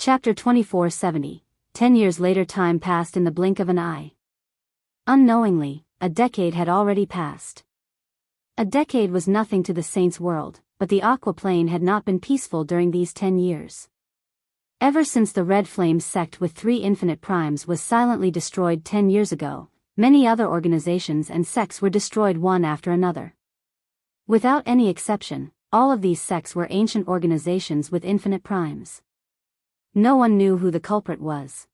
Chapter 2470. 10 years later. Time passed in the blink of an eye. Unknowingly, a decade had already passed. A decade was nothing to the saints' world, but the Aqua Plane had not been peaceful during these 10 years. Ever since the Red Flame sect with 3 infinite primes was silently destroyed 10 years ago, many other organizations and sects were destroyed one after another. Without any exception, all of these sects were ancient organizations with infinite primes. No one knew who the culprit was.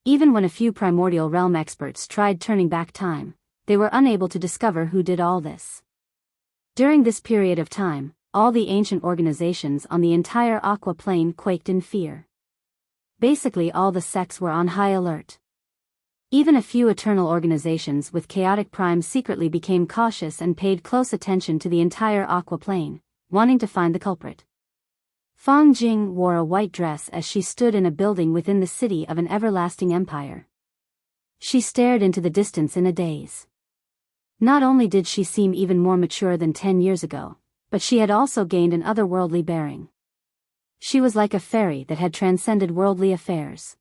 Even when a few primordial realm experts tried turning back time, they were unable to discover who did all this. During this period of time, all the ancient organizations on the entire Aqua Plane quaked in fear. Basically all the sects were on high alert. Even a few eternal organizations with chaotic primes secretly became cautious and paid close attention to the entire Aqua Plane, wanting to find the culprit. Fang Jing wore a white dress as she stood in a building within the city of an everlasting empire. She stared into the distance in a daze. Not only did she seem even more mature than 10 years ago, but she had also gained an otherworldly bearing. She was like a fairy that had transcended worldly affairs.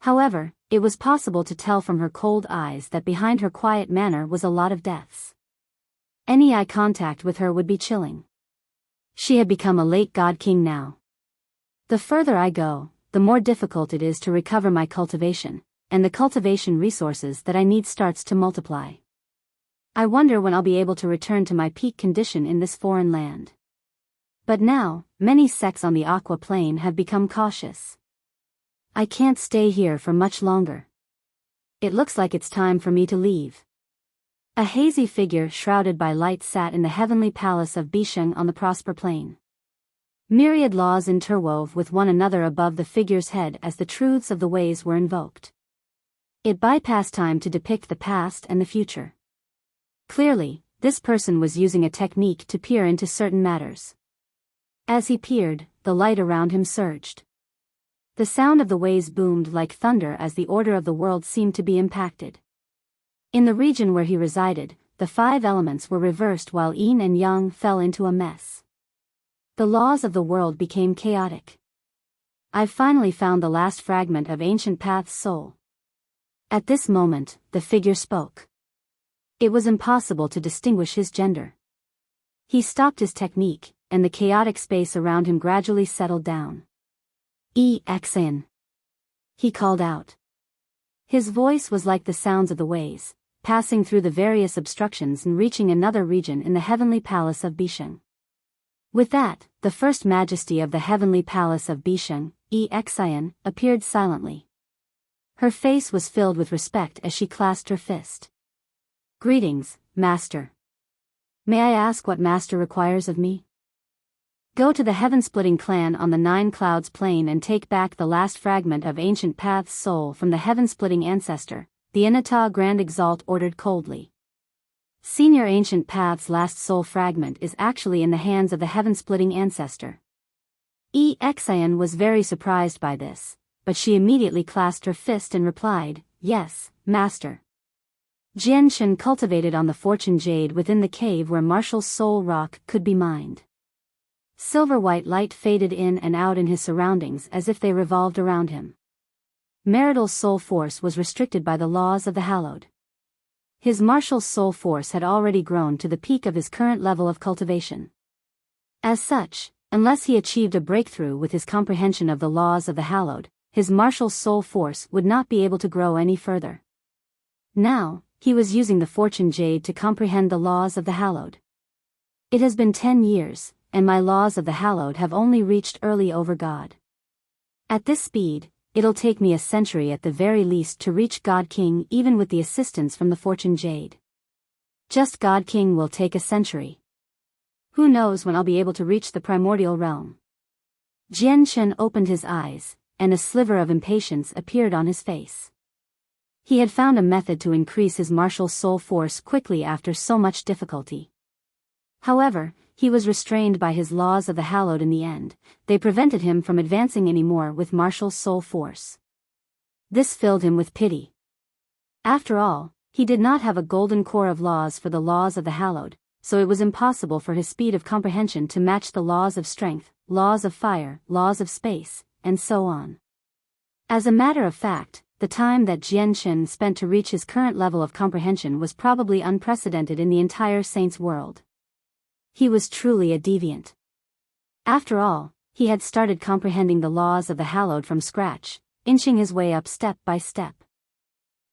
However, it was possible to tell from her cold eyes that behind her quiet manner was a lot of depths. Any eye contact with her would be chilling. She had become a late god king now. The further I go, the more difficult it is to recover my cultivation, and the cultivation resources that I need starts to multiply. I wonder when I'll be able to return to my peak condition in this foreign land. But now, many sects on the Aqua Plane have become cautious. I can't stay here for much longer. It looks like it's time for me to leave. A hazy figure shrouded by light sat in the heavenly palace of Biyao on the Prosper Plane. Myriad laws interwove with one another above the figure's head as the truths of the ways were invoked. It bypassed time to depict the past and the future. Clearly, this person was using a technique to peer into certain matters. As he peered, the light around him surged. The sound of the waves boomed like thunder as the order of the world seemed to be impacted. In the region where he resided, the 5 elements were reversed while yin and yang fell into a mess. The laws of the world became chaotic. I've finally found the last fragment of ancient path's soul. At this moment, the figure spoke. It was impossible to distinguish his gender. He stopped his technique, and the chaotic space around him gradually settled down. "Exin," he called out. His voice was like the sounds of the waves, passing through the various obstructions and reaching another region in the heavenly palace of Biyao. With that, the first majesty of the heavenly palace of Biyao, Exin, appeared silently. Her face was filled with respect as she clasped her fist. "Greetings, Master. May I ask what Master requires of me?" "Go to the heaven-splitting clan on the 9 Clouds Plain and take back the last fragment of ancient path's soul from the heaven-splitting ancestor," the Inata Grand Exalt ordered coldly. Senior Ancient Path's last soul fragment is actually in the hands of the heaven-splitting ancestor. Exin was very surprised by this, but she immediately clasped her fist and replied, "Yes, Master." Jianshan cultivated on the fortune jade within the cave where Marshall's soul rock could be mined. Silver-white light faded in and out in his surroundings as if they revolved around him. Marital's soul force was restricted by the laws of the hallowed. His Marshall's soul force had already grown to the peak of his current level of cultivation. As such, unless he achieved a breakthrough with his comprehension of the laws of the hallowed, his Marshall's soul force would not be able to grow any further. Now, he was using the fortune jade to comprehend the laws of the hallowed. "It has been 10 years, and my laws of the hallowed have only reached early over God. At this speed, it'll take me a century at the very least to reach God King even with the assistance from the Fortune Jade. Just God King will take a century. Who knows when I'll be able to reach the primordial realm." Jian Chen opened his eyes, and a sliver of impatience appeared on his face. He had found a method to increase his martial soul force quickly after so much difficulty. However, he was restrained by his laws of the hallowed in the end. They prevented him from advancing any more with martial soul force. This filled him with pity. After all, he did not have a golden core of laws for the laws of the hallowed, so it was impossible for his speed of comprehension to match the laws of strength, laws of fire, laws of space, and so on. As a matter of fact, the time that Jianchen spent to reach his current level of comprehension was probably unprecedented in the entire Saints world. He was truly a deviant. After all, he had started comprehending the laws of the hallowed from scratch, inching his way up step by step.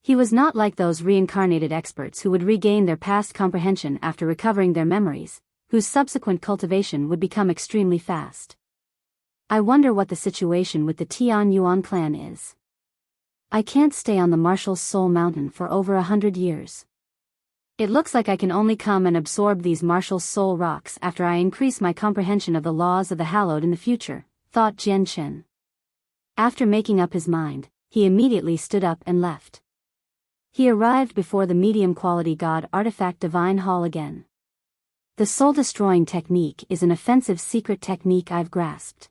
He was not like those reincarnated experts who would regain their past comprehension after recovering their memories, whose subsequent cultivation would become extremely fast. I wonder what the situation with the Tian Yuan clan is. I can't stay on the Martial Soul Mountain for over 100 years. It looks like I can only come and absorb these Martial Soul rocks after I increase my comprehension of the laws of the hallowed in the future, thought Jianchen. After making up his mind, he immediately stood up and left. He arrived before the medium-quality god artifact Divine Hall again. The soul-destroying technique is an offensive secret technique I've grasped.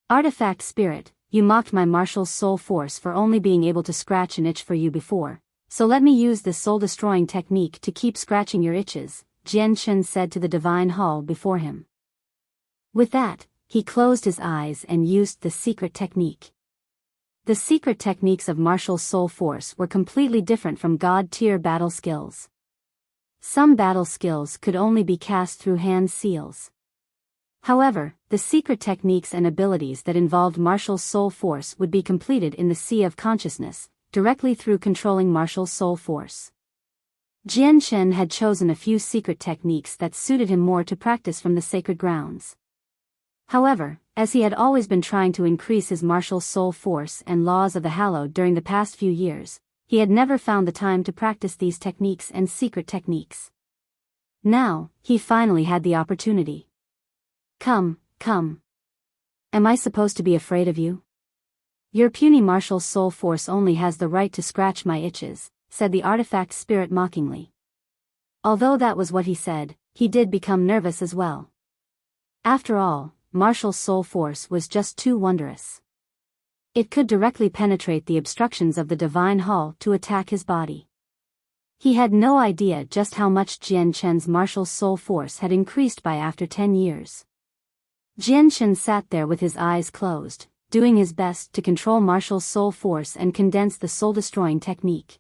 Artifact Spirit, you mocked my martial soul force for only being able to scratch an itch for you before, so let me use this soul-destroying technique to keep scratching your itches, Jianchen said to the Divine Hall before him. With that, he closed his eyes and used the secret technique. The secret techniques of martial soul force were completely different from god-tier battle skills. Some battle skills could only be cast through hand seals. However, the secret techniques and abilities that involved martial soul force would be completed in the sea of consciousness, directly through controlling martial soul force. Jianchen had chosen a few secret techniques that suited him more to practice from the sacred grounds. However, as he had always been trying to increase his martial soul force and laws of the hallowed during the past few years, he had never found the time to practice these techniques and secret techniques. Now, he finally had the opportunity. Come, come. Am I supposed to be afraid of you? Your puny martial soul force only has the right to scratch my itches, said the artifact spirit mockingly. Although that was what he said, he did become nervous as well. After all, martial soul force was just too wondrous. It could directly penetrate the obstructions of the Divine Hall to attack his body. He had no idea just how much Jianchen's martial soul force had increased by after 10 years. Jianchen sat there with his eyes closed, doing his best to control martial soul force and condense the soul-destroying technique.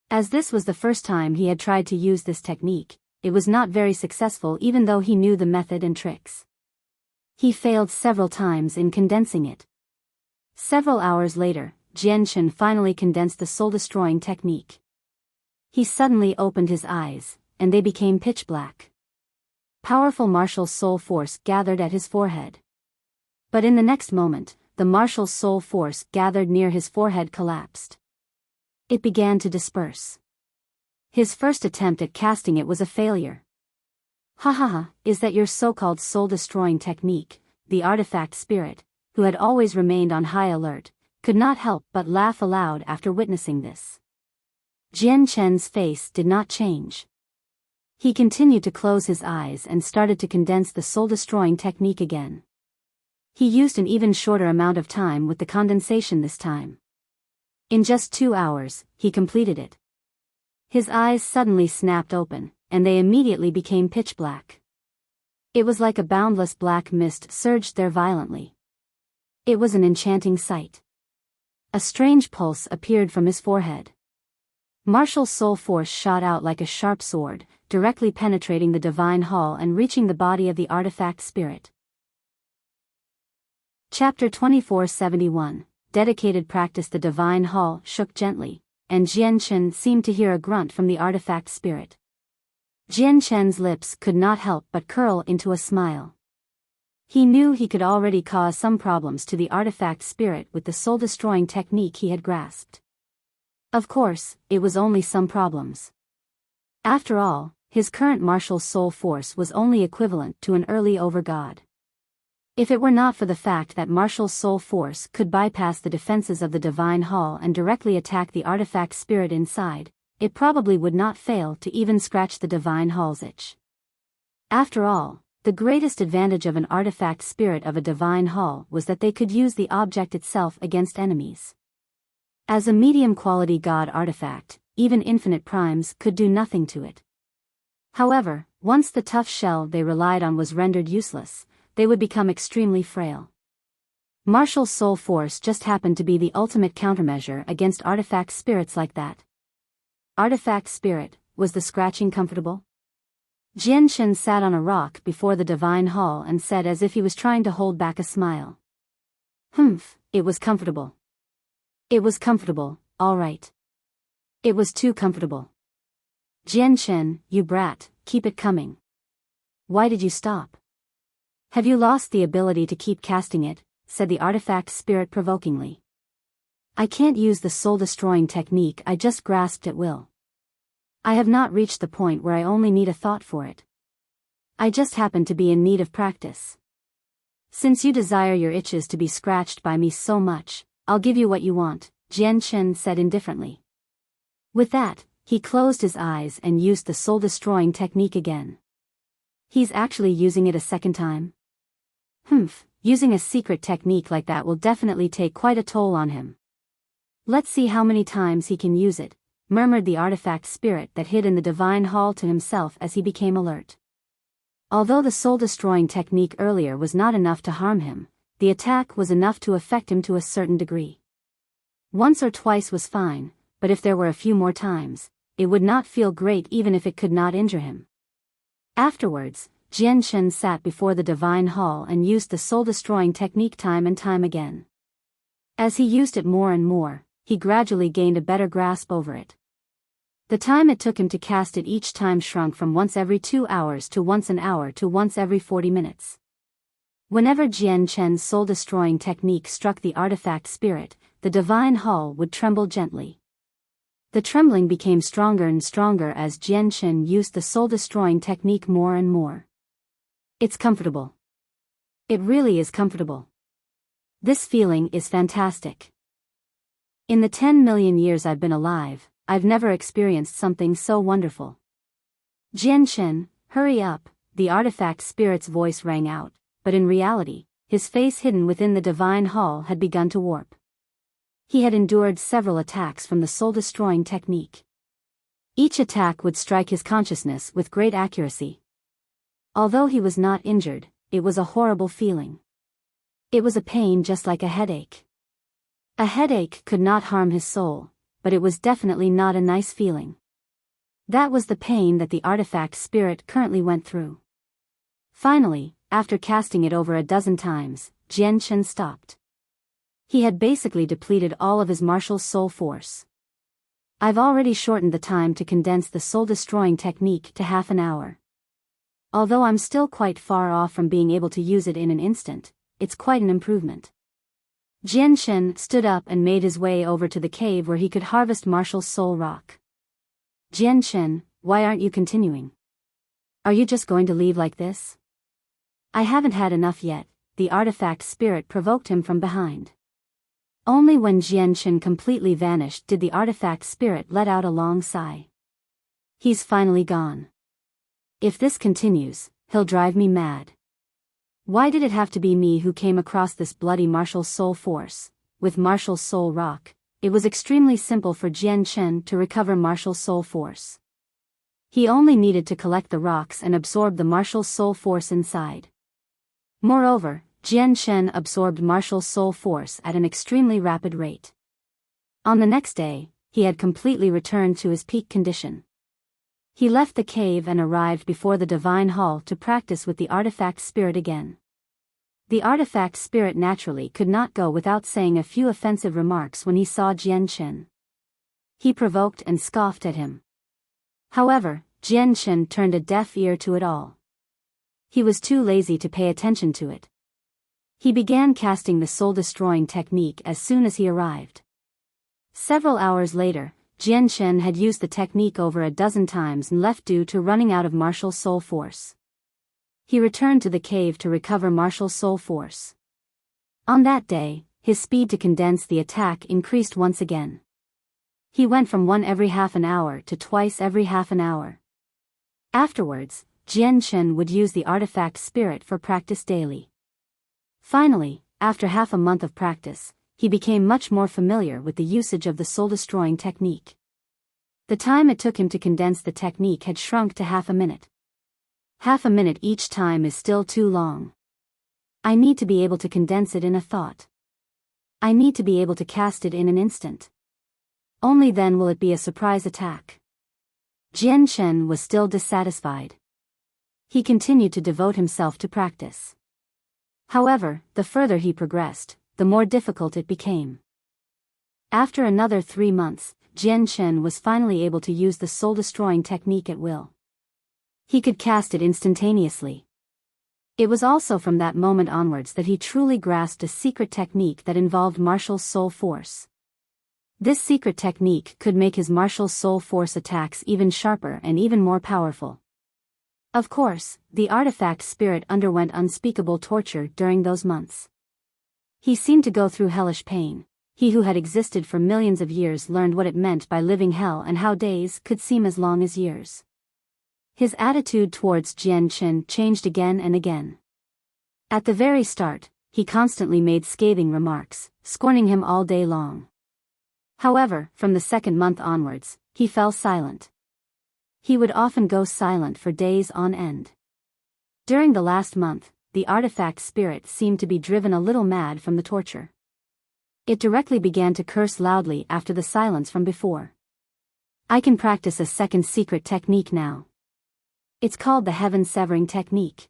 As this was the first time he had tried to use this technique, it was not very successful even though he knew the method and tricks. He failed several times in condensing it. Several hours later, Jianchen finally condensed the soul-destroying technique. He suddenly opened his eyes, and they became pitch black. Powerful martial soul force gathered at his forehead. But in the next moment, the martial soul force gathered near his forehead collapsed. It began to disperse. His first attempt at casting it was a failure. Ha ha ha, is that your so-called soul-destroying technique? The artifact spirit, who had always remained on high alert, could not help but laugh aloud after witnessing this. Jianchen's face did not change. He continued to close his eyes and started to condense the soul-destroying technique again. He used an even shorter amount of time with the condensation this time. In just 2 hours, he completed it. His eyes suddenly snapped open, and they immediately became pitch black. It was like a boundless black mist surged there violently. It was an enchanting sight. A strange pulse appeared from his forehead. Martial soul force shot out like a sharp sword, directly penetrating the Divine Hall and reaching the body of the artifact spirit. Chapter 2471, Dedicated Practice. The Divine Hall shook gently, and Jianchen seemed to hear a grunt from the artifact spirit. Jianchen's lips could not help but curl into a smile. He knew he could already cause some problems to the artifact spirit with the soul-destroying technique he had grasped. Of course, it was only some problems. After all, his current martial soul force was only equivalent to an early over-god. If it were not for the fact that martial soul force could bypass the defenses of the Divine Hall and directly attack the artifact spirit inside, it probably would not fail to even scratch the Divine Hall's itch. After all, the greatest advantage of an artifact spirit of a Divine Hall was that they could use the object itself against enemies. As a medium-quality god artifact, even infinite primes could do nothing to it. However, once the tough shell they relied on was rendered useless, they would become extremely frail. Martial soul force just happened to be the ultimate countermeasure against artifact spirits like that. Artifact spirit, was the scratching comfortable? Jianshan sat on a rock before the divine hall and said as if he was trying to hold back a smile. Humph, it was comfortable. It was comfortable, all right. It was too comfortable. Jianshan, you brat, keep it coming. Why did you stop? Have you lost the ability to keep casting it? Said the artifact spirit provokingly. I can't use the soul-destroying technique I just grasped at will. I have not reached the point where I only need a thought for it. I just happen to be in need of practice. Since you desire your itches to be scratched by me so much, I'll give you what you want, Jianshan said indifferently. With that, he closed his eyes and used the soul-destroying technique again. He's actually using it a second time? Humph, using a secret technique like that will definitely take quite a toll on him. Let's see how many times he can use it, murmured the artifact spirit that hid in the divine hall to himself as he became alert. Although the soul-destroying technique earlier was not enough to harm him, the attack was enough to affect him to a certain degree. Once or twice was fine, but if there were a few more times, it would not feel great even if it could not injure him. Afterwards, Jianshan sat before the divine hall and used the soul-destroying technique time and time again. As he used it more and more, he gradually gained a better grasp over it. The time it took him to cast it each time shrunk from once every 2 hours to once an hour to once every 40 minutes. Whenever Jianshan's soul-destroying technique struck the artifact spirit, the divine hall would tremble gently. The trembling became stronger and stronger as Jianshan used the soul-destroying technique more and more. It's comfortable. It really is comfortable. This feeling is fantastic. In the 10 million years I've been alive, I've never experienced something so wonderful. Jianshan, hurry up, the artifact spirit's voice rang out, but in reality, his face hidden within the divine hall had begun to warp. He had endured several attacks from the soul-destroying technique. Each attack would strike his consciousness with great accuracy. Although he was not injured, it was a horrible feeling. It was a pain just like a headache. A headache could not harm his soul, but it was definitely not a nice feeling. That was the pain that the artifact spirit currently went through. Finally, after casting it over a dozen times, Jianshan stopped. He had basically depleted all of his martial soul force. I've already shortened the time to condense the soul-destroying technique to half an hour. Although I'm still quite far off from being able to use it in an instant, it's quite an improvement. Jianshan stood up and made his way over to the cave where he could harvest martial soul rock. Jianshan, why aren't you continuing? Are you just going to leave like this? I haven't had enough yet, the artifact spirit provoked him from behind. Only when Jianshan completely vanished did the artifact spirit let out a long sigh. He's finally gone. If this continues, he'll drive me mad. Why did it have to be me who came across this bloody martial soul force? With martial soul rock, it was extremely simple for Jianshan to recover martial soul force. He only needed to collect the rocks and absorb the martial soul force inside. Moreover, Jianshan absorbed martial soul force at an extremely rapid rate. On the next day, he had completely returned to his peak condition. He left the cave and arrived before the divine hall to practice with the artifact spirit again. The artifact spirit naturally could not go without saying a few offensive remarks when he saw Jianshan. He provoked and scoffed at him. However, Jianshan turned a deaf ear to it all. He was too lazy to pay attention to it. He began casting the soul-destroying technique as soon as he arrived. Several hours later, Jianshan had used the technique over a dozen times and left due to running out of martial soul force. He returned to the cave to recover martial soul force. On that day, his speed to condense the attack increased once again. He went from one every half an hour to twice every half an hour. Afterwards, Jianshan would use the artifact spirit for practice daily. Finally, after half a month of practice, he became much more familiar with the usage of the soul-destroying technique. The time it took him to condense the technique had shrunk to half a minute. Half a minute each time is still too long. I need to be able to condense it in a thought. I need to be able to cast it in an instant. Only then will it be a surprise attack. Jian Chen was still dissatisfied. He continued to devote himself to practice. However, the further he progressed, the more difficult it became. After another 3 months, Jian Chen was finally able to use the soul-destroying technique at will. He could cast it instantaneously. It was also from that moment onwards that he truly grasped a secret technique that involved martial soul force. This secret technique could make his martial soul force attacks even sharper and even more powerful. Of course, the artifact spirit underwent unspeakable torture during those months. He seemed to go through hellish pain. He who had existed for millions of years learned what it meant by living hell and how days could seem as long as years. His attitude towards Jian Chen changed again and again. At the very start, he constantly made scathing remarks, scorning him all day long. However, from the second month onwards, he fell silent. He would often go silent for days on end. During the last month, the artifact spirit seemed to be driven a little mad from the torture. It directly began to curse loudly after the silence from before. I can practice a second secret technique now. It's called the heaven-severing technique.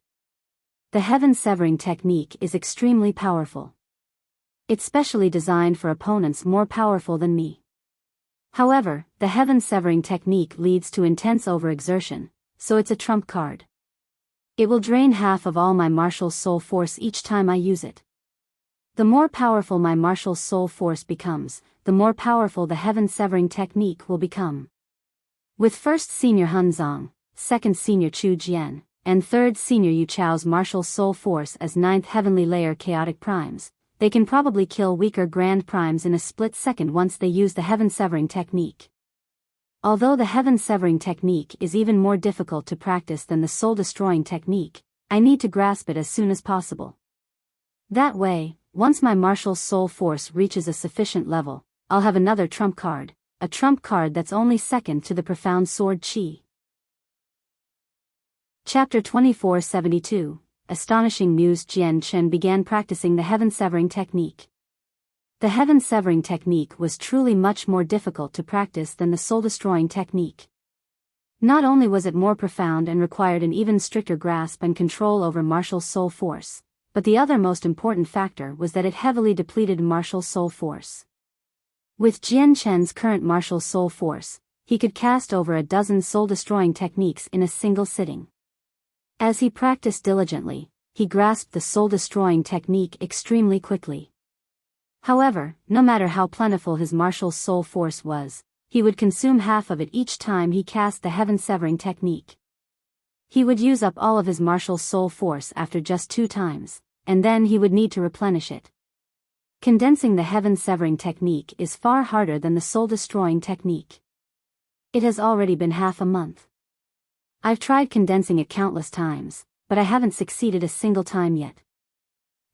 The heaven-severing technique is extremely powerful. It's specially designed for opponents more powerful than me. However, the heaven-severing technique leads to intense overexertion, so it's a trump card. It will drain half of all my martial soul force each time I use it. The more powerful my martial soul force becomes, the more powerful the heaven-severing technique will become. With first senior Hun Zong, second senior Chu Jian, and third senior Yu Chao's martial soul force as ninth heavenly layer chaotic primes, they can probably kill weaker grand primes in a split second once they use the heaven-severing technique. Although the heaven-severing technique is even more difficult to practice than the soul-destroying technique, I need to grasp it as soon as possible. That way, once my martial soul force reaches a sufficient level, I'll have another trump card, a trump card that's only second to the profound sword chi. Chapter 2472. Astonishing news. Jian Chen began practicing the heaven-severing technique. The heaven-severing technique was truly much more difficult to practice than the soul-destroying technique. Not only was it more profound and required an even stricter grasp and control over martial soul force, but the other most important factor was that it heavily depleted martial soul force. With Jian Chen's current martial soul force, he could cast over a dozen soul-destroying techniques in a single sitting. As he practiced diligently, he grasped the soul-destroying technique extremely quickly. However, no matter how plentiful his martial soul force was, he would consume half of it each time he cast the heaven-severing technique. He would use up all of his martial soul force after just 2 times, and then he would need to replenish it. Condensing the heaven-severing technique is far harder than the soul-destroying technique. It has already been half a month. I've tried condensing it countless times, but I haven't succeeded a single time yet.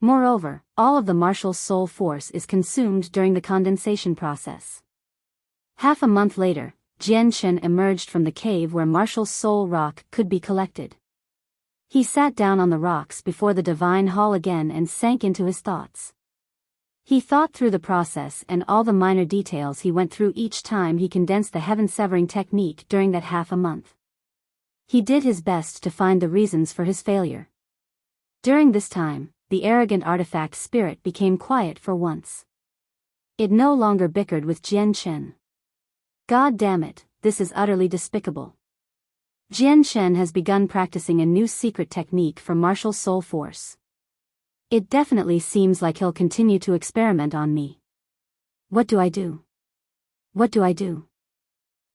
Moreover, all of the martial soul force is consumed during the condensation process. Half a month later, Jian Chen emerged from the cave where martial soul rock could be collected. He sat down on the rocks before the divine hall again and sank into his thoughts. He thought through the process and all the minor details he went through each time he condensed the heaven-severing technique during that half a month. He did his best to find the reasons for his failure. During this time, the arrogant artifact spirit became quiet for once. It no longer bickered with Jian Chen. God damn it, this is utterly despicable. Jian Chen has begun practicing a new secret technique for martial soul force. It definitely seems like he'll continue to experiment on me. What do I do? What do I do?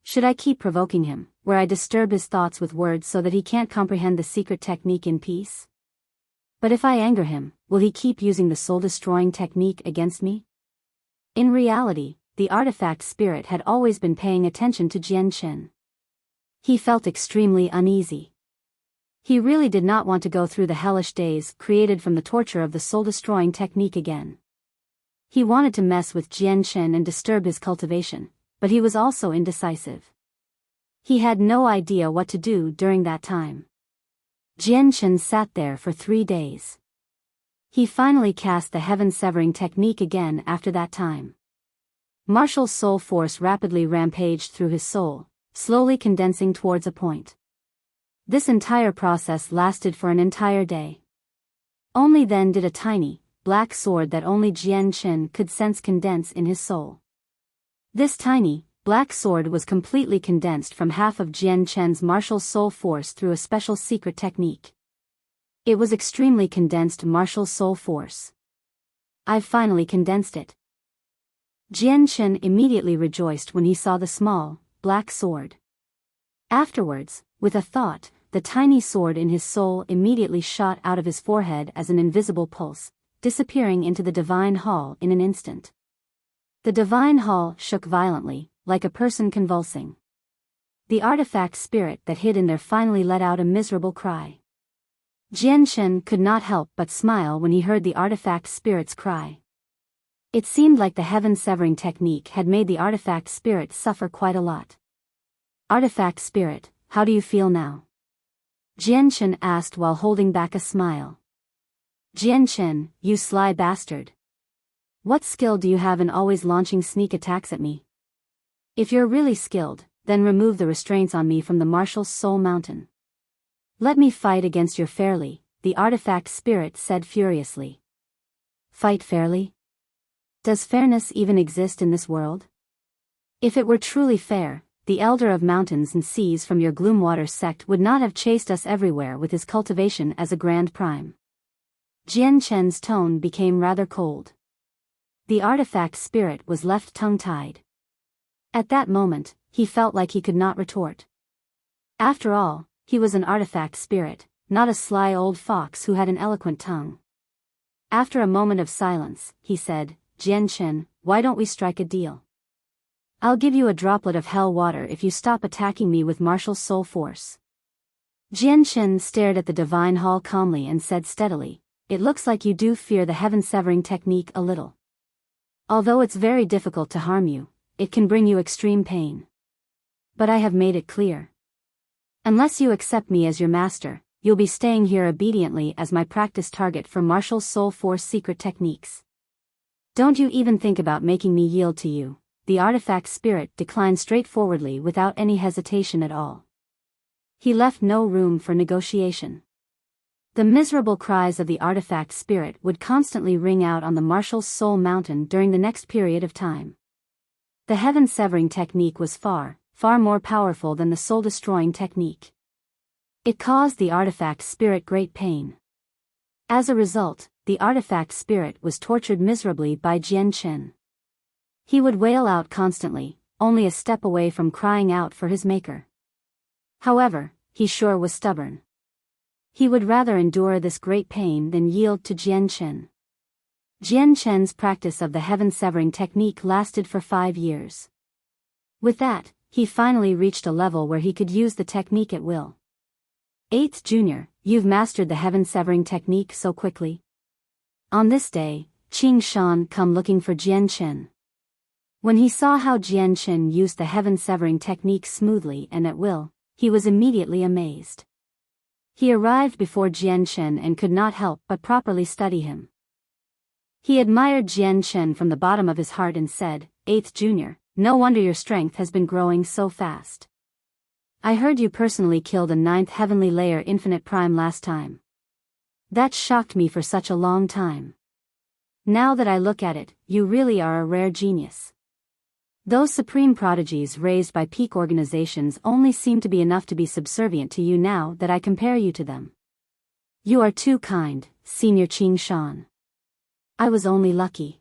Should I keep provoking him, where I disturb his thoughts with words so that he can't comprehend the secret technique in peace? But if I anger him, will he keep using the soul-destroying technique against me? In reality, the artifact spirit had always been paying attention to Jian Chen. He felt extremely uneasy. He really did not want to go through the hellish days created from the torture of the soul-destroying technique again. He wanted to mess with Jian Chen and disturb his cultivation, but he was also indecisive. He had no idea what to do during that time. Jian Chen sat there for 3 days. He finally cast the heaven-severing technique again after that time. Martial soul force rapidly rampaged through his soul, slowly condensing towards a point. This entire process lasted for an entire day. Only then did a tiny, black sword that only Jian Chen could sense condense in his soul. This tiny, black sword was completely condensed from half of Jian Chen's martial soul force through a special secret technique. It was extremely condensed martial soul force. I've finally condensed it. Jian Chen immediately rejoiced when he saw the small, black sword. Afterwards, with a thought, the tiny sword in his soul immediately shot out of his forehead as an invisible pulse, disappearing into the divine hall in an instant. The divine hall shook violently, like a person convulsing. The artifact spirit that hid in there finally let out a miserable cry. Jian Chen could not help but smile when he heard the artifact spirit's cry. It seemed like the heaven-severing technique had made the artifact spirit suffer quite a lot. Artifact spirit, how do you feel now? Jian Chen asked while holding back a smile. Jian Chen, you sly bastard. What skill do you have in always launching sneak attacks at me? If you're really skilled, then remove the restraints on me from the martial soul mountain. Let me fight against you fairly, the artifact spirit said furiously. Fight fairly? Does fairness even exist in this world? If it were truly fair, the elder of mountains and seas from your Gloomwater sect would not have chased us everywhere with his cultivation as a grand prime. Jian Chen's tone became rather cold. The artifact spirit was left tongue-tied. At that moment, he felt like he could not retort. After all, he was an artifact spirit, not a sly old fox who had an eloquent tongue. After a moment of silence, he said, Jian Chen, why don't we strike a deal? I'll give you a droplet of hell water if you stop attacking me with martial soul force. Jian Chen stared at the divine hall calmly and said steadily, it looks like you do fear the heaven-severing technique a little. Although it's very difficult to harm you, it can bring you extreme pain. But I have made it clear. Unless you accept me as your master, you'll be staying here obediently as my practice target for martial soul force secret techniques. Don't you even think about making me yield to you, the artifact spirit declined straightforwardly without any hesitation at all. He left no room for negotiation. The miserable cries of the artifact spirit would constantly ring out on the martial soul mountain during the next period of time. The heaven-severing technique was far more powerful than the soul-destroying technique. It caused the artifact spirit great pain. As a result, the artifact spirit was tortured miserably by Jian Chen. He would wail out constantly, only a step away from crying out for his maker. However, he sure was stubborn. He would rather endure this great pain than yield to Jian Chen. Jian Chen's practice of the heaven-severing technique lasted for 5 years. With that, he finally reached a level where he could use the technique at will. 8th Junior, you've mastered the heaven-severing technique so quickly. On this day, Qing Shan come looking for Jian Chen. When he saw how Jian Chen used the heaven-severing technique smoothly and at will, he was immediately amazed. He arrived before Jian Chen and could not help but properly study him. He admired Jian Chen from the bottom of his heart and said, 8th Junior, no wonder your strength has been growing so fast. I heard you personally killed a 9th heavenly layer infinite prime last time. That shocked me for such a long time. Now that I look at it, you really are a rare genius. Those supreme prodigies raised by peak organizations only seem to be enough to be subservient to you now that I compare you to them. You are too kind, Senior Qing Shan. I was only lucky.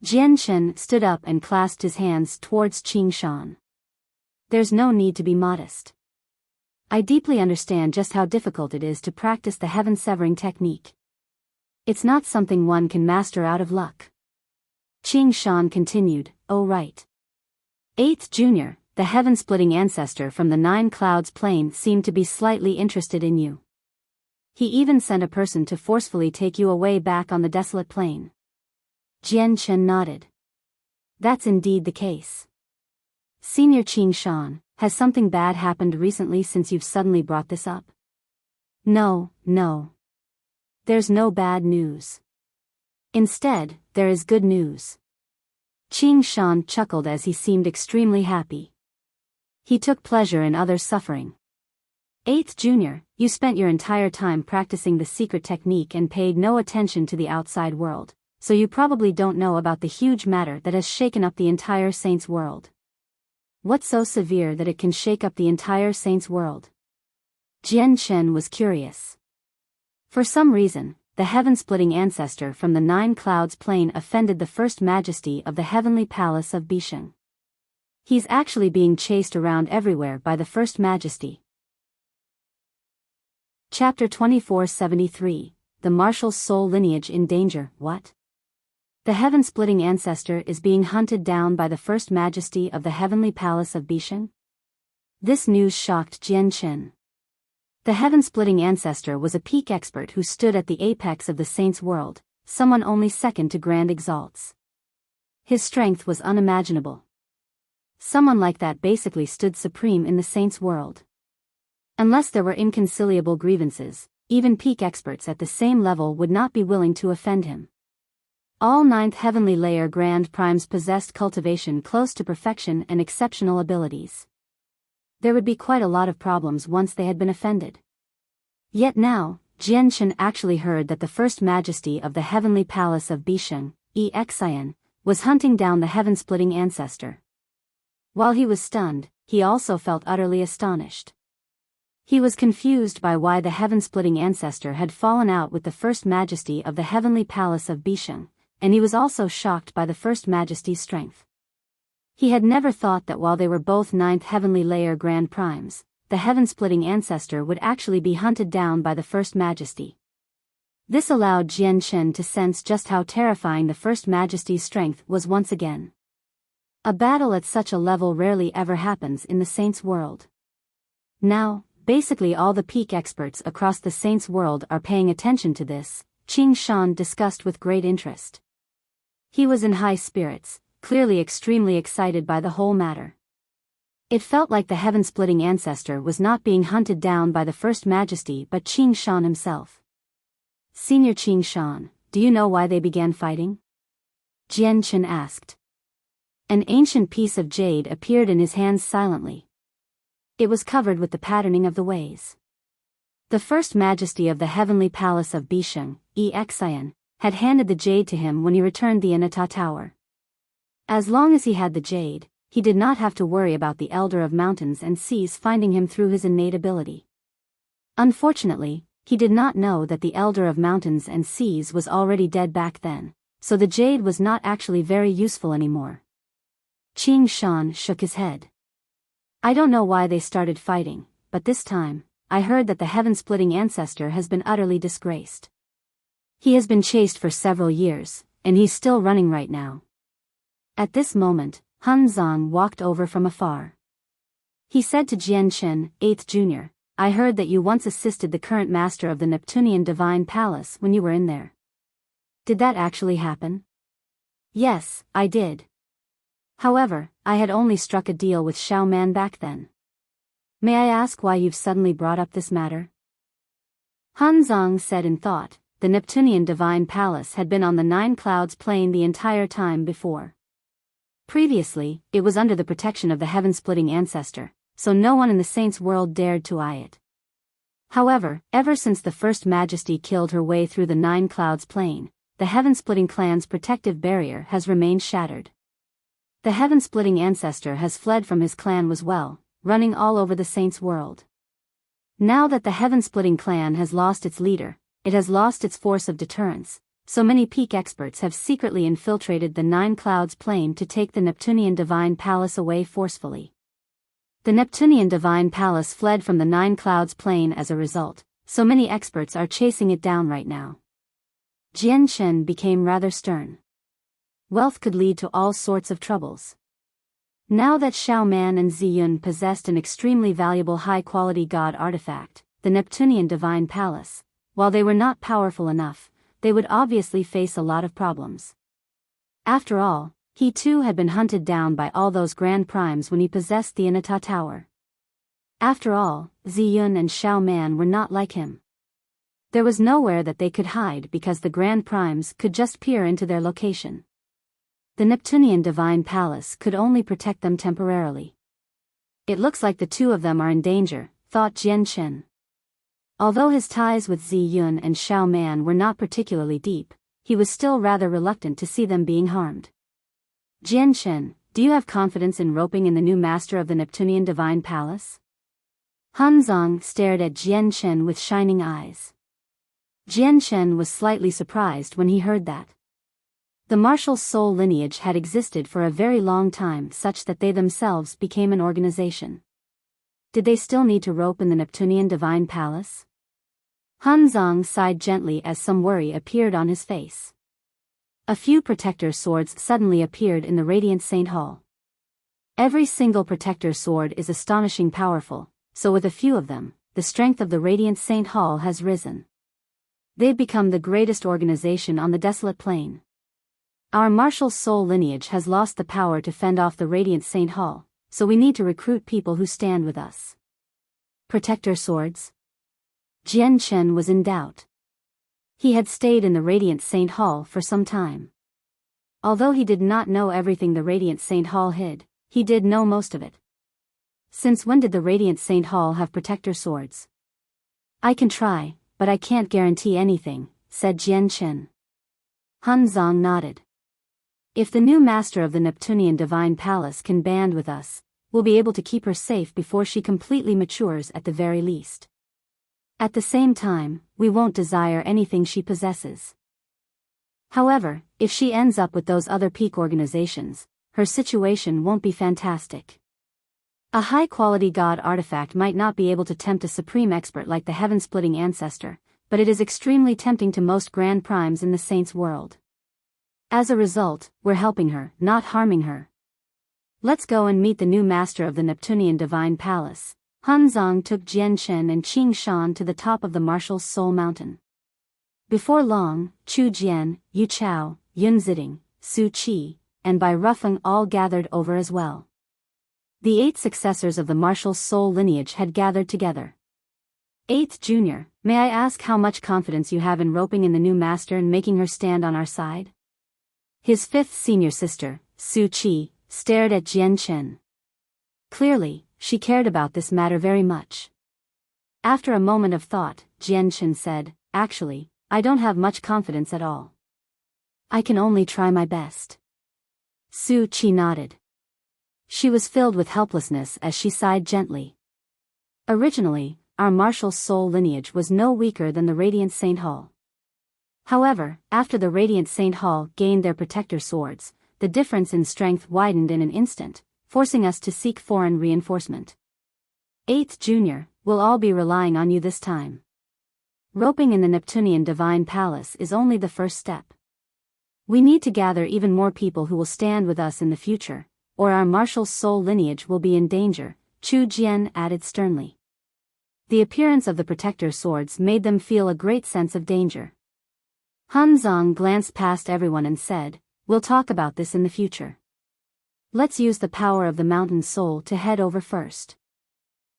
Jian Chen stood up and clasped his hands towards Qing Shan. There's no need to be modest. I deeply understand just how difficult it is to practice the heaven-severing technique. It's not something one can master out of luck. Qing Shan continued, oh right. 8th Junior, the heaven-splitting ancestor from the 9 Clouds plane seemed to be slightly interested in you. He even sent a person to forcefully take you away back on the desolate plain. Jian Chen nodded. That's indeed the case. Senior Qing Shan, has something bad happened recently since you've suddenly brought this up? No. There's no bad news. Instead, there is good news. Qing Shan chuckled as he seemed extremely happy. He took pleasure in others' suffering. 8th Junior, you spent your entire time practicing the secret technique and paid no attention to the outside world, so you probably don't know about the huge matter that has shaken up the entire Saints world. What's so severe that it can shake up the entire Saints world? Jian Chen was curious. For some reason, the heaven-splitting ancestor from the Nine Clouds Plain offended the First Majesty of the Heavenly Palace of Bisheng. He's actually being chased around everywhere by the First Majesty. Chapter 2473, The Marshal's Soul Lineage in Danger. What? The heaven-splitting ancestor is being hunted down by the First Majesty of the Heavenly Palace of Bisheng? This news shocked Jian Chen. The heaven-splitting ancestor was a peak expert who stood at the apex of the Saints' world, someone only second to Grand Exalts. His strength was unimaginable. Someone like that basically stood supreme in the Saints' world. Unless there were inconciliable grievances, even peak experts at the same level would not be willing to offend him. All ninth heavenly layer Grand Primes possessed cultivation close to perfection and exceptional abilities. There would be quite a lot of problems once they had been offended. Yet now, Jian Chen actually heard that the First Majesty of the Heavenly Palace of Bisheng, Exian, was hunting down the heaven-splitting ancestor. While he was stunned, he also felt utterly astonished. He was confused by why the heaven-splitting ancestor had fallen out with the First Majesty of the Heavenly Palace of Bisheng, and he was also shocked by the First Majesty's strength. He had never thought that while they were both ninth heavenly layer Grand Primes, the heaven-splitting ancestor would actually be hunted down by the First Majesty. This allowed Jian Chen to sense just how terrifying the First Majesty's strength was once again. A battle at such a level rarely ever happens in the Saints' world. Now, basically all the peak experts across the Saints' world are paying attention to this, Qing Shan discussed with great interest. He was in high spirits, clearly extremely excited by the whole matter. It felt like the heaven-splitting ancestor was not being hunted down by the First Majesty but Qing Shan himself. Senior Qing Shan, do you know why they began fighting? Jian Chen asked. An ancient piece of jade appeared in his hands silently. It was covered with the patterning of the ways. The First Majesty of the Heavenly Palace of Bisheng, Exian, had handed the jade to him when he returned the Anata Tower. As long as he had the jade, he did not have to worry about the Elder of Mountains and Seas finding him through his innate ability. Unfortunately, he did not know that the Elder of Mountains and Seas was already dead back then, so the jade was not actually very useful anymore. Qing Shan shook his head. I don't know why they started fighting, but this time, I heard that the heaven-splitting ancestor has been utterly disgraced. He has been chased for several years, and he's still running right now. At this moment, Han Zong walked over from afar. He said to Jian Chen, 8th Junior, I heard that you once assisted the current master of the Neptunian Divine Palace when you were in there. Did that actually happen? Yes, I did. However, I had only struck a deal with Xiao Man back then. May I ask why you've suddenly brought up this matter? Han Zong said in thought, the Neptunian Divine Palace had been on the Nine Clouds Plain the entire time before. Previously, it was under the protection of the heaven-splitting ancestor, so no one in the Saints' world dared to eye it. However, ever since the First Majesty killed her way through the Nine Clouds Plain, the heaven-splitting clan's protective barrier has remained shattered. The heaven-splitting ancestor has fled from his clan as well, running all over the Saints' world. Now that the heaven-splitting clan has lost its leader, it has lost its force of deterrence, so many peak experts have secretly infiltrated the Nine Clouds Plain to take the Neptunian Divine Palace away forcefully. The Neptunian Divine Palace fled from the Nine Clouds Plain as a result, so many experts are chasing it down right now. Jian Chen became rather stern. Wealth could lead to all sorts of troubles. Now that Xiao Man and Ziyun possessed an extremely valuable high-quality god artifact, the Neptunian Divine Palace, while they were not powerful enough, they would obviously face a lot of problems. After all, he too had been hunted down by all those Grand Primes when he possessed the Anata Tower. After all, Ziyun and Xiao Man were not like him. There was nowhere that they could hide because the Grand Primes could just peer into their location. The Neptunian Divine Palace could only protect them temporarily. It looks like the two of them are in danger, thought Jian Chen. Although his ties with Zi Yun and Xiao Man were not particularly deep, he was still rather reluctant to see them being harmed. Jian Chen, do you have confidence in roping in the new master of the Neptunian Divine Palace? Han Zong stared at Jian Chen with shining eyes. Jian Chen was slightly surprised when he heard that. The martial soul lineage had existed for a very long time such that they themselves became an organization. Did they still need to rope in the Neptunian Divine Palace? Han Zong sighed gently as some worry appeared on his face. A few protector swords suddenly appeared in the Radiant Saint Hall. Every single protector sword is astonishing powerful, so with a few of them, the strength of the Radiant Saint Hall has risen. They've become the greatest organization on the desolate plain. Our martial soul lineage has lost the power to fend off the Radiant Saint Hall, so we need to recruit people who stand with us. Protector swords? Jian Chen was in doubt. He had stayed in the Radiant Saint Hall for some time. Although he did not know everything the Radiant Saint Hall hid, he did know most of it. Since when did the Radiant Saint Hall have protector swords? I can try, but I can't guarantee anything, said Jian Chen. Han Zong nodded. If the new master of the Neptunian Divine Palace can band with us, we'll be able to keep her safe before she completely matures at the very least. At the same time, we won't desire anything she possesses. However, if she ends up with those other peak organizations, her situation won't be fantastic. A high-quality god artifact might not be able to tempt a supreme expert like the heaven-splitting ancestor, but it is extremely tempting to most grand primes in the saints' world. As a result, we're helping her, not harming her. Let's go and meet the new master of the Neptunian Divine Palace. Han Zong took Jian Chen and Qing Shan to the top of the martial soul mountain. Before long, Chu Jian, Yu Chao, Yun Ziding, Su Qi, and Bai Rufeng all gathered over as well. The 8 successors of the martial soul lineage had gathered together. 8th Junior, may I ask how much confidence you have in roping in the new master and making her stand on our side? His 5th senior sister, Su Qi, stared at Jian Chen. Clearly, she cared about this matter very much. After a moment of thought, Jian Chen said, actually, I don't have much confidence at all. I can only try my best. Su Qi nodded. She was filled with helplessness as she sighed gently. Originally, our martial soul lineage was no weaker than the Radiant Saint Hall. However, after the Radiant Saint Hall gained their protector swords, the difference in strength widened in an instant, forcing us to seek foreign reinforcement. 8th Junior, we'll all be relying on you this time. Roping in the Neptunian Divine Palace is only the first step. We need to gather even more people who will stand with us in the future, or our martial soul lineage will be in danger, Chu Jian added sternly. The appearance of the protector swords made them feel a great sense of danger. Han Zong glanced past everyone and said, we'll talk about this in the future. Let's use the power of the mountain soul to head over first.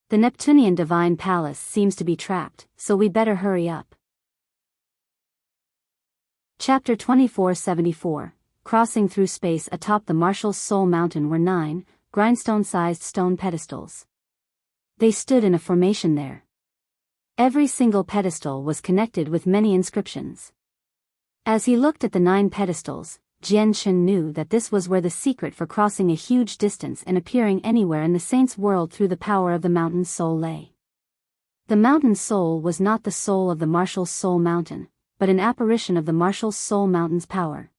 The Neptunian Divine Palace seems to be trapped, so we better hurry up. Chapter 2474. Crossing through space atop the martial soul mountain were 9, grindstone-sized stone pedestals. They stood in a formation there. Every single pedestal was connected with many inscriptions. As he looked at the 9 pedestals, Jian Chen knew that this was where the secret for crossing a huge distance and appearing anywhere in the saint's world through the power of the mountain soul lay. The mountain soul was not the soul of the martial soul mountain, but an apparition of the martial soul mountain's power.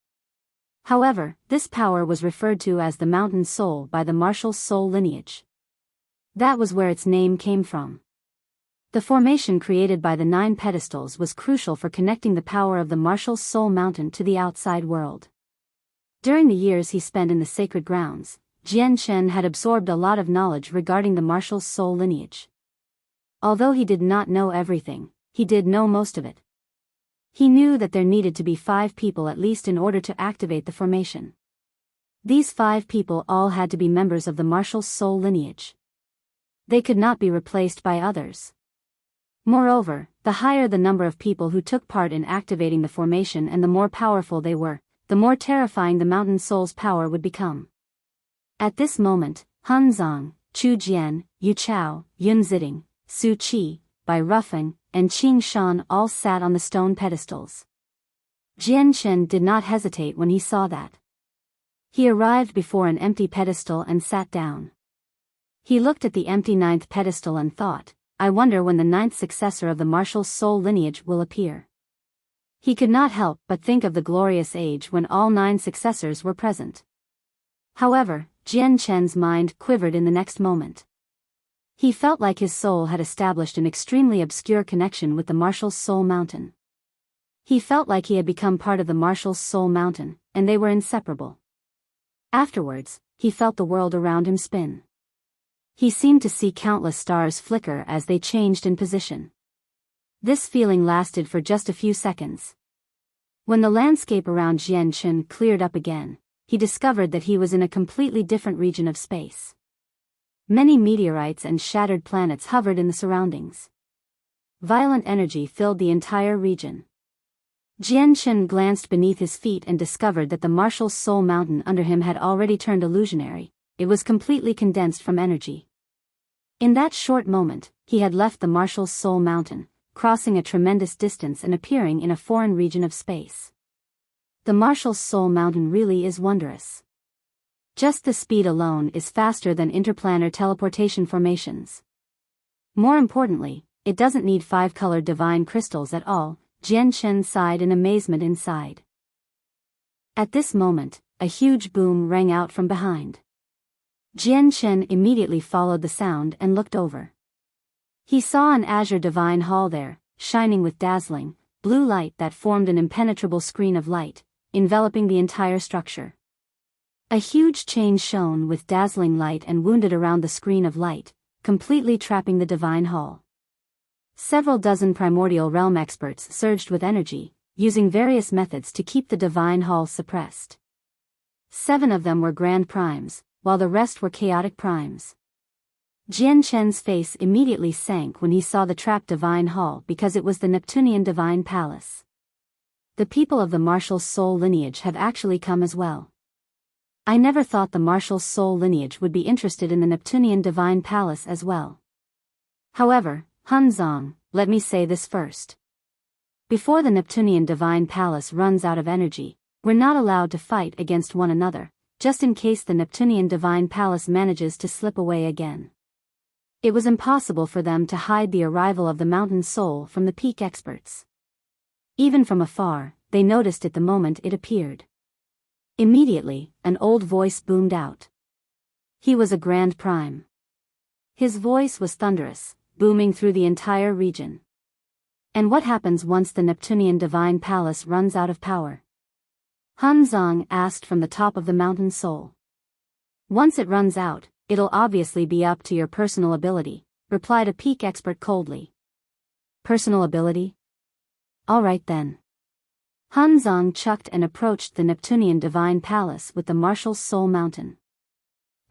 However, this power was referred to as the mountain soul by the martial soul lineage. That was where its name came from. The formation created by the 9 pedestals was crucial for connecting the power of the martial soul mountain to the outside world. During the years he spent in the sacred grounds, Jian Chen had absorbed a lot of knowledge regarding the martial soul lineage. Although he did not know everything, he did know most of it. He knew that there needed to be 5 people at least in order to activate the formation. These 5 people all had to be members of the martial soul lineage. They could not be replaced by others. Moreover, the higher the number of people who took part in activating the formation and the more powerful they were, the more terrifying the mountain soul's power would become. At this moment, Han Zong, Chu Jian, Yu Chao, Yun Ziding, Su Qi, Bai Ruffeng, and Qing Shan all sat on the stone pedestals. Jian Chen did not hesitate when he saw that. He arrived before an empty pedestal and sat down. He looked at the empty 9th pedestal and thought, I wonder when the 9th successor of the martial soul lineage will appear. He could not help but think of the glorious age when all 9 successors were present. However, Jian Chen's mind quivered in the next moment. He felt like his soul had established an extremely obscure connection with the martial soul mountain. He felt like he had become part of the martial soul mountain, and they were inseparable. Afterwards, he felt the world around him spin. He seemed to see countless stars flicker as they changed in position. This feeling lasted for just a few seconds. When the landscape around Jian Chen cleared up again, he discovered that he was in a completely different region of space. Many meteorites and shattered planets hovered in the surroundings. Violent energy filled the entire region. Jian Chen glanced beneath his feet and discovered that the martial soul mountain under him had already turned illusionary. It was completely condensed from energy. In that short moment, he had left the martial soul mountain, crossing a tremendous distance and appearing in a foreign region of space. The martial soul mountain really is wondrous. Just the speed alone is faster than interplanar teleportation formations. More importantly, it doesn't need 5-colored divine crystals at all. Jian Chen sighed in amazement inside. At this moment, a huge boom rang out from behind. Jian Chen immediately followed the sound and looked over. He saw an azure divine hall there, shining with dazzling, blue light that formed an impenetrable screen of light, enveloping the entire structure. A huge chain shone with dazzling light and wounded around the screen of light, completely trapping the divine hall. Several dozen primordial realm experts surged with energy, using various methods to keep the divine hall suppressed. 7 of them were grand primes, while the rest were chaotic primes. Jian Chen's face immediately sank when he saw the trapped divine hall because it was the Neptunian divine palace. The people of the martial soul lineage have actually come as well. I never thought the martial soul lineage would be interested in the Neptunian divine palace as well. However, Han Zong, let me say this first. Before the Neptunian divine palace runs out of energy, we're not allowed to fight against one another, just in case the Neptunian divine palace manages to slip away again. It was impossible for them to hide the arrival of the mountain soul from the peak experts. Even from afar, they noticed it the moment it appeared. Immediately, an old voice boomed out. He was a grand prime. His voice was thunderous, booming through the entire region. And what happens once the Neptunian divine palace runs out of power? Han Zong asked from the top of the mountain soul. Once it runs out, it'll obviously be up to your personal ability, replied a peak expert coldly. Personal ability? All right then. Han Zong chucked and approached the Neptunian divine palace with the martial soul mountain.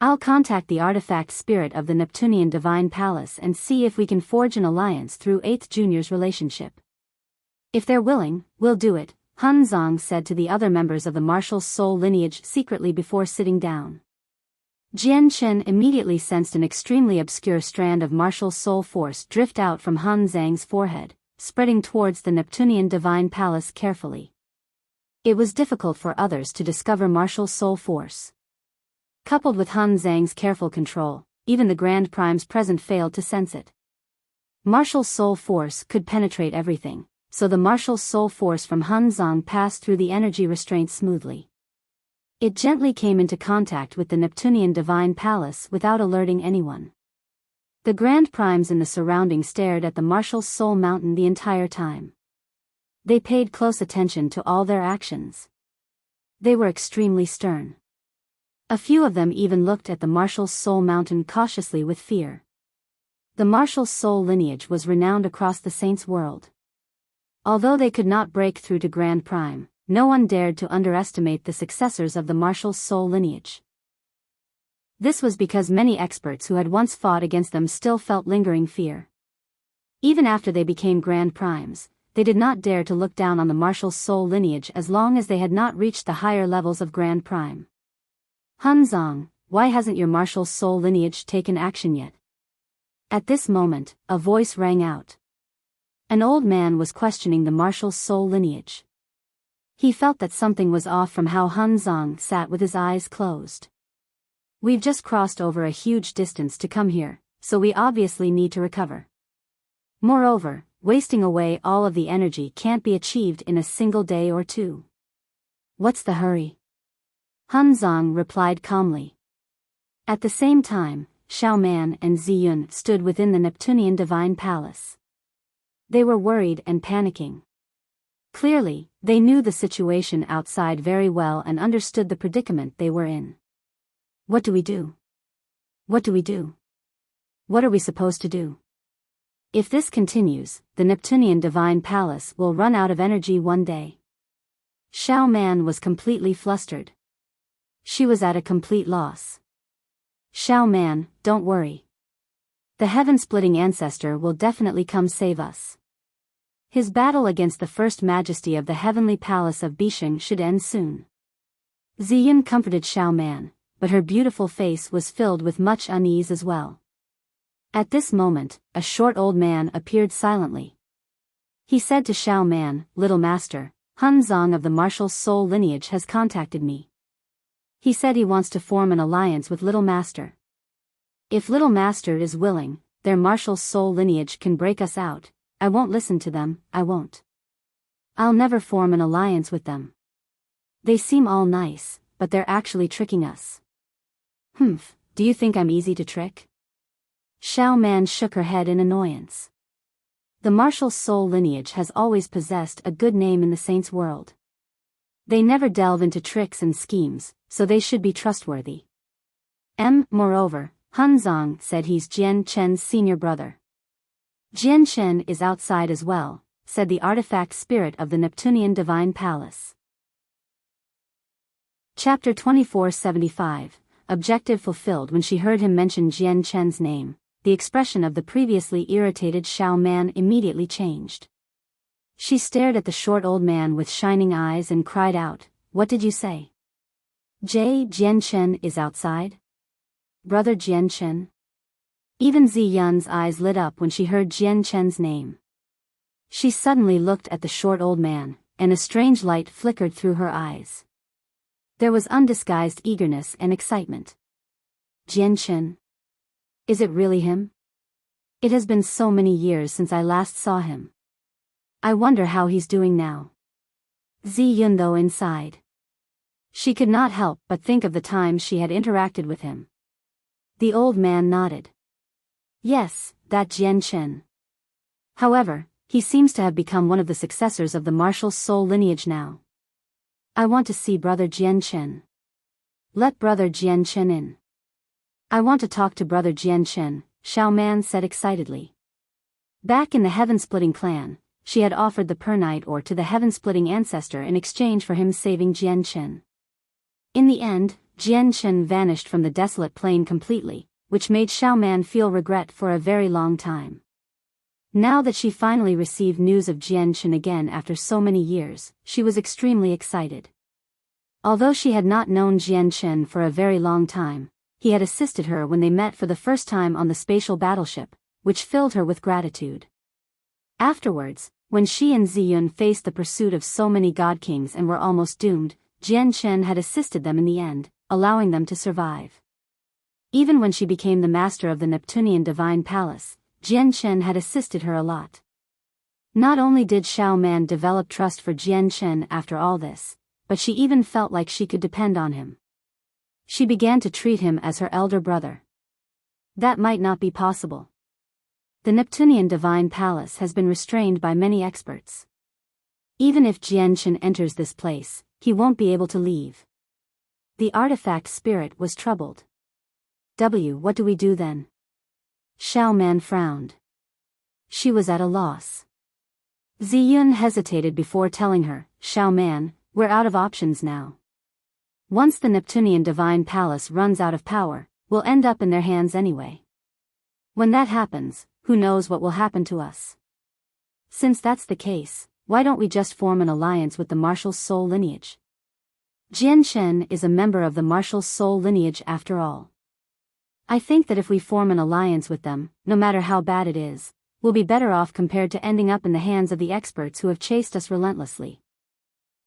I'll contact the artifact spirit of the Neptunian divine palace and see if we can forge an alliance through 8th Junior's relationship. If they're willing, we'll do it, Han Zong said to the other members of the martial soul lineage secretly before sitting down. Jian Chen immediately sensed an extremely obscure strand of martial soul force drift out from Han Zhang's forehead, spreading towards the Neptunian divine palace carefully. It was difficult for others to discover martial soul force. Coupled with Han Zhang's careful control, even the Grand Primes present failed to sense it. Martial soul force could penetrate everything, so the martial soul force from Han Zhang passed through the energy restraint smoothly. It gently came into contact with the Neptunian divine palace without alerting anyone. The Grand Primes in the surroundings stared at the martial soul mountain the entire time. They paid close attention to all their actions. They were extremely stern. A few of them even looked at the martial soul mountain cautiously with fear. The martial soul lineage was renowned across the Saints' world. Although they could not break through to Grand Prime, no one dared to underestimate the successors of the martial soul lineage. This was because many experts who had once fought against them still felt lingering fear. Even after they became Grand Primes, they did not dare to look down on the martial soul lineage as long as they had not reached the higher levels of Grand Prime. Hunzong, why hasn't your martial soul lineage taken action yet? At this moment, a voice rang out. An old man was questioning the martial soul lineage. He felt that something was off from how Hunzong sat with his eyes closed. We've just crossed over a huge distance to come here, so we obviously need to recover. Moreover, wasting away all of the energy can't be achieved in a single day or two. What's the hurry? Hunzong replied calmly. At the same time, Xiaoman and Ziyun stood within the Neptunian Divine Palace. They were worried and panicking. Clearly, they knew the situation outside very well and understood the predicament they were in. What do we do? What do we do? What are we supposed to do? If this continues, the Neptunian Divine Palace will run out of energy one day. Xiaoman was completely flustered. She was at a complete loss. Xiaoman, don't worry. The heaven-splitting ancestor will definitely come save us. His battle against the First Majesty of the Heavenly Palace of Bisheng should end soon. Ziyun comforted Xiaoman, but her beautiful face was filled with much unease as well. At this moment, a short old man appeared silently. He said to Xiaoman, "Little master, Hunzong of the martial soul lineage has contacted me. He said he wants to form an alliance with Little Master. If Little Master is willing, their martial soul lineage can break us out. I won't listen to them, I won't. I'll never form an alliance with them. They seem all nice, but they're actually tricking us." "Humph, do you think I'm easy to trick?" Xiaoman shook her head in annoyance. The martial soul lineage has always possessed a good name in the saints' world. They never delve into tricks and schemes, so they should be trustworthy. Moreover, Hunzong said he's Jian Chen's senior brother. "Jian Chen is outside as well," said the artifact spirit of the Neptunian Divine Palace. Chapter 2475, Objective fulfilled. When she heard him mention Jian Chen's name, the expression of the previously irritated Xiaoman immediately changed. She stared at the short old man with shining eyes and cried out, "What did you say? Jian Chen is outside? Brother Jian Chen?" Even Ziyun's eyes lit up when she heard Jian Chen's name. She suddenly looked at the short old man, and a strange light flickered through her eyes. There was undisguised eagerness and excitement. "Jian Chen? Is it really him? It has been so many years since I last saw him. I wonder how he's doing now." Ziyun though inside. She could not help but think of the times she had interacted with him. The old man nodded. "Yes, that Jian Chen. However, he seems to have become one of the successors of the martial soul lineage now. I want to see Brother Jian Chen. Let Brother Jian Chen in. I want to talk to Brother Jian Chen," Xiaoman said excitedly. Back in the Heaven-Splitting clan, she had offered the Pernite ore to the Heaven-Splitting ancestor in exchange for him saving Jian Chen. In the end, Jian Chen vanished from the desolate plain completely, which made Xiaoman feel regret for a very long time. Now that she finally received news of Jian Chen again after so many years, she was extremely excited. Although she had not known Jian Chen for a very long time, he had assisted her when they met for the first time on the spatial battleship, which filled her with gratitude. Afterwards, when she and Ziyun faced the pursuit of so many god kings and were almost doomed, Jian Chen had assisted them in the end, allowing them to survive. Even when she became the master of the Neptunian Divine Palace, Jian Chen had assisted her a lot. Not only did Xiaoman develop trust for Jian Chen after all this, but she even felt like she could depend on him. She began to treat him as her elder brother. That might not be possible. The Neptunian Divine Palace has been restrained by many experts. Even if Jian Chen enters this place, he won't be able to leave. The artifact spirit was troubled. What do we do then? Xiaoman frowned. She was at a loss. Ziyun hesitated before telling her, "Xiaoman, we're out of options now. Once the Neptunian Divine Palace runs out of power, we'll end up in their hands anyway. When that happens, who knows what will happen to us? Since that's the case, why don't we just form an alliance with the martial soul lineage? Jian Shen is a member of the martial soul lineage after all. I think that if we form an alliance with them, no matter how bad it is, we'll be better off compared to ending up in the hands of the experts who have chased us relentlessly.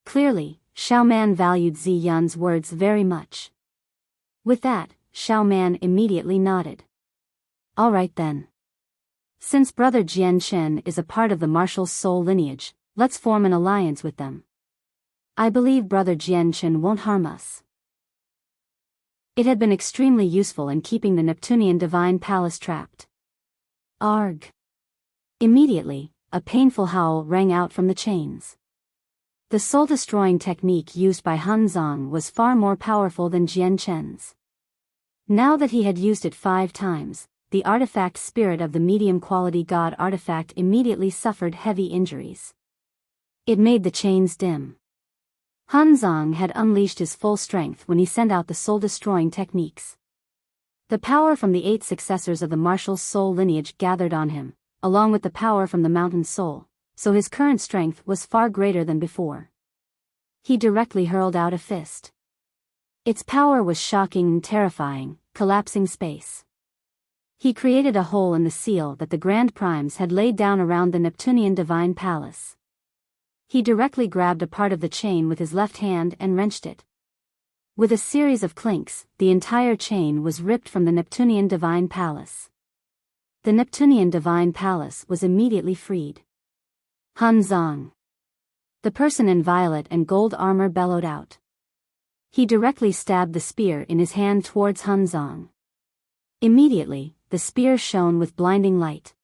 Clearly, Xiao Man valued Zi Yun's words very much. With that, Xiao Man immediately nodded. All right then. Since brother Jian Shen is a part of the martial soul lineage, let's form an alliance with them. I believe brother Jian Shen won't harm us. It had been extremely useful in keeping the Neptunian divine palace trapped. Arg! Immediately, a painful howl rang out from the chains. The soul-destroying technique used by Han Zong was far more powerful than Jian Chen's. Now that he had used it 5 times, the artifact spirit of the medium-quality god artifact immediately suffered heavy injuries. It made the chains dim. Han Zong had unleashed his full strength when he sent out the soul-destroying techniques. The power from the 8 successors of the martial soul lineage gathered on him, along with the power from the mountain soul, so his current strength was far greater than before. He directly hurled out a fist. Its power was shocking and terrifying, collapsing space. He created a hole in the seal that the Grand Primes had laid down around the Neptunian divine palace. He directly grabbed a part of the chain with his left hand and wrenched it. With a series of clinks, the entire chain was ripped from the Neptunian divine palace. The Neptunian divine palace was immediately freed. Han Zong. The person in violet and gold armor bellowed out. He directly stabbed the spear in his hand towards Han Zong. Immediately, the spear shone with blinding light.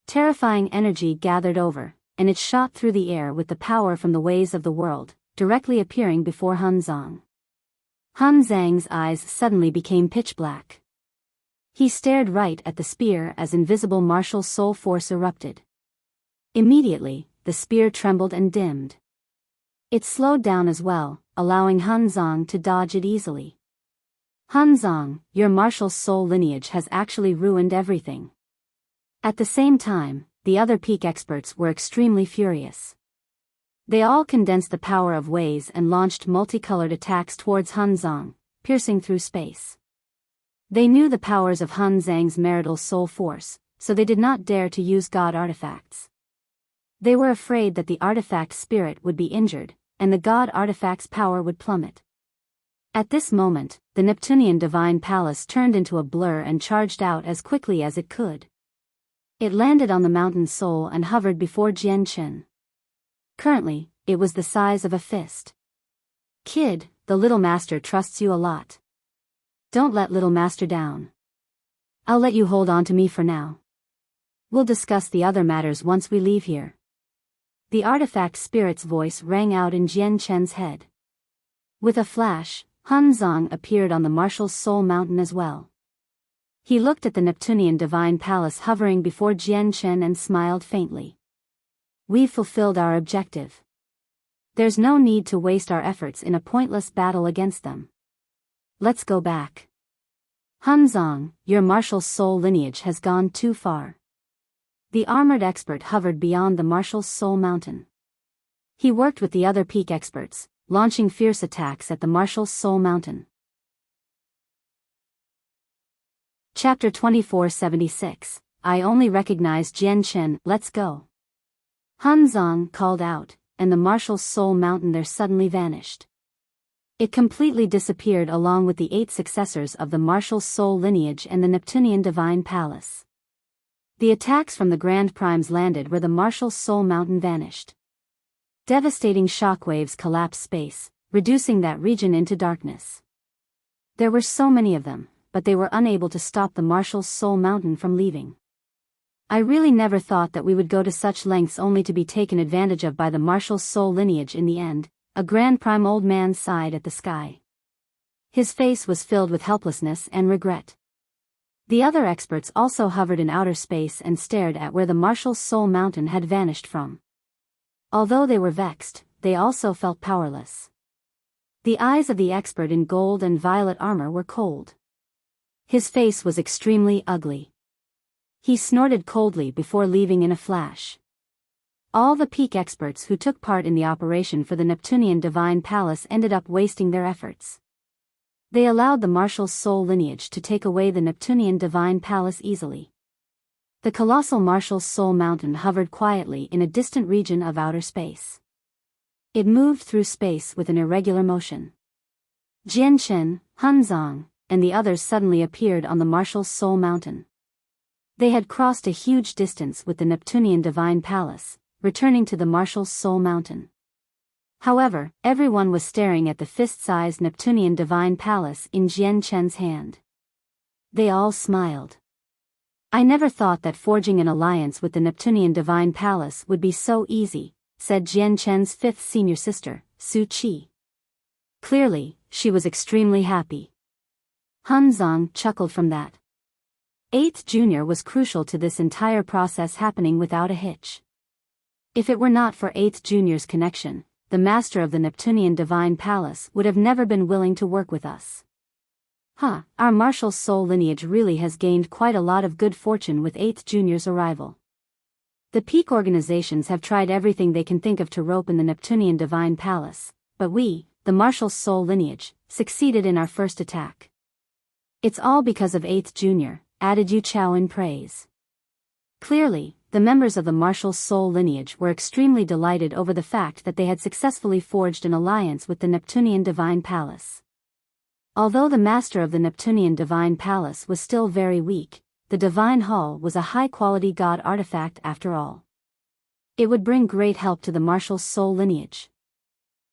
Terrifying energy gathered over, and it shot through the air with the power from the ways of the world, directly appearing before Han Zong. Han Zhang's eyes suddenly became pitch black. He stared right at the spear as invisible martial soul force erupted. Immediately, the spear trembled and dimmed. It slowed down as well, allowing Han Zong to dodge it easily. Han Zong, your martial soul lineage has actually ruined everything. At the same time, the other peak experts were extremely furious. They all condensed the power of ways and launched multicolored attacks towards Han Zong, piercing through space. They knew the powers of Han Zhang's marital soul force, so they did not dare to use god artifacts. They were afraid that the artifact spirit would be injured, and the god artifact's power would plummet. At this moment, the Neptunian divine palace turned into a blur and charged out as quickly as it could. It landed on the mountain soul and hovered before Jian Shen. Currently, it was the size of a fist. Kid, the little master trusts you a lot. Don't let little master down. I'll let you hold on to me for now. We'll discuss the other matters once we leave here. The artifact spirit's voice rang out in Jian Shen's head. With a flash, Han Zong appeared on the martial soul mountain as well. He looked at the Neptunian divine palace hovering before Jian Shen and smiled faintly. We've fulfilled our objective. There's no need to waste our efforts in a pointless battle against them. Let's go back. Han Zong, your martial soul lineage has gone too far. The armored expert hovered beyond the martial soul mountain. He worked with the other peak experts, launching fierce attacks at the martial soul mountain. Chapter 2476, I only recognize Jian Shen, let's go. Han Zong called out, and the martial soul mountain there suddenly vanished. It completely disappeared along with the 8 successors of the martial soul lineage and the Neptunian divine palace. The attacks from the Grand Primes landed where the martial soul mountain vanished. Devastating shockwaves collapsed space, reducing that region into darkness. There were so many of them, but they were unable to stop the martial soul mountain from leaving. I really never thought that we would go to such lengths only to be taken advantage of by the martial soul lineage in the end, a Grand Prime old man sighed at the sky. His face was filled with helplessness and regret. The other experts also hovered in outer space and stared at where the martial soul mountain had vanished from. Although they were vexed, they also felt powerless. The eyes of the expert in gold and violet armor were cold. His face was extremely ugly. He snorted coldly before leaving in a flash. All the peak experts who took part in the operation for the Neptunian Divine Palace ended up wasting their efforts. They allowed the Marshal's soul lineage to take away the Neptunian Divine Palace easily. The colossal Marshal's soul mountain hovered quietly in a distant region of outer space. It moved through space with an irregular motion. Jianchen, Hunzong, and the others suddenly appeared on the Marshal's soul mountain. They had crossed a huge distance with the Neptunian Divine Palace, returning to the Marshal's soul mountain. However, everyone was staring at the fist-sized Neptunian Divine Palace in Jianchen's hand. They all smiled. "I never thought that forging an alliance with the Neptunian Divine Palace would be so easy," said Jianchen's fifth senior sister, Su Qi. Clearly, she was extremely happy. Hunzong chuckled from that. 8th Junior was crucial to this entire process happening without a hitch. If it were not for 8th Junior's connection, the master of the Neptunian Divine Palace would have never been willing to work with us. Our Marshal's soul lineage really has gained quite a lot of good fortune with 8th Junior's arrival. The peak organizations have tried everything they can think of to rope in the Neptunian Divine Palace, but we, the Marshal's soul lineage, succeeded in our first attack. It's all because of 8th Junior, added Yu Chao in praise. Clearly, the members of the Marshal's soul lineage were extremely delighted over the fact that they had successfully forged an alliance with the Neptunian Divine Palace. Although the master of the Neptunian Divine Palace was still very weak, the Divine Hall was a high-quality god artifact after all. It would bring great help to the Marshal's soul lineage.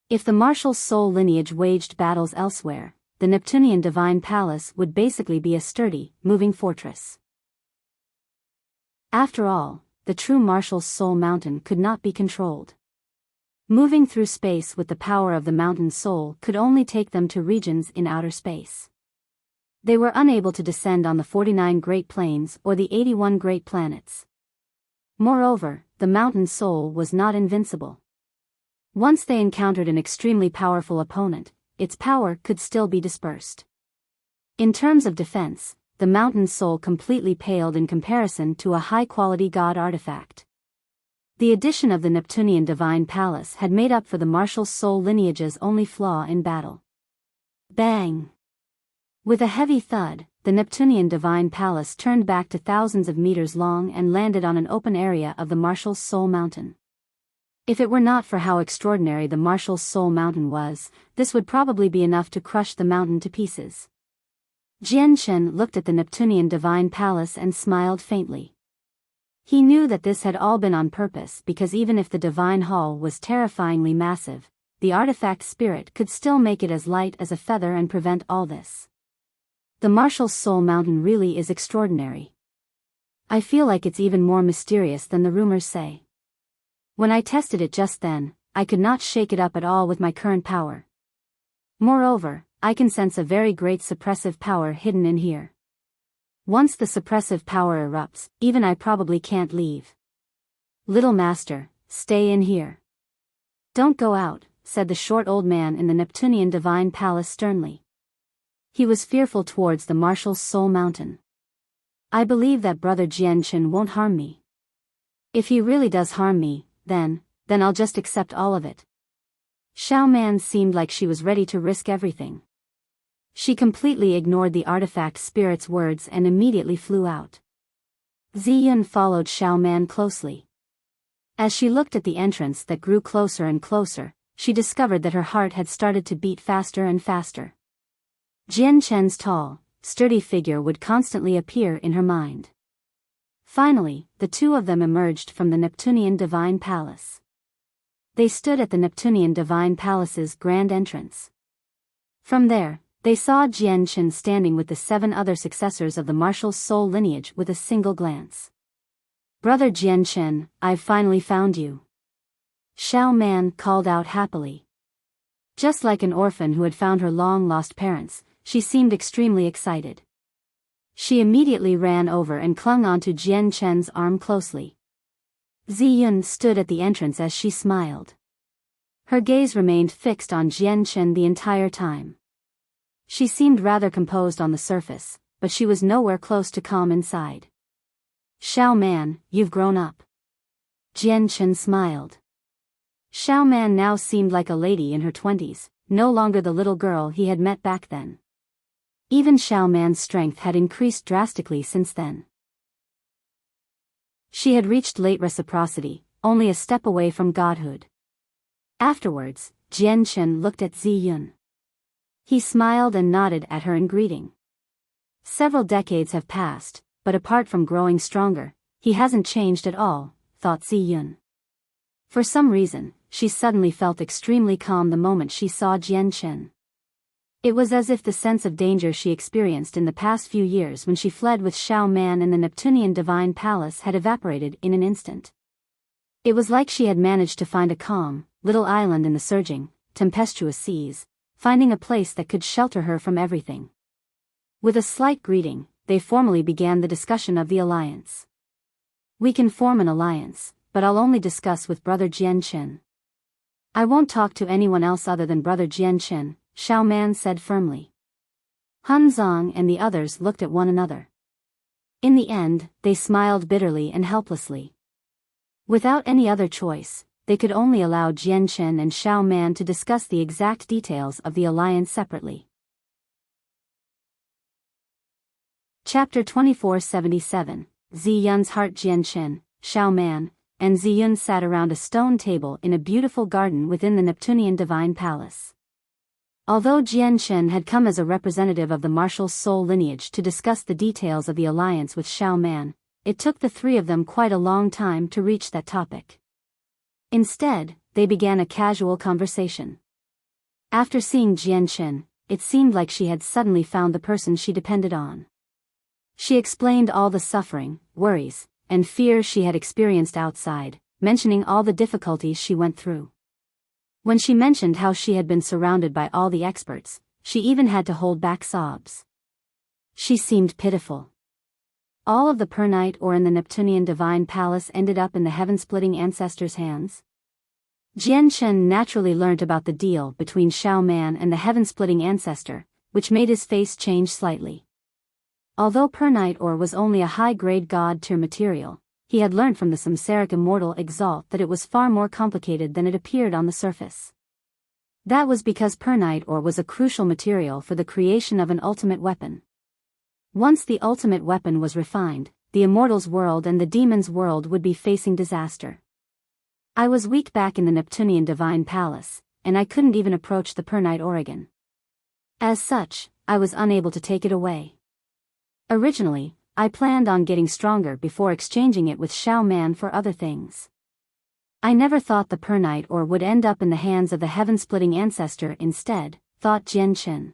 If the Marshal's soul lineage waged battles elsewhere, the Neptunian Divine Palace would basically be a sturdy, moving fortress. After all, the true Marshal's soul mountain could not be controlled. Moving through space with the power of the mountain soul could only take them to regions in outer space. They were unable to descend on the 49 Great Plains or the 81 Great Planets. Moreover, the mountain soul was not invincible. Once they encountered an extremely powerful opponent, its power could still be dispersed. In terms of defense, the mountain soul completely paled in comparison to a high-quality god artifact. The addition of the Neptunian Divine Palace had made up for the Marshal's soul lineage's only flaw in battle. Bang! With a heavy thud, the Neptunian Divine Palace turned back to thousands of meters long and landed on an open area of the Marshal's soul mountain. If it were not for how extraordinary the Marshal's soul mountain was, this would probably be enough to crush the mountain to pieces. Jianchen looked at the Neptunian Divine Palace and smiled faintly. He knew that this had all been on purpose because even if the Divine Hall was terrifyingly massive, the artifact spirit could still make it as light as a feather and prevent all this. The Marshal's soul mountain really is extraordinary. I feel like it's even more mysterious than the rumors say. When I tested it just then, I could not shake it up at all with my current power. Moreover, I can sense a very great suppressive power hidden in here. Once the suppressive power erupts, even I probably can't leave. Little master, stay in here. Don't go out, said the short old man in the Neptunian Divine Palace sternly. He was fearful towards the Marshal's soul mountain. I believe that brother Jianchen won't harm me. If he really does harm me, then I'll just accept all of it. Xiao Man seemed like she was ready to risk everything. She completely ignored the artifact spirit's words and immediately flew out. Ziyun followed Xiao Man closely. As she looked at the entrance that grew closer and closer, she discovered that her heart had started to beat faster and faster. Jianchen's tall, sturdy figure would constantly appear in her mind. Finally, the two of them emerged from the Neptunian Divine Palace. They stood at the Neptunian Divine Palace's grand entrance. From there, they saw Jianchen standing with the 7 other successors of the Marshal's soul lineage with a single glance. Brother Jianchen, I've finally found you. Xiao Man called out happily. Just like an orphan who had found her long-lost parents, she seemed extremely excited. She immediately ran over and clung onto Jianchen's arm closely. Ziyun stood at the entrance as she smiled. Her gaze remained fixed on Jianchen the entire time. She seemed rather composed on the surface, but she was nowhere close to calm inside. Xiao Man, you've grown up. Jian Chen smiled. Xiao Man now seemed like a lady in her 20s, no longer the little girl he had met back then. Even Xiao Man's strength had increased drastically since then. She had reached late reciprocity, only a step away from godhood. Afterwards, Jian Chen looked at Zi Yun. He smiled and nodded at her in greeting. Several decades have passed, but apart from growing stronger, he hasn't changed at all, thought Zi Yun. For some reason, she suddenly felt extremely calm the moment she saw Jian Chen. It was as if the sense of danger she experienced in the past few years when she fled with Xiao Man in the Neptunian Divine Palace had evaporated in an instant. It was like she had managed to find a calm, little island in the surging, tempestuous seas, finding a place that could shelter her from everything. With a slight greeting, they formally began the discussion of the alliance. We can form an alliance, but I'll only discuss with Brother Jian Chen. I won't talk to anyone else other than Brother Jian Chen, Xiao Man said firmly. Han Zong and the others looked at one another. In the end, they smiled bitterly and helplessly. Without any other choice, they could only allow Jian Chen and Xiao Man to discuss the exact details of the alliance separately. Chapter 2477, Zi Yun's heart. Jian Chen, Xiao Man, and Zi Yun sat around a stone table in a beautiful garden within the Neptunian Divine Palace. Although Jian Chen had come as a representative of the martial soul lineage to discuss the details of the alliance with Xiao Man, it took the three of them quite a long time to reach that topic. Instead, they began a casual conversation. After seeing Jian Chen, it seemed like she had suddenly found the person she depended on. She explained all the suffering, worries, and fear she had experienced outside, mentioning all the difficulties she went through. When she mentioned how she had been surrounded by all the experts, she even had to hold back sobs. She seemed pitiful. All of the pernight ore in the Neptunian Divine Palace ended up in the heaven-splitting ancestors' hands. Jian Chen naturally learnt about the deal between Xiao Man and the heaven-splitting ancestor, which made his face change slightly. Although pernight ore was only a high-grade god-tier material, he had learned from the samsaric immortal Exalt that it was far more complicated than it appeared on the surface. That was because pernight ore was a crucial material for the creation of an ultimate weapon. Once the ultimate weapon was refined, the immortal's world and the demon's world would be facing disaster. I was weak back in the Neptunian Divine Palace, and I couldn't even approach the pernight Oregon. As such, I was unable to take it away. Originally, I planned on getting stronger before exchanging it with Xiao Man for other things. I never thought the pernight ore would end up in the hands of the heaven-splitting ancestor instead, thought Jian Chen.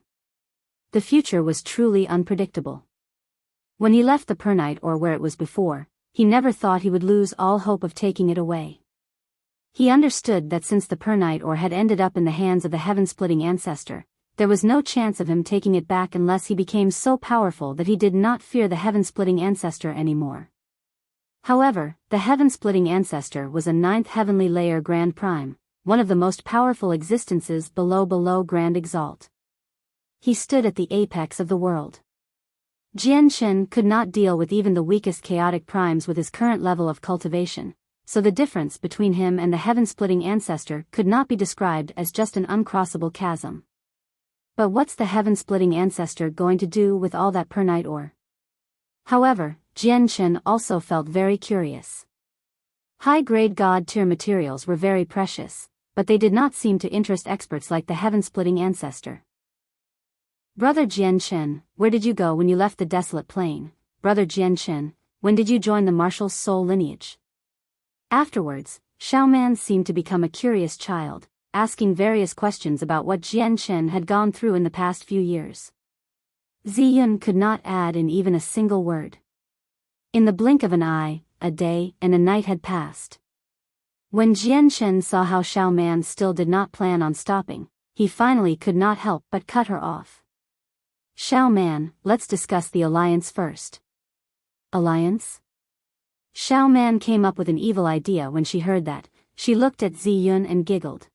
The future was truly unpredictable. When he left the pernight ore where it was before, he never thought he would lose all hope of taking it away. He understood that since the pernight ore had ended up in the hands of the heaven-splitting ancestor, there was no chance of him taking it back unless he became so powerful that he did not fear the heaven-splitting ancestor anymore. However, the heaven-splitting ancestor was a 9th heavenly layer Grand Prime, one of the most powerful existences below Grand Exalt. He stood at the apex of the world. Jian Chen could not deal with even the weakest chaotic primes with his current level of cultivation, so the difference between him and the heaven-splitting ancestor could not be described as just an uncrossable chasm. But what's the heaven-splitting ancestor going to do with all that pernight ore? However, Jian Chen also felt very curious. High-grade god-tier materials were very precious, but they did not seem to interest experts like the heaven-splitting ancestor. Brother Jian Chen, where did you go when you left the desolate plain? Brother Jian Chen, when did you join the martial soul lineage? Afterwards, Xiao Man seemed to become a curious child, asking various questions about what Jian Chen had gone through in the past few years. Zi Yun could not add in even a single word. In the blink of an eye, a day and a night had passed. When Jian Chen saw how Xiao Man still did not plan on stopping, he finally could not help but cut her off. Xiao Man, let's discuss the alliance first. Alliance? Xiao Man came up with an evil idea when she heard that. She looked at Zi Yun and giggled.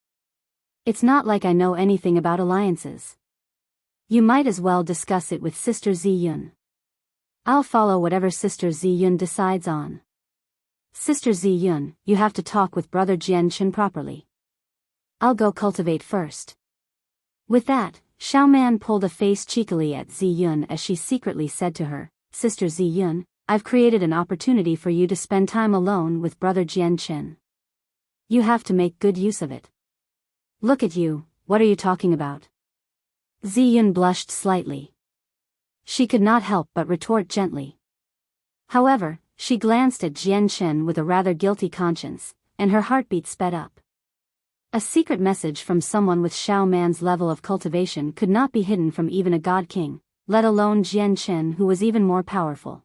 It's not like I know anything about alliances. You might as well discuss it with Sister Zi Yun. I'll follow whatever Sister Ziyun decides on. Sister Ziyun, you have to talk with Brother Jianchen properly. I'll go cultivate first. With that, Xiaoman pulled a face cheekily at Ziyun as she secretly said to her, Sister Ziyun, I've created an opportunity for you to spend time alone with Brother Jianchen. You have to make good use of it. Look at you, what are you talking about? Ziyun blushed slightly. She could not help but retort gently. However, she glanced at Jianchen with a rather guilty conscience, and her heartbeat sped up. A secret message from someone with Xiaoman's level of cultivation could not be hidden from even a god king, let alone Jianchen, who was even more powerful.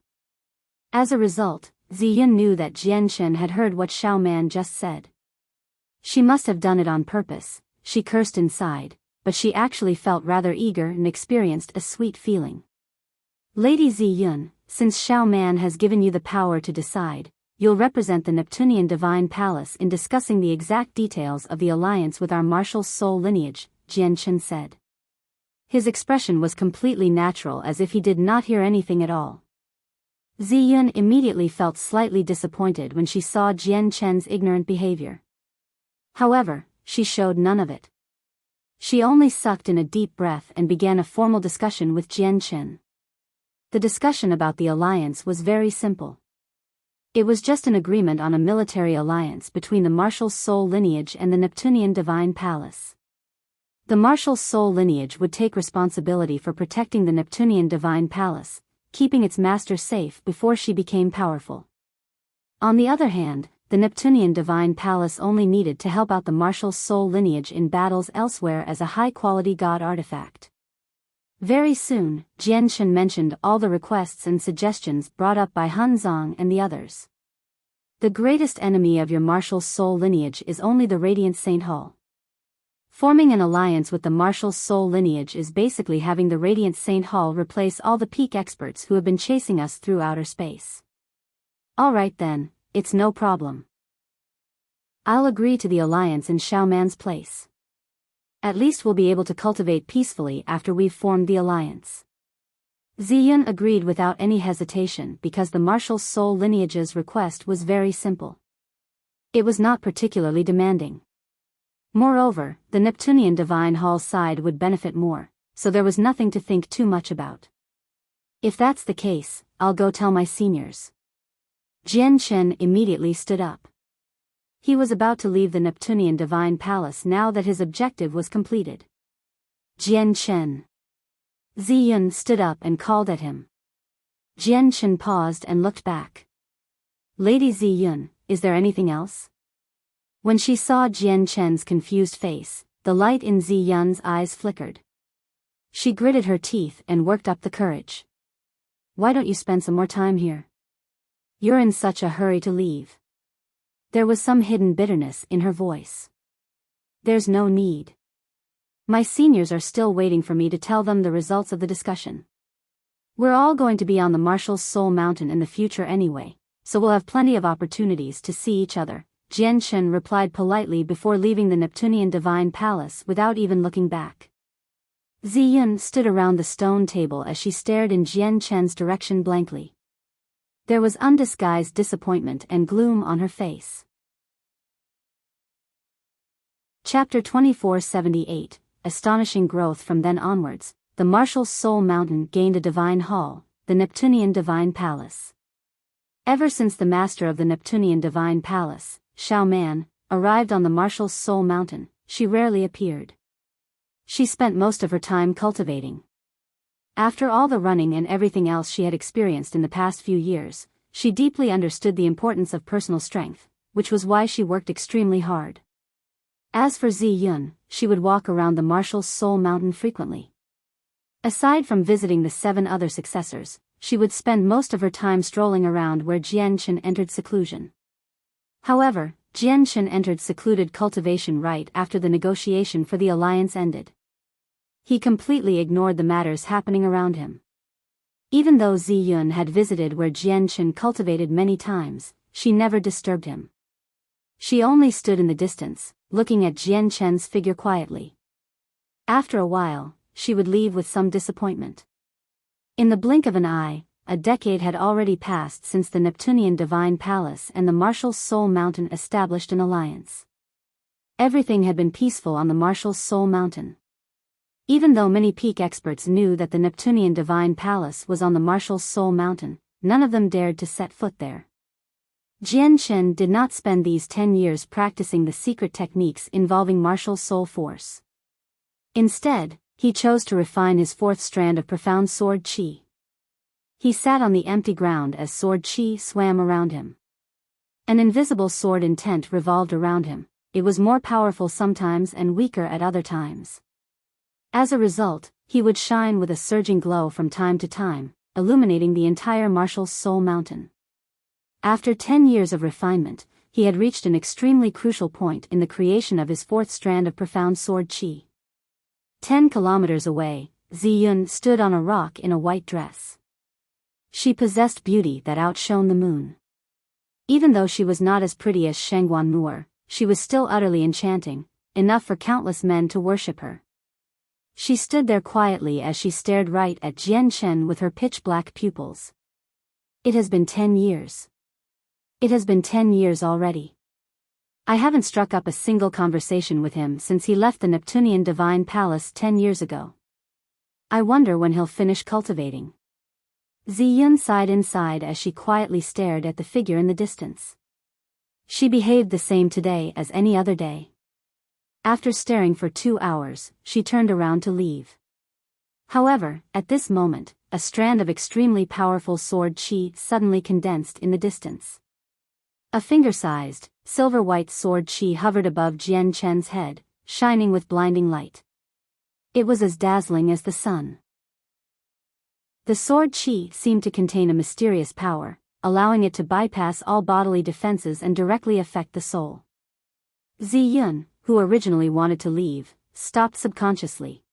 As a result, Ziyun knew that Jianchen had heard what Xiaoman just said. She must have done it on purpose, she cursed inside, but she actually felt rather eager and experienced a sweet feeling. Lady Ziyun, since Xiaoman has given you the power to decide, you'll represent the Neptunian Divine Palace in discussing the exact details of the alliance with our martial soul lineage, Jianchen said. His expression was completely natural, as if he did not hear anything at all. Ziyun immediately felt slightly disappointed when she saw Jianchen's ignorant behavior. However, she showed none of it. She only sucked in a deep breath and began a formal discussion with Jianchen. The discussion about the alliance was very simple. It was just an agreement on a military alliance between the martial soul lineage and the Neptunian Divine Palace. The martial soul lineage would take responsibility for protecting the Neptunian Divine Palace, keeping its master safe before she became powerful. On the other hand, the Neptunian Divine Palace only needed to help out the martial soul lineage in battles elsewhere as a high-quality god artifact. Very soon, Jianchen mentioned all the requests and suggestions brought up by Hunzong and the others. The greatest enemy of your martial soul lineage is only the Radiant Saint Hall. Forming an alliance with the martial soul lineage is basically having the Radiant Saint Hall replace all the peak experts who have been chasing us through outer space. Alright then, it's no problem. I'll agree to the alliance in Xiaoman's place. At least we'll be able to cultivate peacefully after we've formed the alliance. Ziyun agreed without any hesitation because the martial soul lineage's request was very simple. It was not particularly demanding. Moreover, the Neptunian Divine Hall side would benefit more, so there was nothing to think too much about. If that's the case, I'll go tell my seniors. Jianchen immediately stood up. He was about to leave the Neptunian Divine Palace now that his objective was completed. Jianchen. Ziyun stood up and called at him. Jianchen paused and looked back. Lady Ziyun, is there anything else? When she saw Jianchen's confused face, the light in Ziyun's eyes flickered. She gritted her teeth and worked up the courage. Why don't you spend some more time here? You're in such a hurry to leave. There was some hidden bitterness in her voice. There's no need. My seniors are still waiting for me to tell them the results of the discussion. We're all going to be on the Martial Soul Mountain in the future anyway, so we'll have plenty of opportunities to see each other, Jianchen replied politely before leaving the Neptunian Divine Palace without even looking back. Ziyun stood around the stone table as she stared in Jianchen's direction blankly. There was undisguised disappointment and gloom on her face. Chapter 2478, Astonishing Growth. From then onwards, the Martial Soul Mountain gained a divine hall, the Neptunian Divine Palace. Ever since the master of the Neptunian Divine Palace, Xiaoman, arrived on the Martial Soul Mountain, she rarely appeared. She spent most of her time cultivating. After all the running and everything else she had experienced in the past few years, she deeply understood the importance of personal strength, which was why she worked extremely hard. As for Ziyun, she would walk around the Martial Soul Mountain frequently. Aside from visiting the 7 other successors, she would spend most of her time strolling around where Jianchen entered seclusion. However, Jianchen entered secluded cultivation right after the negotiation for the alliance ended. He completely ignored the matters happening around him. Even though Ziyun had visited where Jianchen cultivated many times, she never disturbed him. She only stood in the distance, looking at Jianchen's figure quietly. After a while, she would leave with some disappointment. In the blink of an eye, a decade had already passed since the Neptunian Divine Palace and the Martial Soul Mountain established an alliance. Everything had been peaceful on the Martial Soul Mountain. Even though many peak experts knew that the Neptunian Divine Palace was on the Martial Soul Mountain, none of them dared to set foot there. Jian Chen did not spend these 10 years practicing the secret techniques involving martial soul force. Instead, he chose to refine his fourth strand of profound sword qi. He sat on the empty ground as sword qi swam around him. An invisible sword intent revolved around him. It was more powerful sometimes and weaker at other times. As a result, he would shine with a surging glow from time to time, illuminating the entire Martial Soul Mountain. After 10 years of refinement, he had reached an extremely crucial point in the creation of his fourth strand of profound sword qi. 10 kilometers away, Ziyun stood on a rock in a white dress. She possessed beauty that outshone the moon. Even though she was not as pretty as Shengguan Mu'er, she was still utterly enchanting, enough for countless men to worship her. She stood there quietly as she stared right at Jian Chen with her pitch-black pupils. It has been 10 years. It has been 10 years already. I haven't struck up a single conversation with him since he left the Neptunian Divine Palace 10 years ago. I wonder when he'll finish cultivating. Ziyun sighed inside as she quietly stared at the figure in the distance. She behaved the same today as any other day. After staring for 2 hours, she turned around to leave. However, at this moment, a strand of extremely powerful sword qi suddenly condensed in the distance. A finger-sized, silver-white sword qi hovered above Jian Chen's head, shining with blinding light. It was as dazzling as the sun. The sword qi seemed to contain a mysterious power, allowing it to bypass all bodily defenses and directly affect the soul. Ziyun, who originally wanted to leave, stopped subconsciously.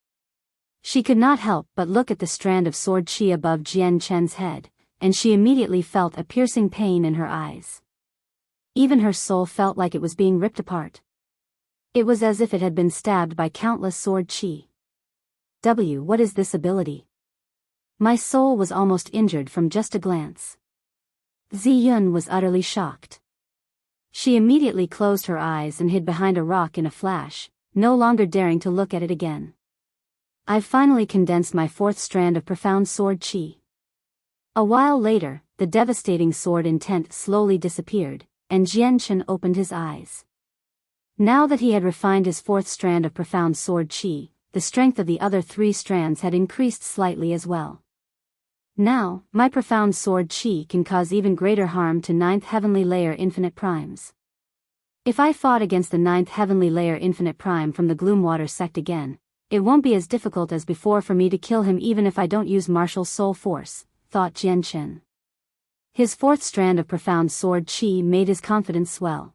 She could not help but look at the strand of sword qi above Jian Chen's head, and she immediately felt a piercing pain in her eyes. Even her soul felt like it was being ripped apart. It was as if it had been stabbed by countless sword qi. What is this ability? My soul was almost injured from just a glance. Ziyun was utterly shocked. She immediately closed her eyes and hid behind a rock in a flash, no longer daring to look at it again. I've finally condensed my fourth strand of profound sword qi. A while later, the devastating sword intent slowly disappeared, and Jian Chen opened his eyes. Now that he had refined his fourth strand of profound sword qi, the strength of the other 3 strands had increased slightly as well. Now, my profound sword qi can cause even greater harm to 9th heavenly layer infinite primes. If I fought against the 9th heavenly layer infinite prime from the Gloomwater sect again, it won't be as difficult as before for me to kill him even if I don't use martial soul force, thought Jian Chen. His fourth strand of profound sword qi made his confidence swell.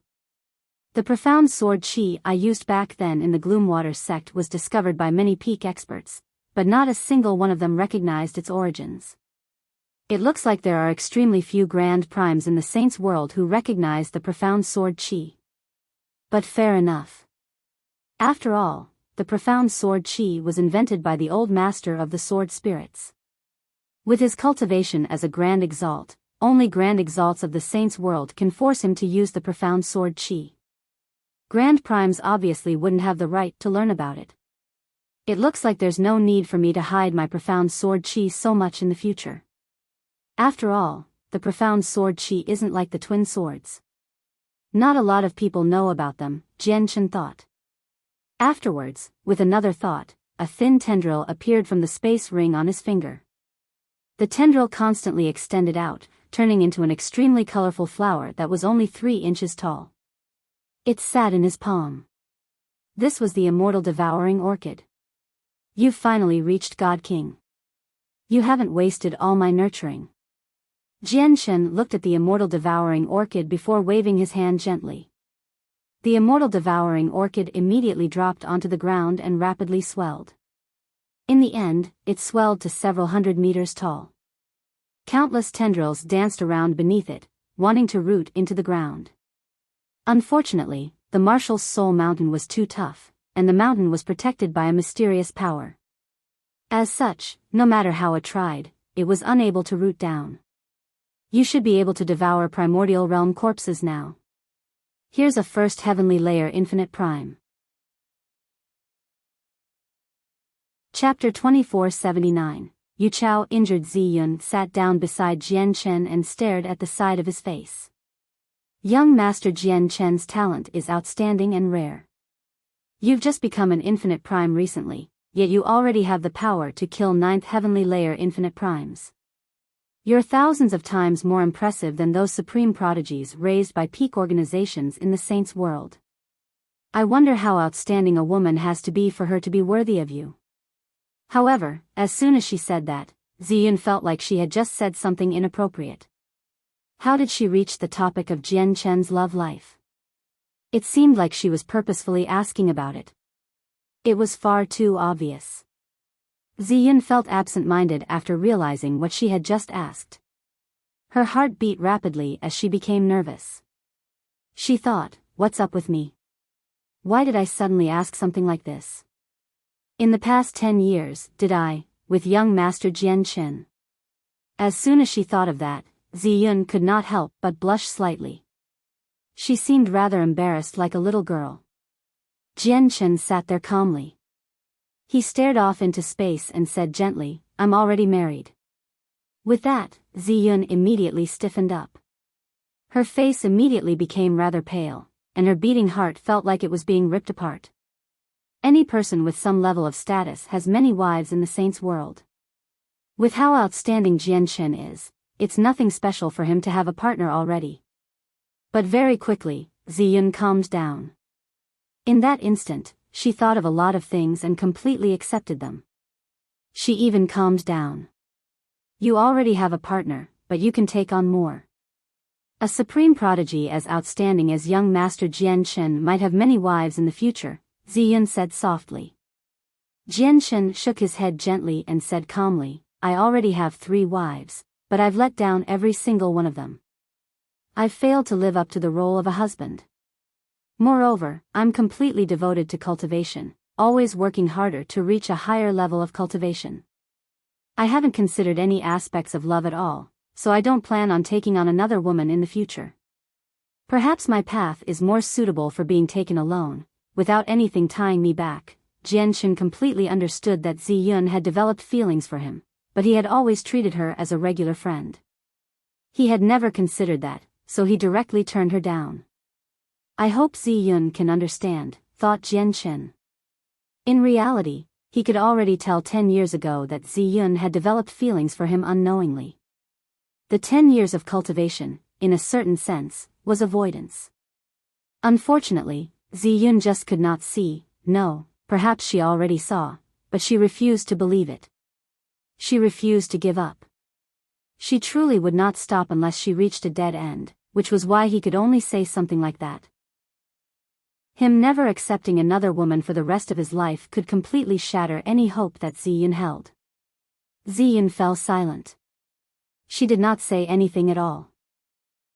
The profound sword qi I used back then in the Gloomwater sect was discovered by many peak experts, but not a single one of them recognized its origins. It looks like there are extremely few grand primes in the Saints' world who recognize the profound sword qi. But fair enough. After all, the profound sword qi was invented by the old master of the sword spirits. With his cultivation as a grand exalt, only grand exalts of the Saints' world can force him to use the profound sword qi. Grand primes obviously wouldn't have the right to learn about it. It looks like there's no need for me to hide my profound sword qi so much in the future. After all, the profound sword qi isn't like the twin swords. Not a lot of people know about them, Jian Chen thought. Afterwards, with another thought, a thin tendril appeared from the space ring on his finger. The tendril constantly extended out, turning into an extremely colorful flower that was only 3 inches tall. It sat in his palm. This was the immortal devouring orchid. You've finally reached God King. You haven't wasted all my nurturing. Jian Chen looked at the immortal devouring orchid before waving his hand gently. The immortal devouring orchid immediately dropped onto the ground and rapidly swelled. In the end, it swelled to several hundred meters tall. Countless tendrils danced around beneath it, wanting to root into the ground. Unfortunately, the Martial Soul Mountain was too tough, and the mountain was protected by a mysterious power. As such, no matter how it tried, it was unable to root down. You should be able to devour primordial realm corpses now. Here's a first heavenly layer infinite prime. Chapter 2479. Yu Chao injured Ziyun sat down beside Jian Chen and stared at the side of his face. Young Master Jian Chen's talent is outstanding and rare. You've just become an infinite prime recently, yet you already have the power to kill 9th heavenly layer infinite primes. You're thousands of times more impressive than those supreme prodigies raised by peak organizations in the saints' world. I wonder how outstanding a woman has to be for her to be worthy of you. However, as soon as she said that, Ziyun felt like she had just said something inappropriate. How did she reach the topic of Jian Chen's love life? It seemed like she was purposefully asking about it. It was far too obvious. Ziyun felt absent-minded after realizing what she had just asked. Her heart beat rapidly as she became nervous. She thought, what's up with me? Why did I suddenly ask something like this? In the past 10 years, did I, with young Master Jian Chen? As soon as she thought of that, Ziyun could not help but blush slightly. She seemed rather embarrassed like a little girl. Jian Chen sat there calmly. He stared off into space and said gently, I'm already married. With that, Ziyun immediately stiffened up. Her face immediately became rather pale, and her beating heart felt like it was being ripped apart. Any person with some level of status has many wives in the saints' world. With how outstanding Jian Chen is, it's nothing special for him to have a partner already. But very quickly, Ziyun calmed down. In that instant, she thought of a lot of things and completely accepted them. She even calmed down. You already have a partner, but you can take on more. A supreme prodigy as outstanding as young Master Jian Chen might have many wives in the future, Ziyun said softly. Jian Chen shook his head gently and said calmly, I already have 3 wives, but I've let down every single one of them. I've failed to live up to the role of a husband. Moreover, I'm completely devoted to cultivation, always working harder to reach a higher level of cultivation. I haven't considered any aspects of love at all, so I don't plan on taking on another woman in the future. Perhaps my path is more suitable for being taken alone, without anything tying me back. Jian Chen completely understood that Ziyun had developed feelings for him, but he had always treated her as a regular friend. He had never considered that, so he directly turned her down. I hope Ziyun can understand, thought Jian Chen. In reality, he could already tell 10 years ago that Ziyun had developed feelings for him unknowingly. The 10 years of cultivation, in a certain sense, was avoidance. Unfortunately, Ziyun just could not see, no, perhaps she already saw, but she refused to believe it. She refused to give up. She truly would not stop unless she reached a dead end, which was why he could only say something like that. Him never accepting another woman for the rest of his life could completely shatter any hope that Ziyun held. Ziyun fell silent. She did not say anything at all.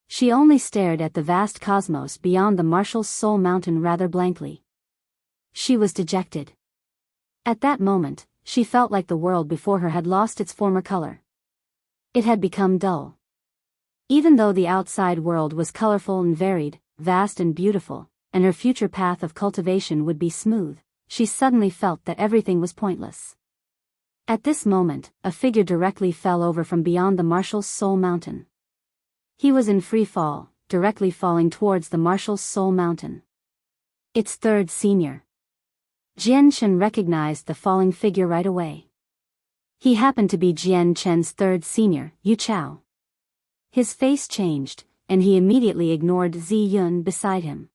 She only stared at the vast cosmos beyond the Marshal's Soul Mountain rather blankly. She was dejected. At that moment, she felt like the world before her had lost its former color. It had become dull. Even though the outside world was colorful and varied, vast and beautiful, and her future path of cultivation would be smooth, she suddenly felt that everything was pointless. At this moment, a figure directly fell over from beyond the Marshal's Soul Mountain. He was in free fall, directly falling towards the Marshal's Soul Mountain. Its 3rd senior. Jian Chen recognized the falling figure right away. He happened to be Jian Chen's 3rd senior, Yu Chao. His face changed, and he immediately ignored Ziyun beside him.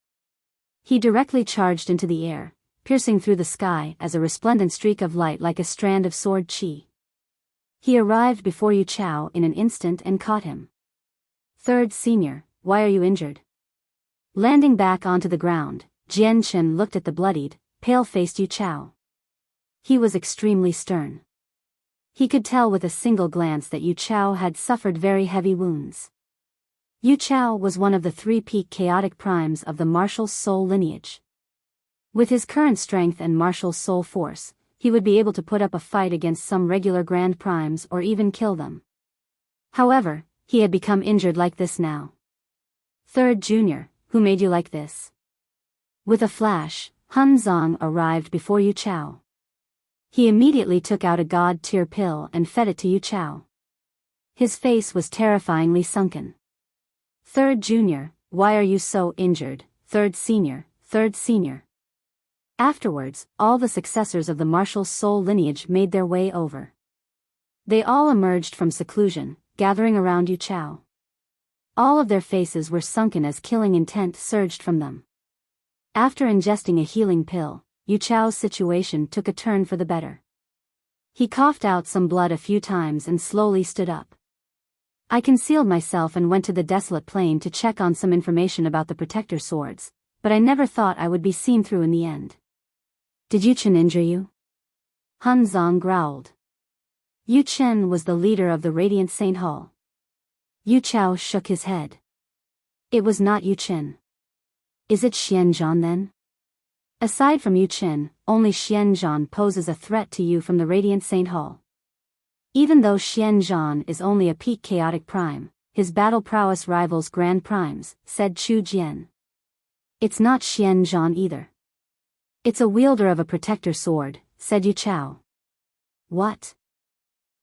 He directly charged into the air, piercing through the sky as a resplendent streak of light like a strand of sword qi. He arrived before Yu Chao in an instant and caught him. 3rd senior, why are you injured? Landing back onto the ground, Jian Chen looked at the bloodied, pale-faced Yu Chao. He was extremely stern. He could tell with a single glance that Yu Chao had suffered very heavy wounds. Yu Chao was one of the 3 peak chaotic primes of the martial soul lineage. With his current strength and martial soul force, he he would be able to put up a fight against some regular Grand Primes or even kill them. However, he had become injured like this now. Third Junior, who made you like this? With a flash, Hun Zong arrived before Yu Chao. He immediately took out a god-tier pill and fed it to Yu Chao. His face was terrifyingly sunken. Third Junior, why are you so injured? Third Senior, Third Senior. Afterwards, all the successors of the martial soul lineage made their way over. They all emerged from seclusion, gathering around Yu Chao. All of their faces were sunken as killing intent surged from them. After ingesting a healing pill, Yu Chao's situation took a turn for the better. He coughed out some blood a few times and slowly stood up. I concealed myself and went to the desolate plain to check on some information about the protector swords, but I never thought I would be seen through in the end. Did Yu Chen injure you? Hun Zong growled. Yu Chen was the leader of the Radiant Saint Hall. Yu Chao shook his head. It was not Yu Chen. Is it Xian Zhan then? Aside from Yu Chen, only Xian Zhan poses a threat to you from the Radiant Saint Hall. Even though Xian Zhan is only a peak chaotic prime, his battle prowess rivals Grand Primes, said Chu Jian. It's not Xian Zhan either. It's a wielder of a protector sword, said Yu Chao. What?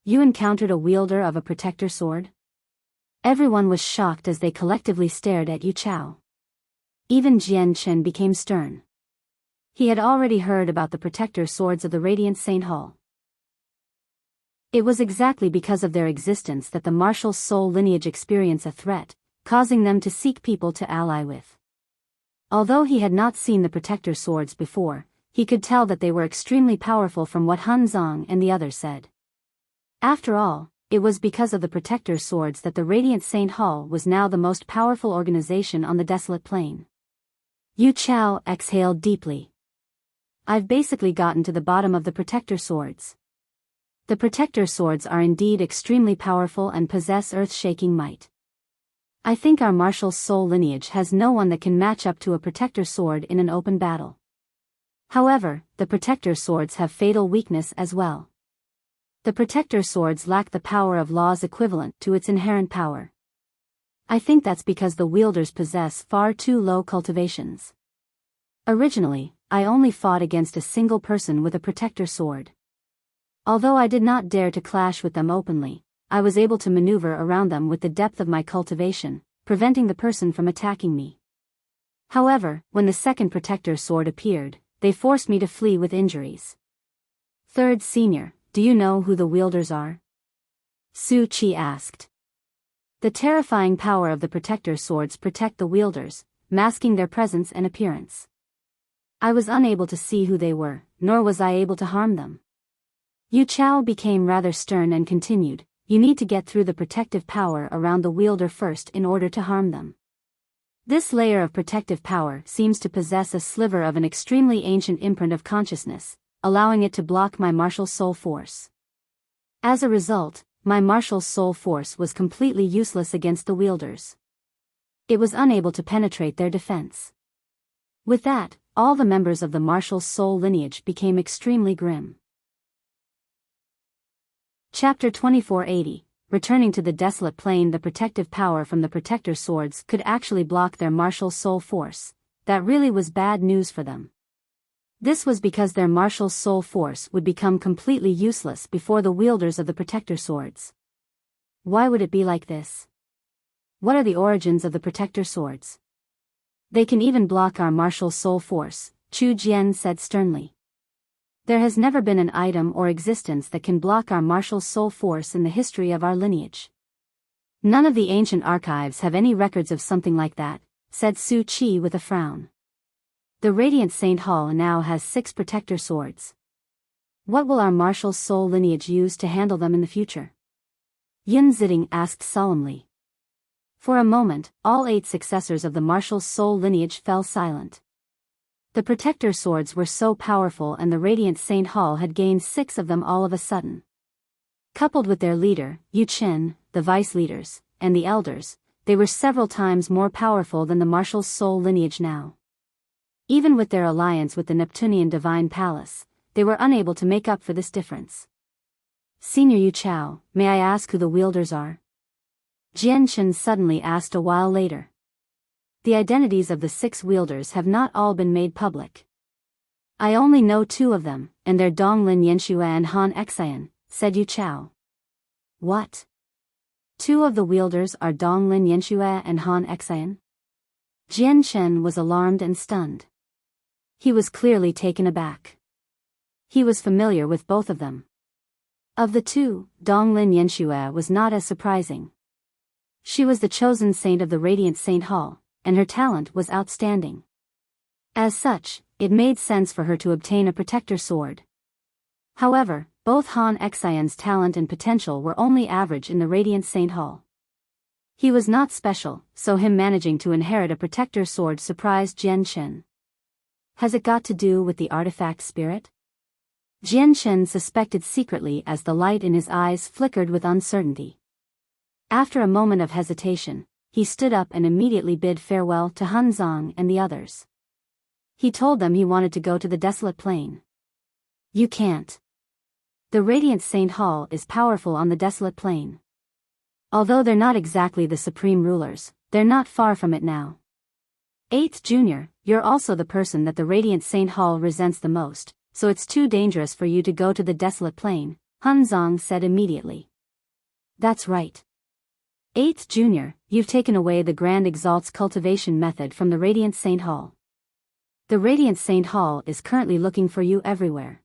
You encountered a wielder of a protector sword? Everyone was shocked as they collectively stared at Yu Chao. Even Jian Chen became stern. He had already heard about the protector swords of the Radiant Saint Hall. It was exactly because of their existence that the martial soul lineage experienced a threat, causing them to seek people to ally with. Although he had not seen the protector swords before, he could tell that they were extremely powerful from what Hun Zong and the others said. After all, it was because of the protector swords that the Radiant Saint Hall was now the most powerful organization on the desolate plain. Yu Chao exhaled deeply. I've basically gotten to the bottom of the protector swords. The protector swords are indeed extremely powerful and possess earth-shaking might. I think our martial soul lineage has no one that can match up to a protector sword in an open battle. However, the protector swords have fatal weakness as well. The protector swords lack the power of laws equivalent to its inherent power. I think that's because the wielders possess far too low cultivations. Originally, I only fought against a single person with a protector sword. Although I did not dare to clash with them openly, I was able to maneuver around them with the depth of my cultivation, preventing the person from attacking me. However, when the second protector sword appeared, they forced me to flee with injuries. Third Senior, do you know who the wielders are? Su Qi asked. The terrifying power of the protector swords protect the wielders, masking their presence and appearance. I was unable to see who they were, nor was I able to harm them. Yu Chao became rather stern and continued, you need to get through the protective power around the wielder first in order to harm them. This layer of protective power seems to possess a sliver of an extremely ancient imprint of consciousness, allowing it to block my martial soul force. As a result, my martial soul force was completely useless against the wielders. It was unable to penetrate their defense. With that, all the members of the martial soul lineage became extremely grim. Chapter 2480, returning to the desolate plain. The protective power from the protector swords could actually block their martial soul force. That really was bad news for them. This was because their martial soul force would become completely useless before the wielders of the protector swords. Why would it be like this? What are the origins of the protector swords? They can even block our martial soul force, Chu Jian said sternly. There has never been an item or existence that can block our martial soul force in the history of our lineage. None of the ancient archives have any records of something like that, said Su Qi with a frown. The Radiant Saint Hall now has 6 protector swords. What will our martial soul lineage use to handle them in the future? Yin Ziding asked solemnly. For a moment, all 8 successors of the martial soul lineage fell silent. The protector swords were so powerful and the Radiant Saint Hall had gained 6 of them all of a sudden. Coupled with their leader, Yu Chen, the vice leaders, and the elders, they were several times more powerful than the martial soul lineage now. Even with their alliance with the Neptunian Divine Palace, they were unable to make up for this difference. Senior Yu Chao, may I ask who the wielders are? Jian Chen suddenly asked a while later. The identities of the 6 wielders have not all been made public. I only know 2 of them, and they're Donglin Yanshue and Han Xian, said Yu Chao. What? 2 of the wielders are Donglin Yanshue and Han Xian? Jian Chen was alarmed and stunned. He was clearly taken aback. He was familiar with both of them. Of the 2, Donglin Yanshue was not as surprising. She was the chosen saint of the Radiant Saint Hall, and her talent was outstanding. As such, it made sense for her to obtain a protector sword. However, both Han Xian's talent and potential were only average in the Radiant Saint Hall. He was not special, so him managing to inherit a protector sword surprised Jian Chen. Has it got to do with the artifact spirit? Jian Chen suspected secretly as the light in his eyes flickered with uncertainty. After a moment of hesitation, he stood up and immediately bid farewell to Han Zong and the others. He told them he wanted to go to the desolate plain. You can't. The Radiant Saint Hall is powerful on the desolate plain. Although they're not exactly the supreme rulers, they're not far from it now. 8th Junior, you're also the person that the Radiant Saint Hall resents the most, so it's too dangerous for you to go to the desolate plain, Han Zong said immediately. That's right. 8th Junior, you've taken away the Grand Exalt's cultivation method from the Radiant Saint Hall. The Radiant Saint Hall is currently looking for you everywhere.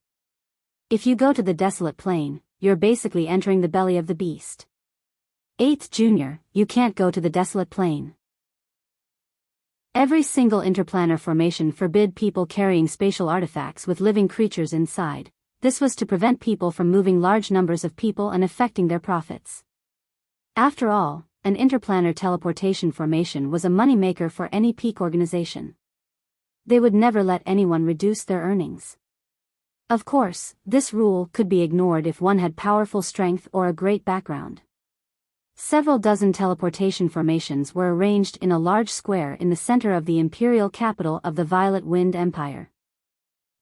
If you go to the desolate plain, you're basically entering the belly of the beast. 8th Junior, you can't go to the desolate plain. Every single interplanar formation forbid people carrying spatial artifacts with living creatures inside. This was to prevent people from moving large numbers of people and affecting their profits. After all, an interplanar teleportation formation was a moneymaker for any peak organization. They would never let anyone reduce their earnings. Of course, this rule could be ignored if one had powerful strength or a great background. Several dozen teleportation formations were arranged in a large square in the center of the imperial capital of the Violet Wind Empire.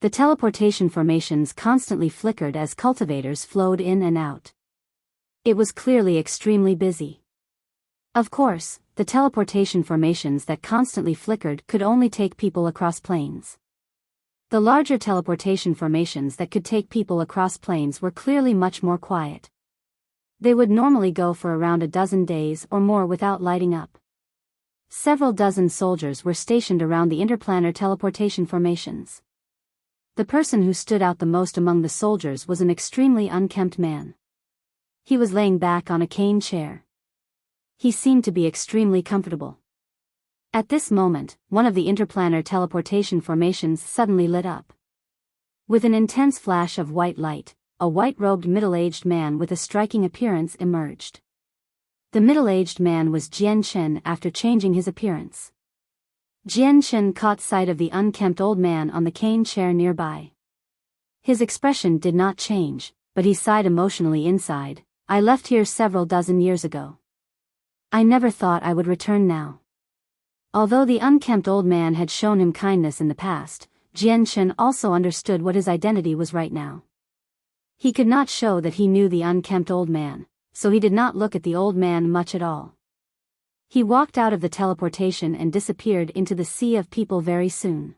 The teleportation formations constantly flickered as cultivators flowed in and out. It was clearly extremely busy. Of course, the teleportation formations that constantly flickered could only take people across planes. The larger teleportation formations that could take people across planes were clearly much more quiet. They would normally go for around a dozen days or more without lighting up. Several dozen soldiers were stationed around the interplanar teleportation formations. The person who stood out the most among the soldiers was an extremely unkempt man. He was laying back on a cane chair. He seemed to be extremely comfortable. At this moment, one of the interplanar teleportation formations suddenly lit up. With an intense flash of white light, a white-robed middle-aged man with a striking appearance emerged. The middle-aged man was Jian Chen after changing his appearance. Jian Chen caught sight of the unkempt old man on the cane chair nearby. His expression did not change, but he sighed emotionally inside. I left here several dozen years ago. I never thought I would return now. Although the unkempt old man had shown him kindness in the past, Jian Chen also understood what his identity was right now. He could not show that he knew the unkempt old man, so he did not look at the old man much at all. He walked out of the teleportation and disappeared into the sea of people very soon.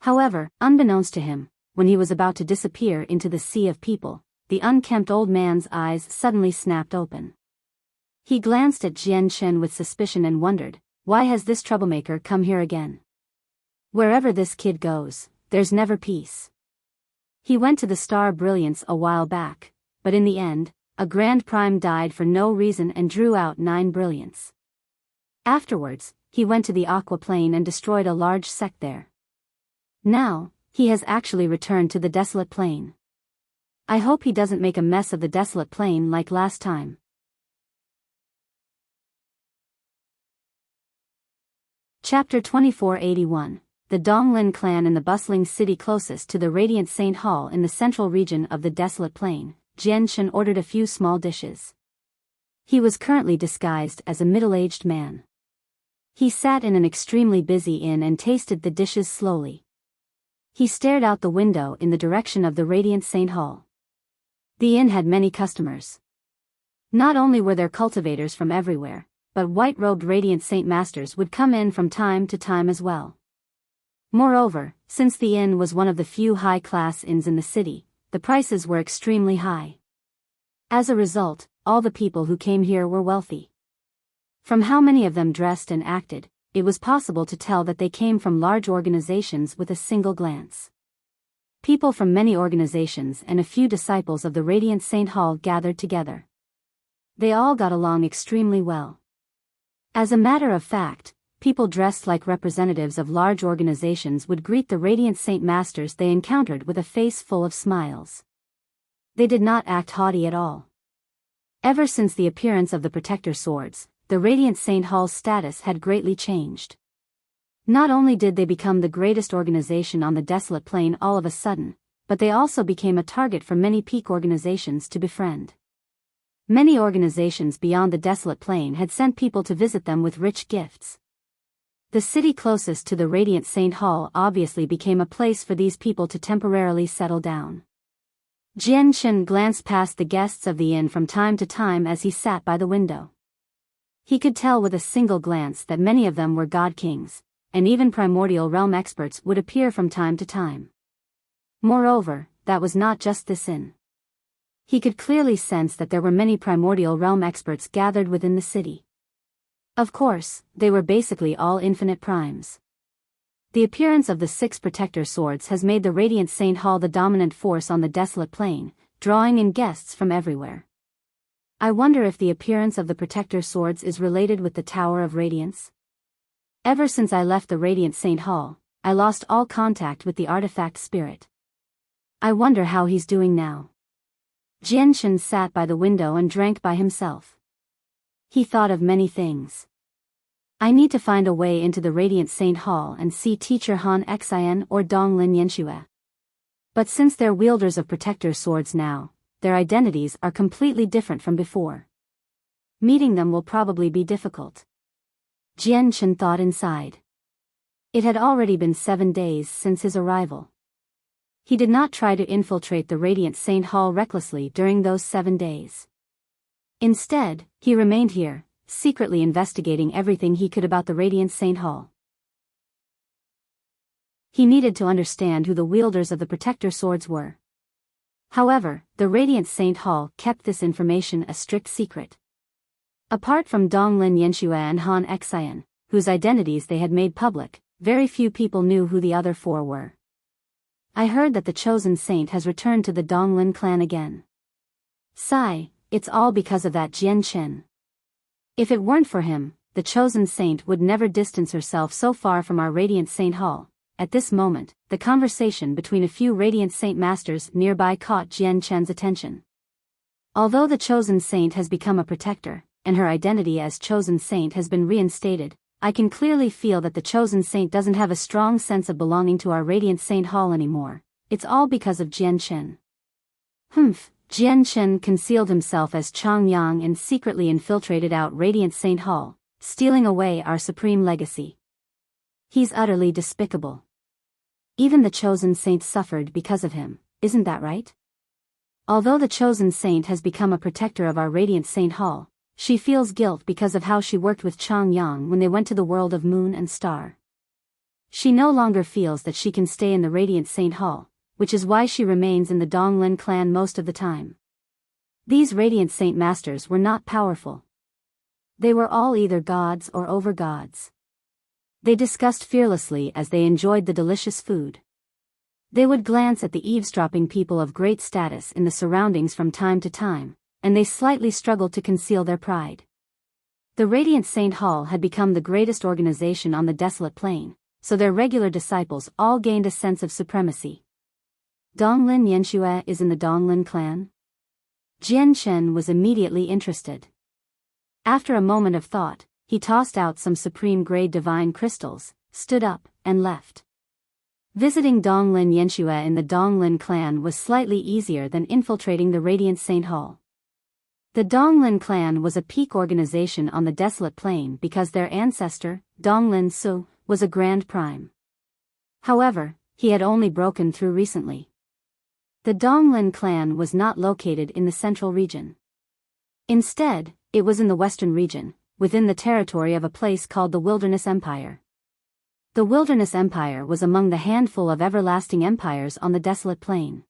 However, unbeknownst to him, when he was about to disappear into the sea of people, the unkempt old man's eyes suddenly snapped open. He glanced at Jian Chen with suspicion and wondered, why has this troublemaker come here again? Wherever this kid goes, there's never peace. He went to the Star Brilliance a while back, but in the end, a Grand Prime died for no reason and drew out 9 brilliants. Afterwards, he went to the Aqua Plane and destroyed a large sect there. Now, he has actually returned to the desolate plain. I hope he doesn't make a mess of the desolate plain like last time. Chapter 2481. The Donglin clan in the bustling city closest to the Radiant Saint Hall in the central region of the desolate plain. Jian Chen ordered a few small dishes. He was currently disguised as a middle-aged man. He sat in an extremely busy inn and tasted the dishes slowly. He stared out the window in the direction of the Radiant Saint Hall. The inn had many customers. Not only were there cultivators from everywhere, but white-robed Radiant Saint Masters would come in from time to time as well. Moreover, since the inn was one of the few high-class inns in the city, the prices were extremely high. As a result, all the people who came here were wealthy. From how many of them dressed and acted, it was possible to tell that they came from large organizations with a single glance. People from many organizations and a few disciples of the Radiant Saint Hall gathered together. They all got along extremely well. As a matter of fact, people dressed like representatives of large organizations would greet the Radiant Saint Masters they encountered with a face full of smiles. They did not act haughty at all. Ever since the appearance of the Protector Swords, the Radiant Saint Hall's status had greatly changed. Not only did they become the greatest organization on the desolate plain all of a sudden, but they also became a target for many peak organizations to befriend. Many organizations beyond the desolate plain had sent people to visit them with rich gifts. The city closest to the Radiant Saint Hall obviously became a place for these people to temporarily settle down. Jian Chen glanced past the guests of the inn from time to time as he sat by the window. He could tell with a single glance that many of them were god kings, and even primordial realm experts would appear from time to time. Moreover, that was not just this inn. He could clearly sense that there were many primordial realm experts gathered within the city. Of course, they were basically all infinite primes. The appearance of the 6 Protector Swords has made the Radiant Saint Hall the dominant force on the desolate plain, drawing in guests from everywhere. I wonder if the appearance of the Protector Swords is related with the Tower of Radiance? Ever since I left the Radiant Saint Hall, I lost all contact with the artifact spirit. I wonder how he's doing now. Jian Chen sat by the window and drank by himself. He thought of many things. I need to find a way into the Radiant Saint Hall and see Teacher Han Xian or Donglin Yanxue. But since they're wielders of Protector Swords now, their identities are completely different from before. Meeting them will probably be difficult. Jian Chen thought inside. It had already been 7 days since his arrival. He did not try to infiltrate the Radiant Saint Hall recklessly during those 7 days. Instead, he remained here, secretly investigating everything he could about the Radiant Saint Hall. He needed to understand who the wielders of the Protector Swords were. However, the Radiant Saint Hall kept this information a strict secret. Apart from Donglin Yanxue and Han Xian, whose identities they had made public, very few people knew who the other 4 were. I heard that the Chosen Saint has returned to the Donglin clan again. Sigh, it's all because of that Jian Chen. If it weren't for him, the Chosen Saint would never distance herself so far from our Radiant Saint Hall. At this moment, the conversation between a few Radiant Saint Masters nearby caught Jian Chen's attention. Although the Chosen Saint has become a protector, and her identity as Chosen Saint has been reinstated, I can clearly feel that the Chosen Saint doesn't have a strong sense of belonging to our Radiant Saint Hall anymore. It's all because of Jian Chen. Jian Chen concealed himself as Chang Yang and secretly infiltrated out Radiant Saint Hall, stealing away our supreme legacy. He's utterly despicable. Even the Chosen Saint suffered because of him, isn't that right? Although the Chosen Saint has become a protector of our Radiant Saint Hall, she feels guilt because of how she worked with Chang Yang when they went to the world of Moon and Star. She no longer feels that she can stay in the Radiant Saint Hall, which is why she remains in the Donglin clan most of the time. These Radiant Saint Masters were not powerful. They were all either gods or over-gods. They discussed fearlessly as they enjoyed the delicious food. They would glance at the eavesdropping people of great status in the surroundings from time to time, and they slightly struggled to conceal their pride. The Radiant Saint Hall had become the greatest organization on the desolate plain, so their regular disciples all gained a sense of supremacy. Donglin Yanxue is in the Donglin clan? Jian Chen was immediately interested. After a moment of thought, he tossed out some supreme-grade divine crystals, stood up, and left. Visiting Donglin Yanxue in the Donglin clan was slightly easier than infiltrating the Radiant Saint Hall. The Donglin clan was a peak organization on the desolate plain because their ancestor, Donglin Su, was a grand prime. However, he had only broken through recently. The Donglin clan was not located in the central region. Instead, it was in the western region, within the territory of a place called the Wilderness Empire. The Wilderness Empire was among the handful of everlasting empires on the desolate plain.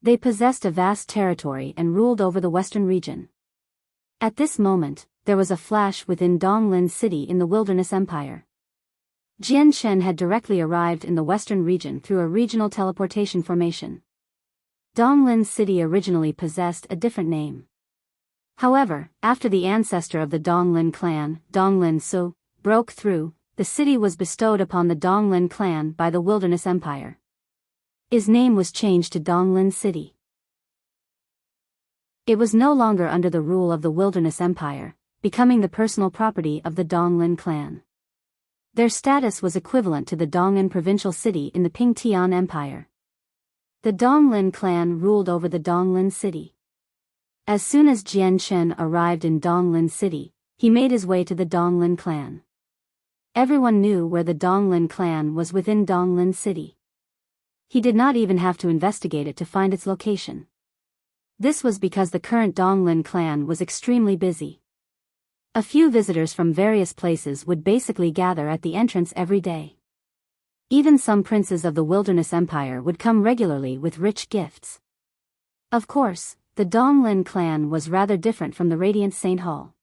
They possessed a vast territory and ruled over the western region. At this moment, there was a flash within Donglin City in the Wilderness Empire. Jian Shen had directly arrived in the western region through a regional teleportation formation. Donglin City originally possessed a different name. However, after the ancestor of the Donglin clan, Donglin Su, broke through, the city was bestowed upon the Donglin clan by the Wilderness Empire. His name was changed to Donglin City. It was no longer under the rule of the Wilderness Empire, becoming the personal property of the Donglin clan. Their status was equivalent to the Dong'an provincial city in the Pingtian Empire. The Donglin clan ruled over the Donglin City. As soon as Jian Shen arrived in Donglin City, he made his way to the Donglin clan. Everyone knew where the Donglin clan was within Donglin City. He did not even have to investigate it to find its location. This was because the current Donglin clan was extremely busy. A few visitors from various places would basically gather at the entrance every day. Even some princes of the Wilderness Empire would come regularly with rich gifts. Of course, the Donglin clan was rather different from the Radiant Saint Hall.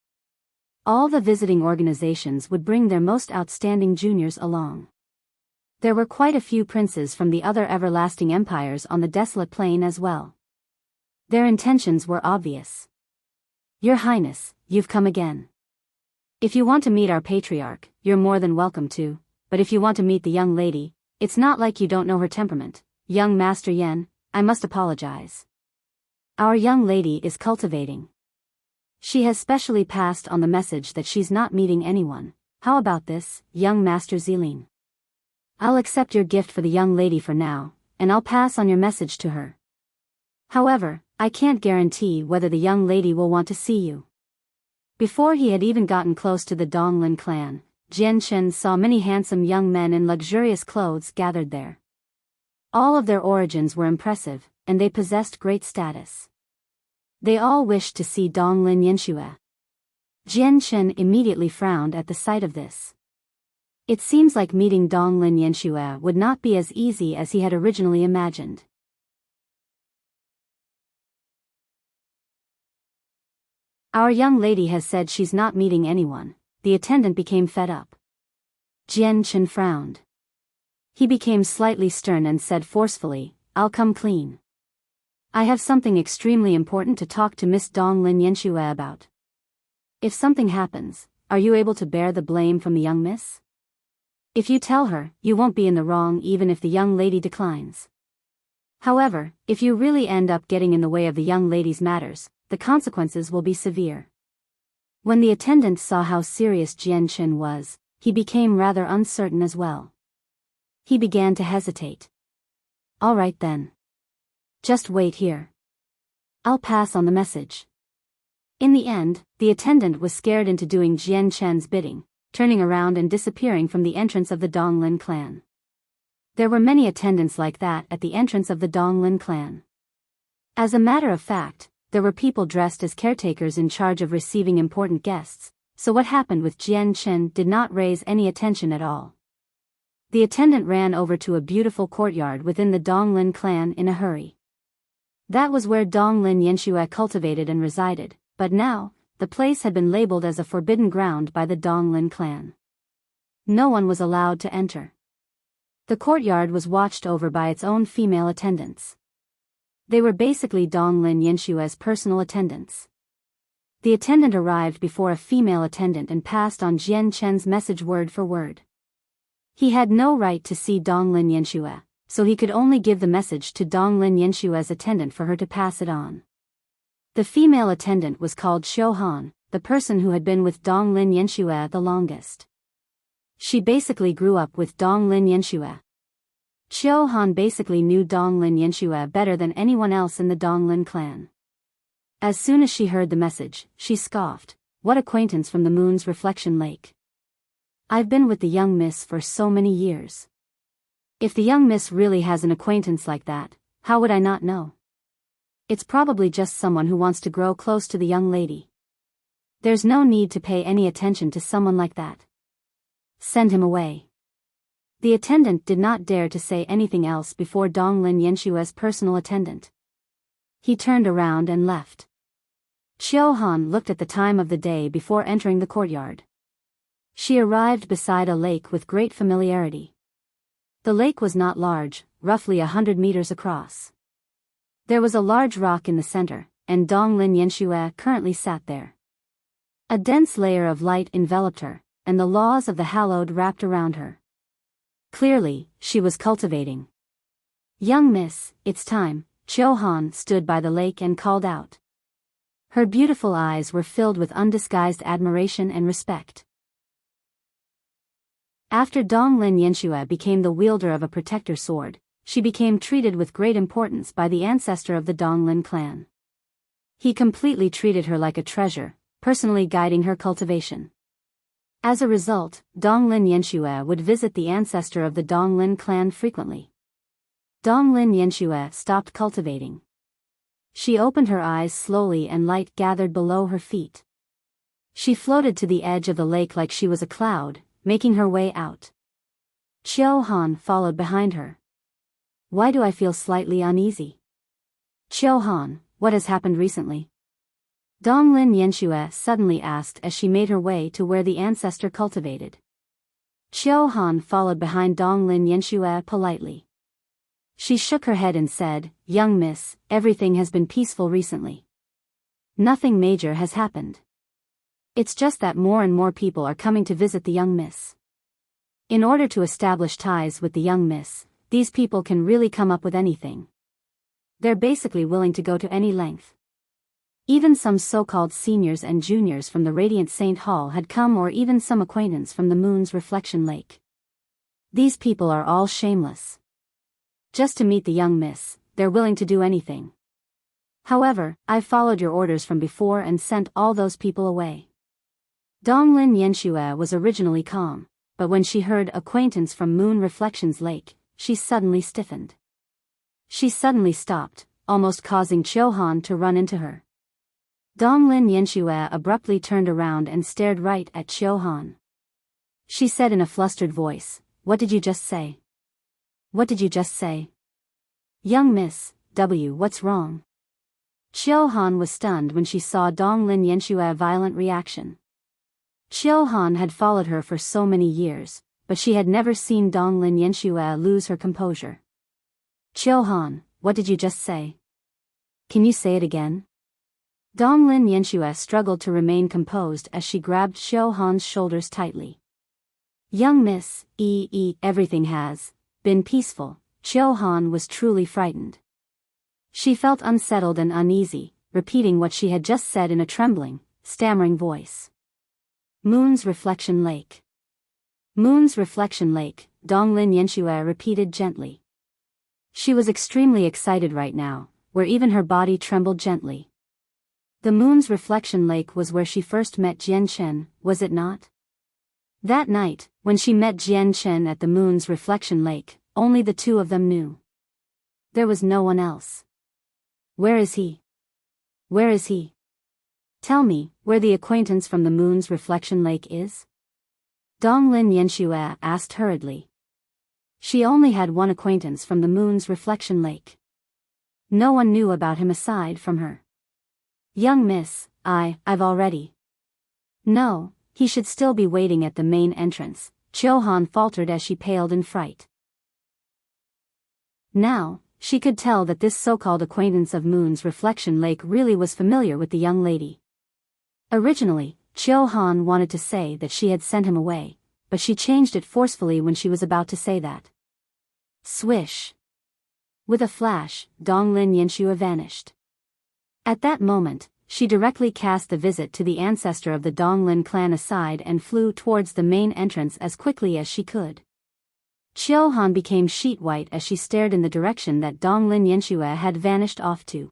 All the visiting organizations would bring their most outstanding juniors along. There were quite a few princes from the other everlasting empires on the desolate plain as well. Their intentions were obvious. Your Highness, you've come again. If you want to meet our patriarch, you're more than welcome to, but if you want to meet the young lady, it's not like you don't know her temperament. Young Master Yen, I must apologize. Our young lady is cultivating. She has specially passed on the message that she's not meeting anyone. How about this, young Master Zilin? I'll accept your gift for the young lady for now, and I'll pass on your message to her. However, I can't guarantee whether the young lady will want to see you. Before he had even gotten close to the Donglin clan, Jian Shen saw many handsome young men in luxurious clothes gathered there. All of their origins were impressive, and they possessed great status. They all wished to see Donglin Yanxue. Jian Shen immediately frowned at the sight of this. It seems like meeting Donglin Yanxue would not be as easy as he had originally imagined. Our young lady has said she's not meeting anyone. The attendant became fed up. Jian Shen frowned. He became slightly stern and said forcefully, I'll come clean. I have something extremely important to talk to Miss Donglin Yanxue about. If something happens, are you able to bear the blame from the young miss? If you tell her, you won't be in the wrong even if the young lady declines. However, if you really end up getting in the way of the young lady's matters, the consequences will be severe. When the attendant saw how serious Jian Shen was, he became rather uncertain as well. He began to hesitate. All right then. Just wait here. I'll pass on the message. In the end, the attendant was scared into doing Jian Shen's bidding, turning around and disappearing from the entrance of the Donglin clan. There were many attendants like that at the entrance of the Donglin clan. As a matter of fact, there were people dressed as caretakers in charge of receiving important guests, so what happened with Jian Shen did not raise any attention at all. The attendant ran over to a beautiful courtyard within the Donglin clan in a hurry. That was where Donglin Yanxue cultivated and resided, but now, the place had been labeled as a forbidden ground by the Donglin clan. No one was allowed to enter. The courtyard was watched over by its own female attendants. They were basically Donglin Yanxue's personal attendants. The attendant arrived before a female attendant and passed on Jian Shen's message word for word. He had no right to see Donglin Yanxue, so he could only give the message to Donglin Yanxue's attendant for her to pass it on. The female attendant was called Xiu Han, the person who had been with Donglin Yanxue the longest. She basically grew up with Donglin Yanxue. Xiu Han basically knew Donglin Yanxue better than anyone else in the Donglin clan. As soon as she heard the message, she scoffed, "What acquaintance from the moon's reflection lake? I've been with the young miss for so many years. If the young miss really has an acquaintance like that, how would I not know? It's probably just someone who wants to grow close to the young lady. There's no need to pay any attention to someone like that. Send him away. The attendant did not dare to say anything else before Donglin Yenshue's personal attendant. He turned around and left. Qiu Han looked at the time of the day before entering the courtyard. She arrived beside a lake with great familiarity. The lake was not large, roughly 100 meters across. There was a large rock in the center, and Donglin Yenshue currently sat there. A dense layer of light enveloped her, and the laws of the hallowed wrapped around her. Clearly, she was cultivating. Young miss, it's time. Qiu Han stood by the lake and called out. Her beautiful eyes were filled with undisguised admiration and respect. After Donglin Yenshue became the wielder of a protector sword, she became treated with great importance by the ancestor of the Donglin clan. He completely treated her like a treasure, personally guiding her cultivation. As a result, Donglin Yenshue would visit the ancestor of the Donglin clan frequently. Donglin Yenshue stopped cultivating. She opened her eyes slowly and light gathered below her feet. She floated to the edge of the lake like she was a cloud, making her way out. Qiu Han followed behind her. Why do I feel slightly uneasy? Qiu Han, what has happened recently? Donglin Yenshue suddenly asked as she made her way to where the ancestor cultivated. Qiu Han followed behind Donglin Yenshue politely. She shook her head and said, Young miss, everything has been peaceful recently. Nothing major has happened. It's just that more and more people are coming to visit the young miss. In order to establish ties with the young miss, these people can really come up with anything. They're basically willing to go to any length. Even some so-called seniors and juniors from the Radiant Saint Hall had come, or even some acquaintance from the moon's reflection lake. These people are all shameless. Just to meet the young miss, they're willing to do anything. However, I've followed your orders from before and sent all those people away. Donglin Yenshue was originally calm, but when she heard acquaintance from Moon Reflections Lake, she suddenly stiffened. She suddenly stopped, almost causing Qiu Han to run into her. Donglin Yenshue abruptly turned around and stared right at Qiu Han. She said in a flustered voice, What did you just say? What did you just say? Young miss, what's wrong? Qiu Han was stunned when she saw Donglin Yenshue's violent reaction. Qiu Han had followed her for so many years, but she had never seen Donglin Yenshue lose her composure. Qiu Han, what did you just say? Can you say it again? Donglin Yenshue struggled to remain composed as she grabbed Qiu Han's shoulders tightly. Young miss, everything has been peaceful. Qiu Han was truly frightened. She felt unsettled and uneasy, repeating what she had just said in a trembling, stammering voice. Moon's Reflection Lake. Moon's Reflection Lake, Donglin Yenshue repeated gently. She was extremely excited right now, where even her body trembled gently. The Moon's Reflection Lake was where she first met Jian Chen, was it not? That night, when she met Jian Chen at the Moon's Reflection Lake, only the two of them knew. There was no one else. Where is he? Where is he? Tell me, where the acquaintance from the Moon's Reflection Lake is? Donglin Yenshue asked hurriedly. She only had one acquaintance from the Moon's Reflection Lake. No one knew about him aside from her. Young miss, I've already. No, he should still be waiting at the main entrance, Qiu Han faltered as she paled in fright. Now, she could tell that this so-called acquaintance of Moon's Reflection Lake really was familiar with the young lady. Originally, Qiu Han wanted to say that she had sent him away, but she changed it forcefully when she was about to say that. Swish. With a flash, Donglin Yenshue vanished. At that moment, she directly cast the visit to the ancestor of the Donglin clan aside and flew towards the main entrance as quickly as she could. Qiu Han became sheet white as she stared in the direction that Donglin Yenshue had vanished off to.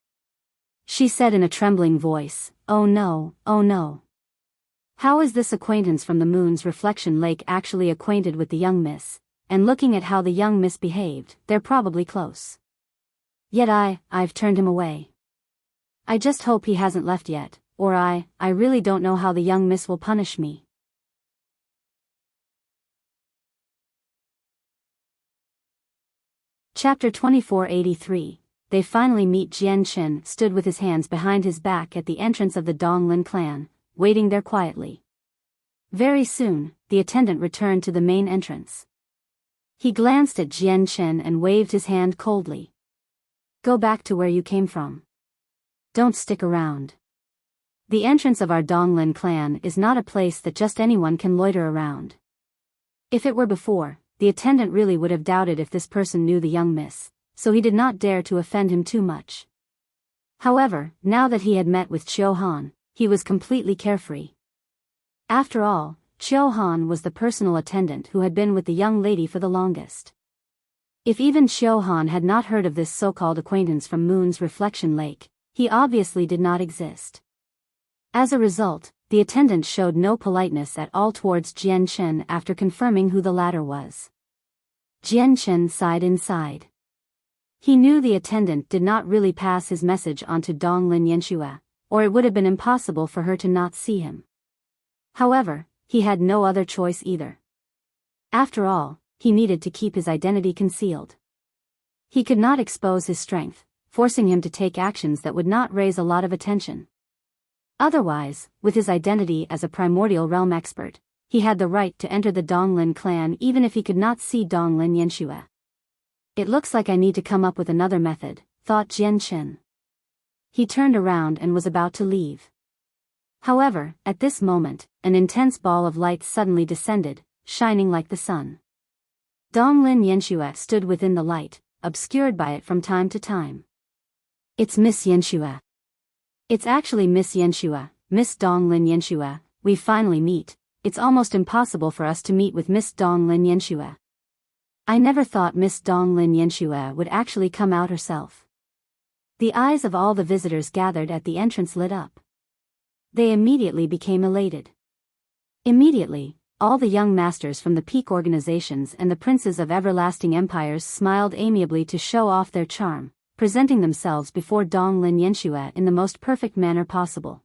She said in a trembling voice, Oh no, oh no. How is this acquaintance from the Moon's Reflection Lake actually acquainted with the young miss, and looking at how the young miss behaved, they're probably close. Yet I've turned him away. I just hope he hasn't left yet, or I really don't know how the young miss will punish me. Chapter 2483. They finally meet. Jian Chen stood with his hands behind his back at the entrance of the Donglin clan, waiting there quietly. Very soon, the attendant returned to the main entrance. He glanced at Jian Chen and waved his hand coldly. Go back to where you came from. Don't stick around. The entrance of our Donglin clan is not a place that just anyone can loiter around. If it were before, the attendant really would have doubted if this person knew the young miss, so he did not dare to offend him too much. However, now that he had met with Qiu Han, he was completely carefree. After all, Qiu Han was the personal attendant who had been with the young lady for the longest. If even Qiu Han had not heard of this so-called acquaintance from Moon's Reflection Lake, he obviously did not exist. As a result, the attendant showed no politeness at all towards Jian Chen after confirming who the latter was. Jian Chen sighed inside. He knew the attendant did not really pass his message on to Donglin Yanxue, or it would have been impossible for her to not see him. However, he had no other choice either. After all, he needed to keep his identity concealed. He could not expose his strength, forcing him to take actions that would not raise a lot of attention. Otherwise, with his identity as a primordial realm expert, he had the right to enter the Donglin clan even if he could not see Donglin Yanxue. It looks like I need to come up with another method, thought Jian Chen. He turned around and was about to leave. However, at this moment, an intense ball of light suddenly descended, shining like the sun. Donglin Yanxue stood within the light, obscured by it from time to time. It's Miss Yanxue. It's actually Miss Yanxue, Miss Donglin Yanxue, we finally meet. It's almost impossible for us to meet with Miss Donglin Yanxue. I never thought Miss Donglin Yanxue would actually come out herself. The eyes of all the visitors gathered at the entrance lit up. They immediately became elated. Immediately, all the young masters from the peak organizations and the princes of everlasting empires smiled amiably to show off their charm, presenting themselves before Donglin Yanxue in the most perfect manner possible.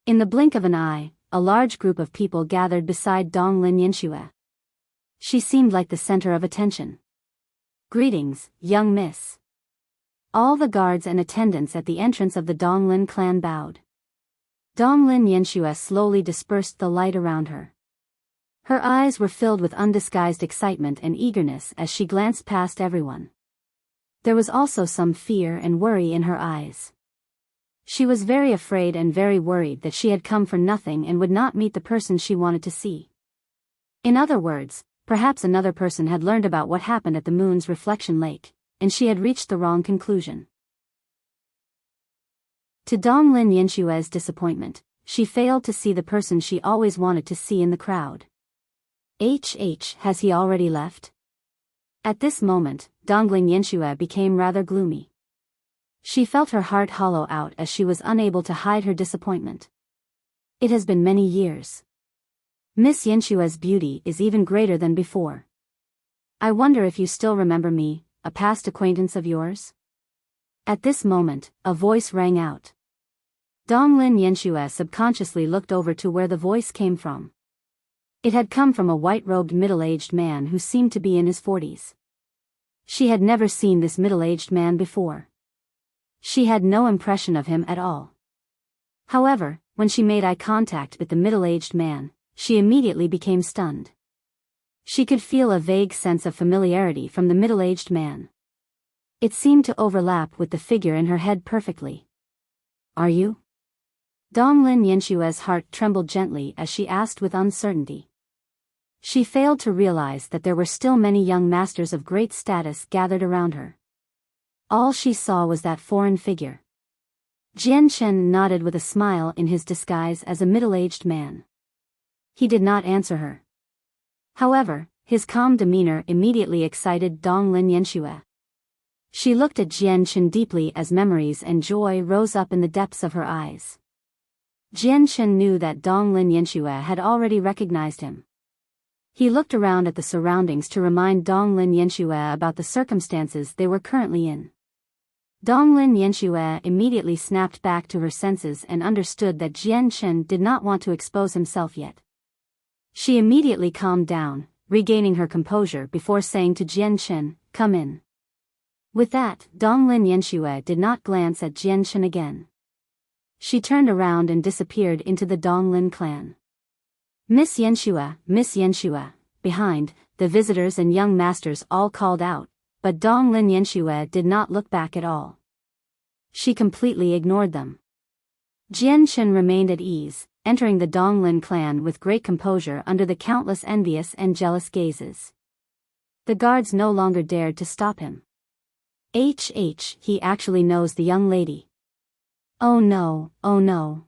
In the blink of an eye, a large group of people gathered beside Donglin Yanxue. She seemed like the center of attention. Greetings, young miss. All the guards and attendants at the entrance of the Donglin clan bowed. Donglin Yanxue slowly dispersed the light around her. Her eyes were filled with undisguised excitement and eagerness as she glanced past everyone. There was also some fear and worry in her eyes. She was very afraid and very worried that she had come for nothing and would not meet the person she wanted to see. In other words, perhaps another person had learned about what happened at the Moon's Reflection Lake, and she had reached the wrong conclusion. To Donglin Yanxue's disappointment, she failed to see the person she always wanted to see in the crowd. Has he already left? At this moment, Donglin Yanxue became rather gloomy. She felt her heart hollow out as she was unable to hide her disappointment. It has been many years. Miss Yanxue's beauty is even greater than before. I wonder if you still remember me, a past acquaintance of yours? At this moment, a voice rang out. Donglin Yanxue subconsciously looked over to where the voice came from. It had come from a white-robed middle-aged man who seemed to be in his 40s. She had never seen this middle-aged man before. She had no impression of him at all. However, when she made eye contact with the middle-aged man, she immediately became stunned. She could feel a vague sense of familiarity from the middle-aged man. It seemed to overlap with the figure in her head perfectly. Are you? Donglin Yanxue's heart trembled gently as she asked with uncertainty. She failed to realize that there were still many young masters of great status gathered around her. All she saw was that foreign figure. Jian Chen nodded with a smile in his disguise as a middle-aged man. He did not answer her. However, his calm demeanor immediately excited Donglin Yanxue. She looked at Jian Chen deeply as memories and joy rose up in the depths of her eyes. Jian Chen knew that Donglin Yanxue had already recognized him. He looked around at the surroundings to remind Donglin Yanxue about the circumstances they were currently in. Donglin Yanxue immediately snapped back to her senses and understood that Jian Chen did not want to expose himself yet. She immediately calmed down, regaining her composure before saying to Jian Chen, "Come in." With that, Donglin Yanxue did not glance at Jian Chen again. She turned around and disappeared into the Donglin clan. Miss Yanxue, behind, the visitors and young masters all called out, but Donglin Yanxue did not look back at all. She completely ignored them. Jian Chen remained at ease, entering the Donglin clan with great composure under the countless envious and jealous gazes. The guards no longer dared to stop him. He actually knows the young lady. Oh no, oh no.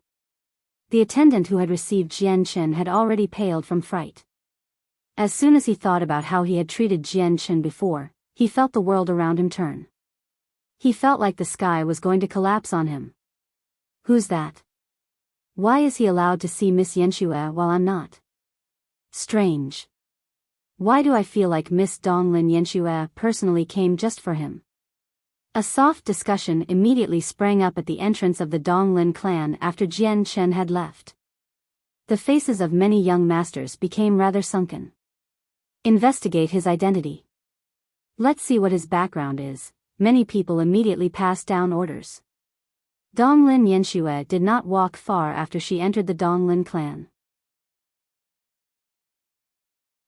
The attendant who had received Jian Chen had already paled from fright. As soon as he thought about how he had treated Jian Chen before, he felt the world around him turn. He felt like the sky was going to collapse on him. Who's that? Why is he allowed to see Miss Yanxue while I'm not? Strange. Why do I feel like Miss Donglin Yanxue personally came just for him? A soft discussion immediately sprang up at the entrance of the Donglin clan after Jian Chen had left. The faces of many young masters became rather sunken. Investigate his identity. Let's see what his background is. Many people immediately passed down orders. Donglin Yanxue did not walk far after she entered the Donglin clan.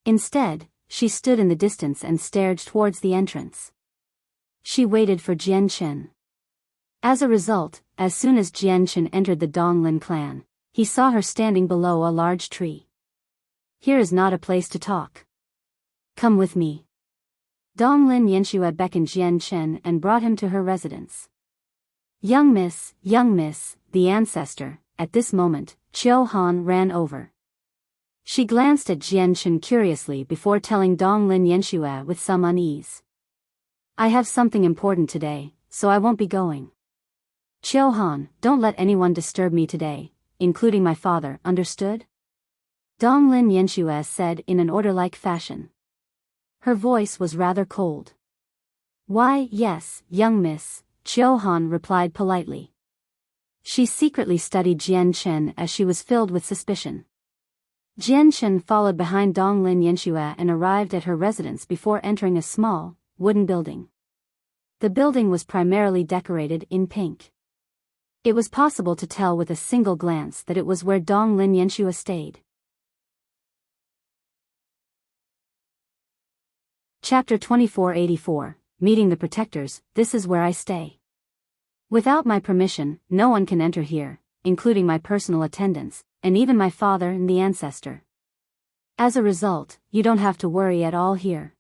Instead, she stood in the distance and stared towards the entrance. She waited for Jian Chen. As a result, as soon as Jian Chen entered the Donglin clan, he saw her standing below a large tree. Here is not a place to talk. Come with me. Donglin Yanxue beckoned Jian Chen and brought him to her residence. Young miss, the ancestor. At this moment, Qiu Han ran over. She glanced at Jian Chen curiously before telling Donglin Yanxue with some unease. I have something important today, so I won't be going. Qiu Han, don't let anyone disturb me today, including my father, understood? Donglin Yanxue said in an order-like fashion. Her voice was rather cold. Why, yes, young miss, Qiu Han replied politely. She secretly studied Jian Chen as she was filled with suspicion. Jian Chen followed behind Donglin Yanxue and arrived at her residence before entering a small, wooden building. The building was primarily decorated in pink. It was possible to tell with a single glance that it was where Donglin Yanxue stayed. Chapter 2484, Meeting the Protectors. This is where I stay. Without my permission, no one can enter here, including my personal attendants, and even my father and the ancestor. As a result, you don't have to worry at all here.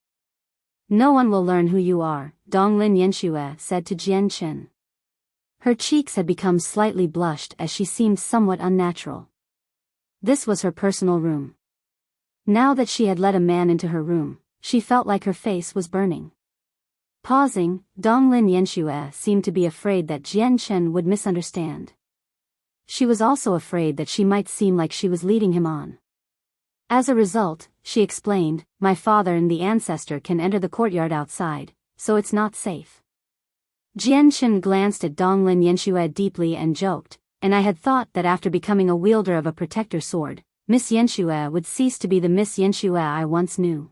No one will learn who you are, Donglin Yanxue said to Jian Chen. Her cheeks had become slightly blushed as she seemed somewhat unnatural. This was her personal room. Now that she had let a man into her room, she felt like her face was burning. Pausing, Donglin Yanxue seemed to be afraid that Jian Chen would misunderstand. She was also afraid that she might seem like she was leading him on. As a result, she explained, my father and the ancestor can enter the courtyard outside, so it's not safe. Jian Chen glanced at Donglin Yanxue deeply and joked, and I had thought that after becoming a wielder of a protector sword, Miss Yanxue would cease to be the Miss Yanxue I once knew.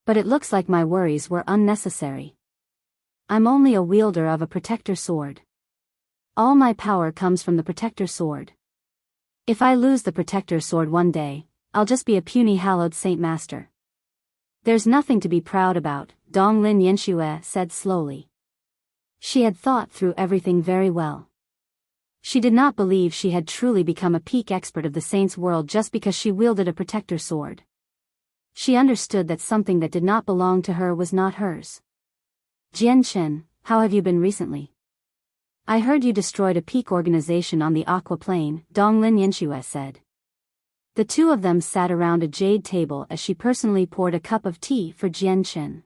But it looks like my worries were unnecessary. I'm only a wielder of a protector sword. All my power comes from the protector sword. If I lose the protector sword one day, I'll just be a puny hallowed saint master. There's nothing to be proud about, Donglin Yanxue said slowly. She had thought through everything very well. She did not believe she had truly become a peak expert of the saint's world just because she wielded a protector sword. She understood that something that did not belong to her was not hers. Jian Chen, how have you been recently? I heard you destroyed a peak organization on the Aqua Plain, Donglin Yanxue said. The two of them sat around a jade table as she personally poured a cup of tea for Jian Chen.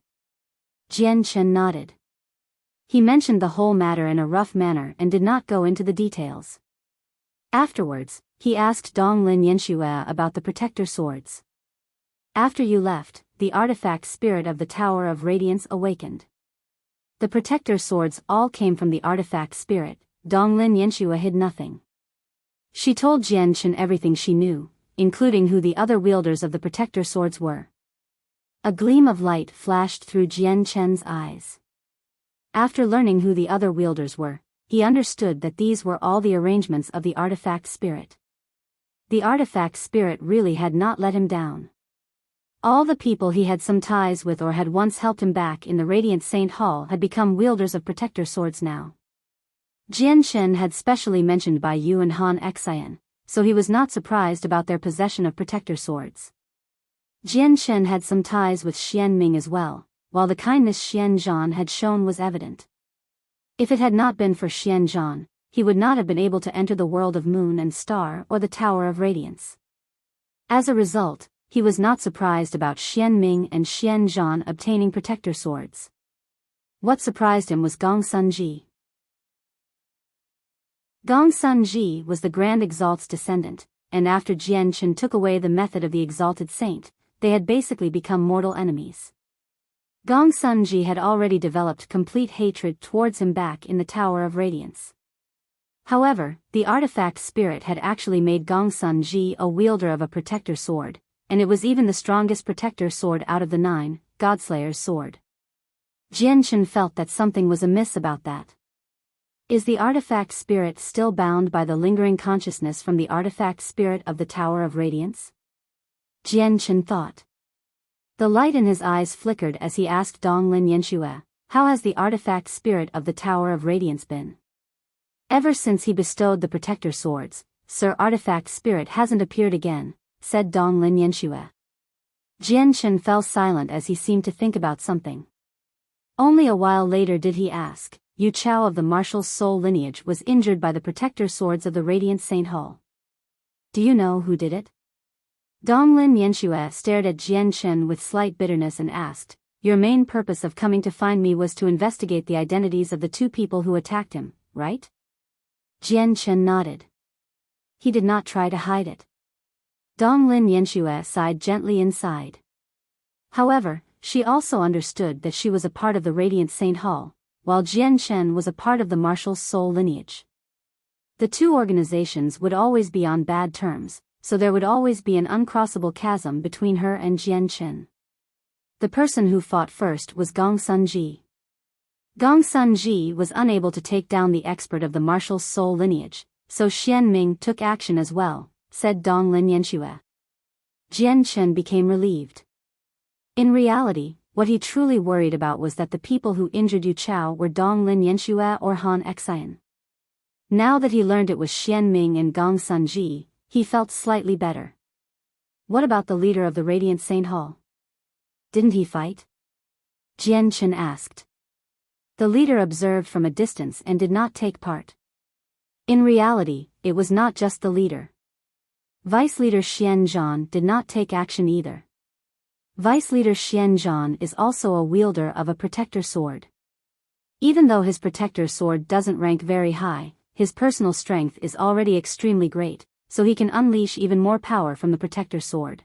Jian Chen nodded. He mentioned the whole matter in a rough manner and did not go into the details. Afterwards, he asked Donglin Yanxue about the protector swords. After you left, the artifact spirit of the Tower of Radiance awakened. The protector swords all came from the artifact spirit. Donglin Yanshua hid nothing. She told Jian Chen everything she knew, including who the other wielders of the protector swords were. A gleam of light flashed through Jian Chen's eyes. After learning who the other wielders were, he understood that these were all the arrangements of the artifact spirit. The artifact spirit really had not let him down. All the people he had some ties with or had once helped him back in the Radiant Saint Hall had become wielders of protector swords now. Jian Chen had specially mentioned Biyao and Han Xian, so he was not surprised about their possession of protector swords. Jian Chen had some ties with Xian Ming as well, while the kindness Xian Zhan had shown was evident. If it had not been for Xian Zhan, he would not have been able to enter the world of Moon and Star or the Tower of Radiance. As a result, he was not surprised about Xian Ming and Xian Zhan obtaining protector swords. What surprised him was Gong Sun Ji. Gong Sun Ji was the Grand Exalt's descendant, and after Jian Chen took away the method of the Exalted Saint, they had basically become mortal enemies. Gong Sun Ji had already developed complete hatred towards him back in the Tower of Radiance. However, the artifact spirit had actually made Gong Sun Ji a wielder of a protector sword, and it was even the strongest protector sword out of the 9, Godslayer's sword. Jian Chen felt that something was amiss about that. Is the artifact spirit still bound by the lingering consciousness from the artifact spirit of the Tower of Radiance? Jian Chen thought. The light in his eyes flickered as he asked Donglin Yanshua, how has the artifact spirit of the Tower of Radiance been? Ever since he bestowed the protector swords, Sir Artifact Spirit hasn't appeared again, said Donglin Yanshua. Jian Chen fell silent as he seemed to think about something. Only a while later did he ask, Yu Chao of the Martial Soul lineage was injured by the protector swords of the Radiant Saint Hall. Do you know who did it? Donglin Yanshua stared at Jian Chen with slight bitterness and asked, your main purpose of coming to find me was to investigate the identities of the 2 people who attacked him, right? Jian Chen nodded. He did not try to hide it. Donglin Yanshua sighed gently inside. However, she also understood that she was a part of the Radiant Saint Hall, while Jian Chen was a part of the Martial Soul lineage. The 2 organizations would always be on bad terms, so there would always be an uncrossable chasm between her and Jian Chen. The person who fought first was Gong Sun Ji. Gong Sun Ji was unable to take down the expert of the Martial Soul lineage, so Xian Ming took action as well, said Donglin Yanshua. Jian Chen became relieved. In reality, what he truly worried about was that the people who injured Yu Chao were Donglin Yanshua or Han Xian. Now that he learned it was Xian Ming and Gong Sun Ji, he felt slightly better. What about the leader of the Radiant Saint Hall? Didn't he fight? Jian Chen asked. The leader observed from a distance and did not take part. In reality, it was not just the leader. Vice Leader Xian Zhan did not take action either. Vice Leader Xian Zhan is also a wielder of a protector sword. Even though his protector sword doesn't rank very high, his personal strength is already extremely great, so he can unleash even more power from the protector sword.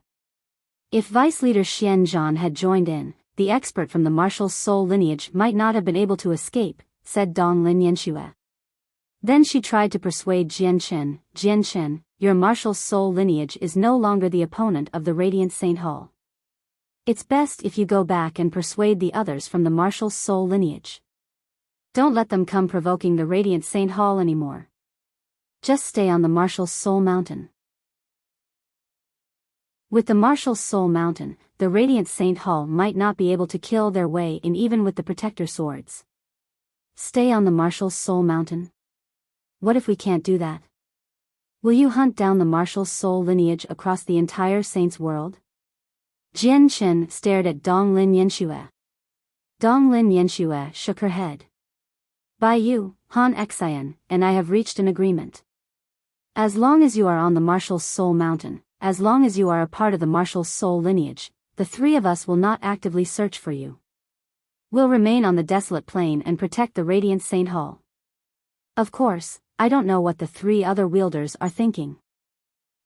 If Vice Leader Xian Zhan had joined in, the expert from the Martial Soul lineage might not have been able to escape, said Donglin Yanshua. Then she tried to persuade Jian Chen, your Martial Soul lineage is no longer the opponent of the Radiant Saint Hall. It's best if you go back and persuade the others from the Martial Soul lineage. Don't let them come provoking the Radiant Saint Hall anymore. Just stay on the Martial Soul Mountain. With the Martial Soul Mountain, the Radiant Saint Hall might not be able to kill their way in even with the protector swords. Stay on the Martial Soul Mountain? What if we can't do that? Will you hunt down the Martial Soul lineage across the entire Saint's world? Jian Chen stared at Donglin Yanshua. Donglin Yanshua shook her head. Biyao, Han Xian, and I have reached an agreement. As long as you are on the Martial Soul Mountain, as long as you are a part of the Martial Soul lineage, the 3 of us will not actively search for you. We'll remain on the desolate plain and protect the Radiant Saint Hall. Of course, I don't know what the 3 other wielders are thinking.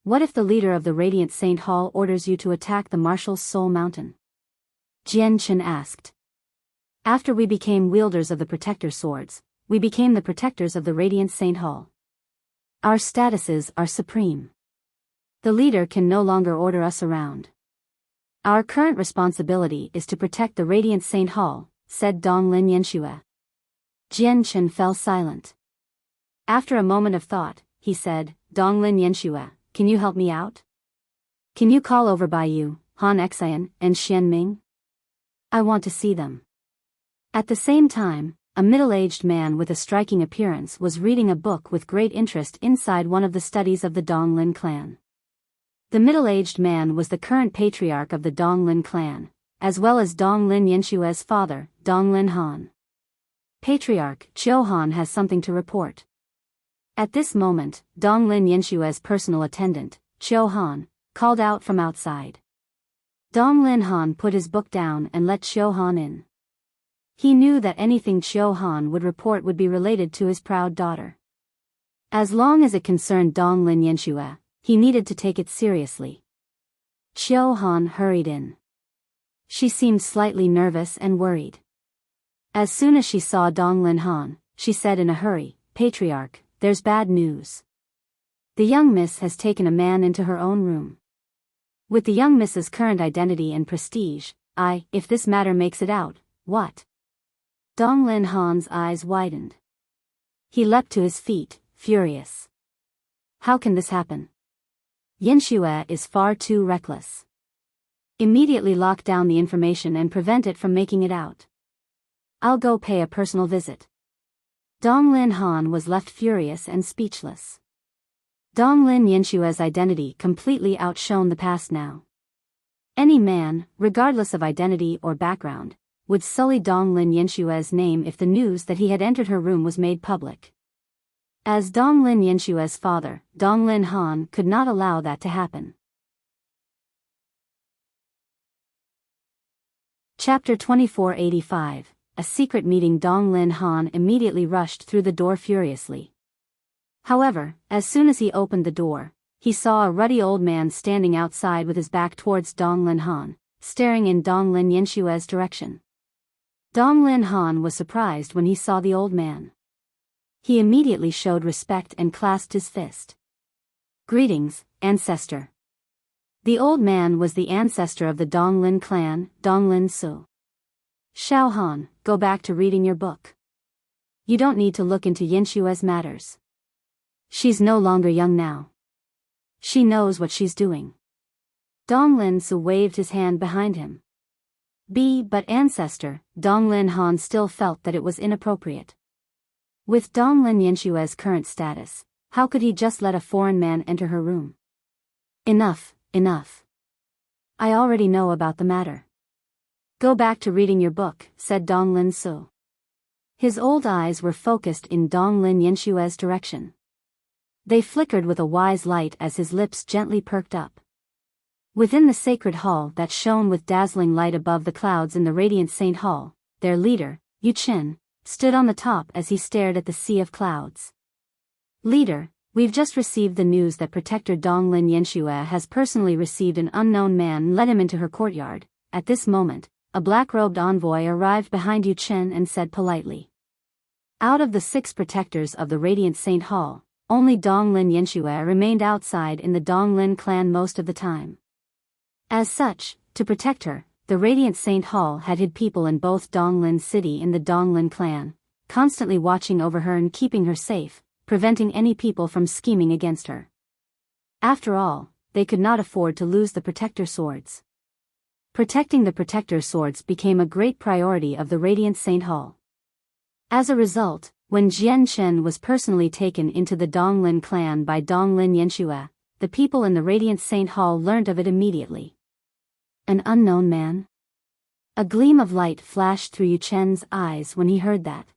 What if the leader of the Radiant Saint Hall orders you to attack the Marshal's Soul Mountain? Jian Chen asked. After we became wielders of the Protector Swords, we became the protectors of the Radiant Saint Hall. Our statuses are supreme. The leader can no longer order us around. Our current responsibility is to protect the Radiant Saint Hall, said Donglin Yanxue. Jian Chen fell silent. After a moment of thought, he said, Donglin Yanxue, can you help me out? Can you call over Biyao, Han Xian, and Xian Ming? I want to see them. At the same time, a middle-aged man with a striking appearance was reading a book with great interest inside one of the studies of the Donglin clan. The middle-aged man was the current patriarch of the Donglin clan, as well as Donglin Yanshue's father, Donglin Han. Patriarch Qiu Han has something to report. At this moment, Donglin Yanshue's personal attendant, Qiu Han, called out from outside. Donglin Han put his book down and let Qiu Han in. He knew that anything Qiu Han would report would be related to his proud daughter. As long as it concerned Donglin Yanxue, he needed to take it seriously. Qiu Han hurried in. She seemed slightly nervous and worried. As soon as she saw Donglin Han, she said in a hurry, Patriarch, there's bad news. The young miss has taken a man into her own room. With the young miss's current identity and prestige, if this matter makes it out, what? Donglin Han's eyes widened. He leapt to his feet, furious. How can this happen? Yanxue is far too reckless. Immediately lock down the information and prevent it from making it out. I'll go pay a personal visit. Donglin Han was left furious and speechless. Donglin Yanshue's identity completely outshone the past now. Any man, regardless of identity or background, would sully Donglin Yanshue's name if the news that he had entered her room was made public. As Donglin Yanshue's father, Donglin Han could not allow that to happen. Chapter 2485, A Secret Meeting. Donglin Han immediately rushed through the door furiously. However, as soon as he opened the door, he saw a ruddy old man standing outside with his back towards Donglin Han, staring in Donglin Yanshue's direction. Donglin Han was surprised when he saw the old man. He immediately showed respect and clasped his fist. Greetings, ancestor. The old man was the ancestor of the Donglin clan, Donglin Su. Xiao Han, go back to reading your book. You don't need to look into Yanshue's matters. She's no longer young now. She knows what she's doing. Donglin Su waved his hand behind him. But ancestor, Donglin Han still felt that it was inappropriate. With Donglin Yanshue's current status, how could he just let a foreign man enter her room? Enough. I already know about the matter. Go back to reading your book, said Donglin Su. His old eyes were focused in Donglin Yanshue's direction. They flickered with a wise light as his lips gently perked up. Within the sacred hall that shone with dazzling light above the clouds in the Radiant Saint Hall, their leader, Yu Qin, stood on the top as he stared at the sea of clouds. Leader, we've just received the news that Protector Donglin Yanxue has personally received an unknown man and led him into her courtyard. At this moment, a black-robed envoy arrived behind Yu Qin and said politely. Out of the 6 protectors of the Radiant Saint Hall, only Donglin Yanxue remained outside in the Donglin clan most of the time. As such, to protect her, the Radiant Saint Hall had hid people in both Donglin City and the Donglin clan, constantly watching over her and keeping her safe, preventing any people from scheming against her. After all, they could not afford to lose the Protector Swords. Protecting the Protector Swords became a great priority of the Radiant Saint Hall. As a result, when Jian Chen was personally taken into the Donglin clan by Donglin Yanxue, the people in the Radiant Saint Hall learned of it immediately. An unknown man? A gleam of light flashed through Yu Chen's eyes when he heard that.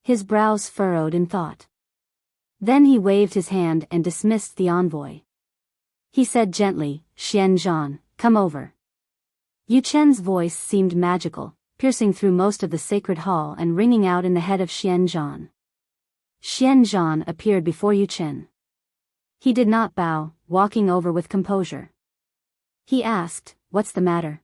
His brows furrowed in thought. Then he waved his hand and dismissed the envoy. He said gently, Xian Zhan, come over. Yu Chen's voice seemed magical, piercing through most of the sacred hall and ringing out in the head of Xian Zhan. Xian Zhan appeared before Yu Chen. He did not bow, walking over with composure. He asked, "What's the matter?"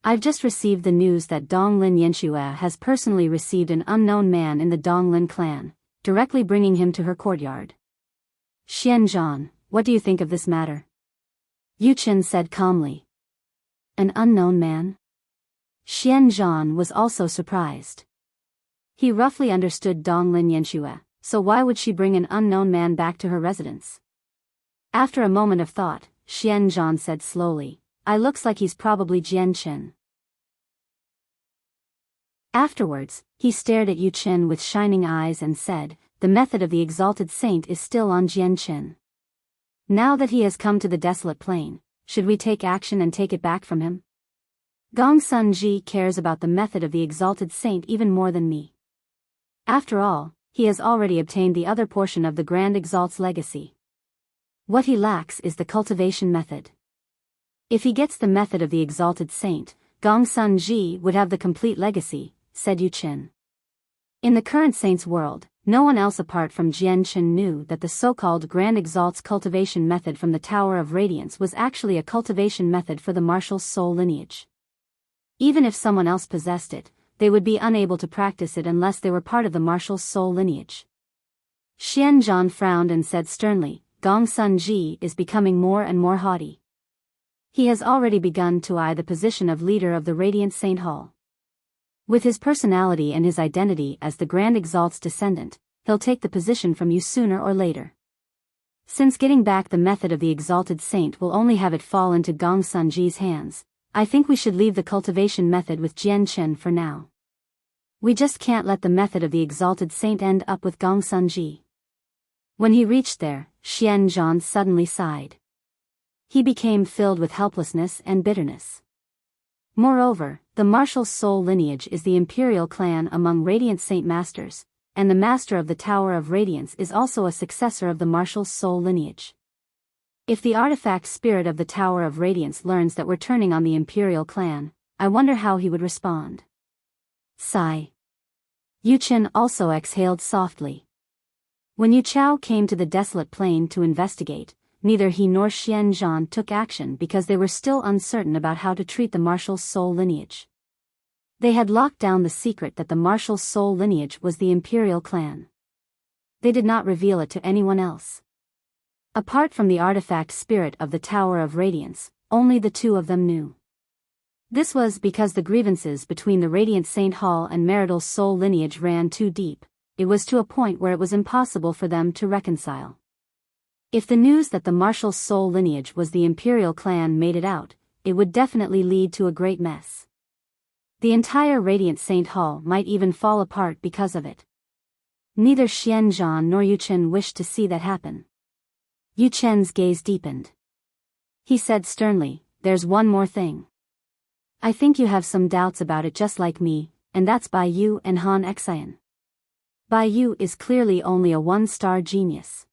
"I've just received the news that Donglin Yanshue has personally received an unknown man in the Donglin clan, directly bringing him to her courtyard." "Xianzhan, what do you think of this matter?" Yuchen said calmly. "An unknown man?" Xianzhan was also surprised. He roughly understood Donglin Yanshue, so why would she bring an unknown man back to her residence? After a moment of thought, Xianzhan said slowly, "I looks like he's probably Jian Chen." Afterwards, he stared at Yu Chen with shining eyes and said, "The method of the exalted saint is still on Jian Chen. Now that he has come to the desolate plain, should we take action and take it back from him? Gongsun Ji cares about the method of the exalted saint even more than me. After all, he has already obtained the other portion of the Grand Exalt's legacy. What he lacks is the cultivation method. If he gets the method of the exalted saint, Gongsun Ji would have the complete legacy," said Yu Chen. In the current saint's world, no one else apart from Jian Chen knew that the so-called Grand Exalt's cultivation method from the Tower of Radiance was actually a cultivation method for the martial soul lineage. Even if someone else possessed it, they would be unable to practice it unless they were part of the martial soul lineage. Xianzhan frowned and said sternly, "Gongsun Ji is becoming more and more haughty. He has already begun to eye the position of leader of the Radiant Saint Hall. With his personality and his identity as the Grand Exalt's descendant, he'll take the position from you sooner or later. Since getting back the method of the exalted saint will only have it fall into Gongsun Ji's hands, I think we should leave the cultivation method with Jian Chen for now. We just can't let the method of the exalted saint end up with Gongsun Ji." When he reached there, Xianzhan suddenly sighed. He became filled with helplessness and bitterness. Moreover, the martial soul lineage is the imperial clan among Radiant Saint Masters, and the Master of the Tower of Radiance is also a successor of the martial soul lineage. If the artifact spirit of the Tower of Radiance learns that we're turning on the imperial clan, I wonder how he would respond. Sigh. Yu Chen also exhaled softly. When Yu Chao came to the desolate plain to investigate, neither he nor Xianzhan took action because they were still uncertain about how to treat the martial soul lineage. They had locked down the secret that the martial soul lineage was the imperial clan. They did not reveal it to anyone else. Apart from the artifact spirit of the Tower of Radiance, only the two of them knew. This was because the grievances between the Radiant Saint Hall and Marital soul lineage ran too deep. It was to a point where it was impossible for them to reconcile. If the news that the martial soul lineage was the imperial clan made it out, it would definitely lead to a great mess. The entire Radiant Saint Hall might even fall apart because of it. Neither Xianzhan nor Yu Chen wished to see that happen. Yu Chen's gaze deepened. He said sternly, "There's one more thing. I think you have some doubts about it just like me, and that's Biyao and Han Xian. Biyao is clearly only a one-star genius.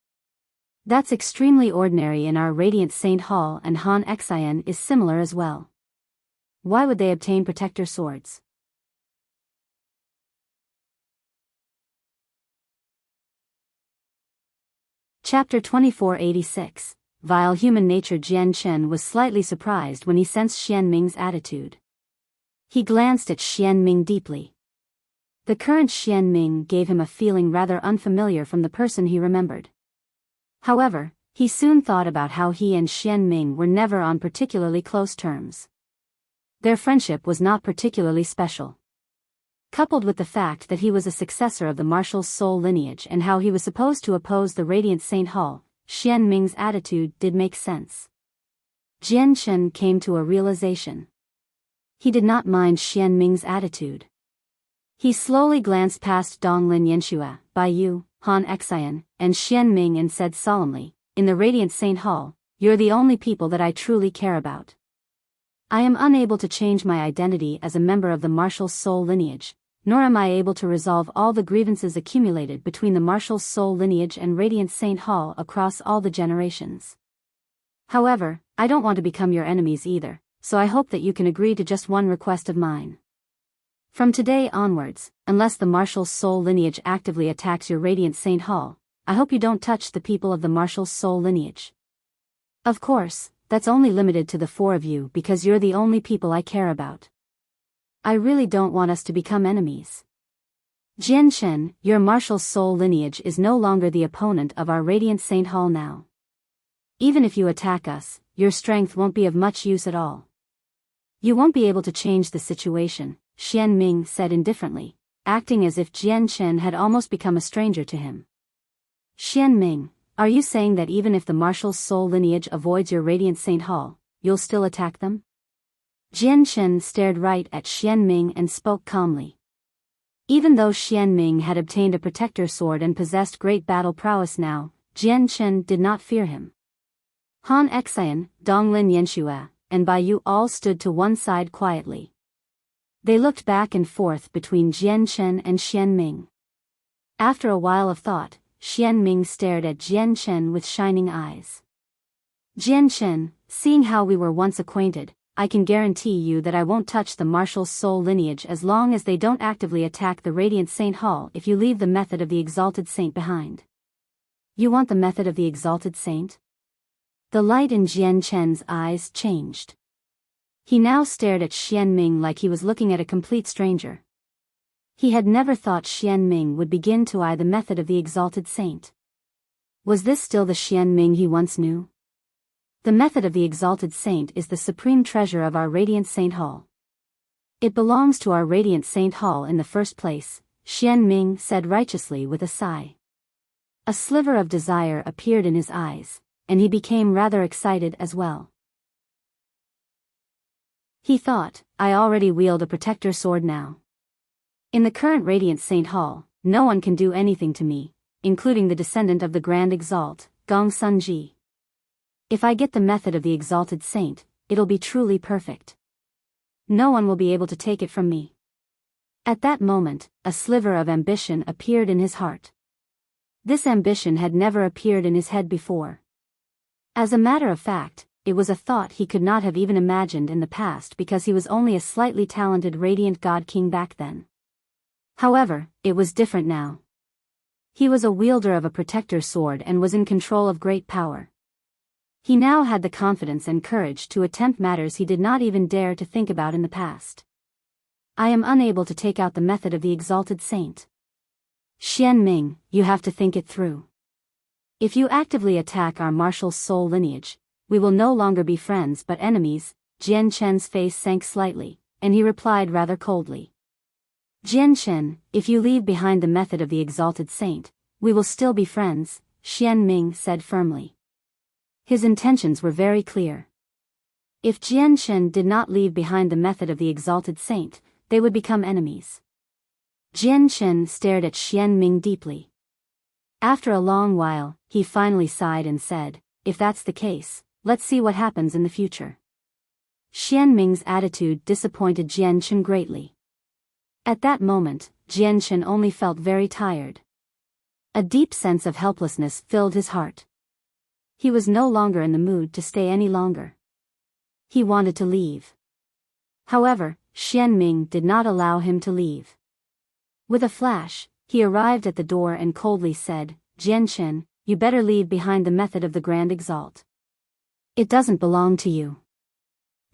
That's extremely ordinary in our Radiant Saint Hall, and Han Xian is similar as well. Why would they obtain protector swords?" Chapter 2486. Vile human nature. Jian Chen was slightly surprised when he sensed Xianming's attitude. He glanced at Xianming deeply. The current Xianming gave him a feeling rather unfamiliar from the person he remembered. However, he soon thought about how he and Xianming were never on particularly close terms. Their friendship was not particularly special. Coupled with the fact that he was a successor of the martial soul lineage and how he was supposed to oppose the Radiant Saint Hall, Xianming's attitude did make sense. Jian Chen came to a realization. He did not mind Xianming's attitude. He slowly glanced past Donglin Yanshue, Biyao, Han Xian, and Xianming and said solemnly, "In the Radiant Saint Hall, you're the only people that I truly care about. I am unable to change my identity as a member of the martial soul lineage, nor am I able to resolve all the grievances accumulated between the martial soul lineage and Radiant Saint Hall across all the generations. However, I don't want to become your enemies either, so I hope that you can agree to just one request of mine. From today onwards, unless the martial soul lineage actively attacks your Radiant Saint Hall, I hope you don't touch the people of the Marshal's soul lineage. Of course, that's only limited to the four of you because you're the only people I care about. I really don't want us to become enemies. Jian-Chen, your Marshal's soul lineage is no longer the opponent of our Radiant Saint Hall now. Even if you attack us, your strength won't be of much use at all. You won't be able to change the situation, Xian Ming said indifferently, acting as if Jian-Chen had almost become a stranger to him. Xian Ming, are you saying that even if the Marshal's soul lineage avoids your Radiant Saint Hall, you'll still attack them? Jian-Chen stared right at Xian Ming and spoke calmly. Even though Xian Ming had obtained a protector sword and possessed great battle prowess now, Jian-Chen did not fear him. Han Xian, Donglin Yanxue, and Biyao all stood to one side quietly. They looked back and forth between Jian-Chen and Xian Ming. After a while of thought, Xian Ming stared at Jian-Chen with shining eyes. Jian-Chen, seeing how we were once acquainted, I can guarantee you that I won't touch the Marshal's soul lineage as long as they don't actively attack the Radiant Saint Hall if you leave the method of the Exalted Saint behind. You want the method of the Exalted Saint? The light in Jian-Chen's eyes changed. He now stared at Xian Ming like he was looking at a complete stranger. He had never thought Xian Ming would begin to eye the method of the Exalted Saint. Was this still the Xian Ming he once knew? The method of the Exalted Saint is the supreme treasure of our Radiant Saint Hall. It belongs to our Radiant Saint Hall in the first place, Xian Ming said righteously with a sigh. A sliver of desire appeared in his eyes, and he became rather excited as well. He thought, I already wield a protector sword now. In the current Radiant Saint Hall, no one can do anything to me, including the descendant of the Grand Exalt, Gong Sunji. If I get the method of the Exalted Saint, it'll be truly perfect. No one will be able to take it from me. At that moment, a sliver of ambition appeared in his heart. This ambition had never appeared in his head before. As a matter of fact, it was a thought he could not have even imagined in the past because he was only a slightly talented Radiant God King back then. However, it was different now. He was a wielder of a protector sword and was in control of great power. He now had the confidence and courage to attempt matters he did not even dare to think about in the past. I am unable to take out the method of the Exalted Saint. Xian Ming, you have to think it through. If you actively attack our Marshal's soul lineage, we will no longer be friends but enemies. Jian-Chen's face sank slightly, and he replied rather coldly. Jian-Chen, if you leave behind the method of the Exalted Saint, we will still be friends, Xian Ming said firmly. His intentions were very clear. If Jian-Chen did not leave behind the method of the Exalted Saint, they would become enemies. Jian-Chen stared at Xian Ming deeply. After a long while, he finally sighed and said, if that's the case, let's see what happens in the future. Xian Ming's attitude disappointed Jian-Chen greatly. At that moment, Jian-Chen only felt very tired. A deep sense of helplessness filled his heart. He was no longer in the mood to stay any longer. He wanted to leave. However, Xian Ming did not allow him to leave. With a flash, he arrived at the door and coldly said, Jian-Chen, you better leave behind the method of the Grand Exalt. It doesn't belong to you.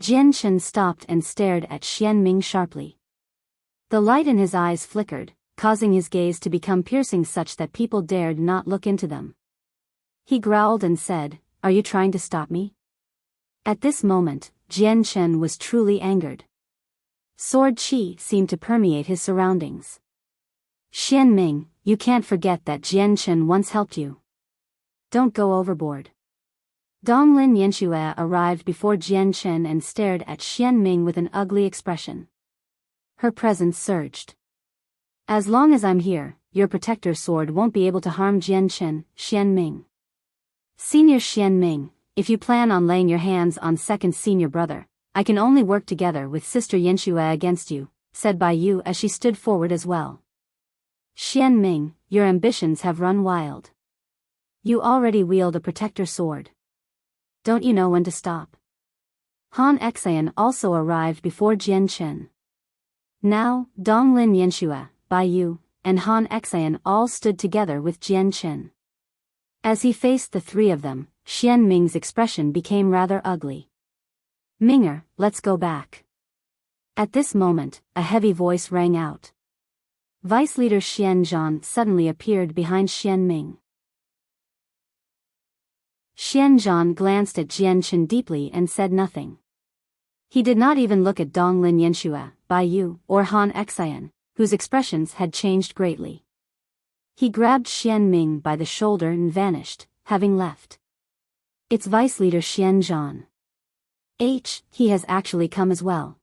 Jian-Chen stopped and stared at Xian Ming sharply. The light in his eyes flickered, causing his gaze to become piercing such that people dared not look into them. He growled and said, are you trying to stop me? At this moment, Jian-Chen was truly angered. Sword qi seemed to permeate his surroundings. Xian Ming, you can't forget that Jian-Chen once helped you. Don't go overboard. Donglin Yanxue arrived before Jian-Chen and stared at Xian Ming with an ugly expression. Her presence surged. As long as I'm here, your protector sword won't be able to harm Jian-Chen, Xian Ming. Senior Xian Ming, if you plan on laying your hands on second senior brother, I can only work together with Sister Yanxue against you, said Biyao as she stood forward as well. Xian Ming, your ambitions have run wild. You already wield a protector sword. Don't you know when to stop? Han Xian also arrived before Jian-Chen. Now, Donglin Yanxue, Biyao, and Han Xian all stood together with Jian-Chen. As he faced the three of them, Xian Ming's expression became rather ugly. Ming'er, let's go back. At this moment, a heavy voice rang out. Vice Leader Xian Zhan suddenly appeared behind Xian Ming. Xian Zhan glanced at Jian Chen deeply and said nothing. He did not even look at Donglin Yanxue, Biyao, or Han Xian, whose expressions had changed greatly. He grabbed Xian Ming by the shoulder and vanished, having left. It's Vice Leader Xian Zhan. He has actually come as well.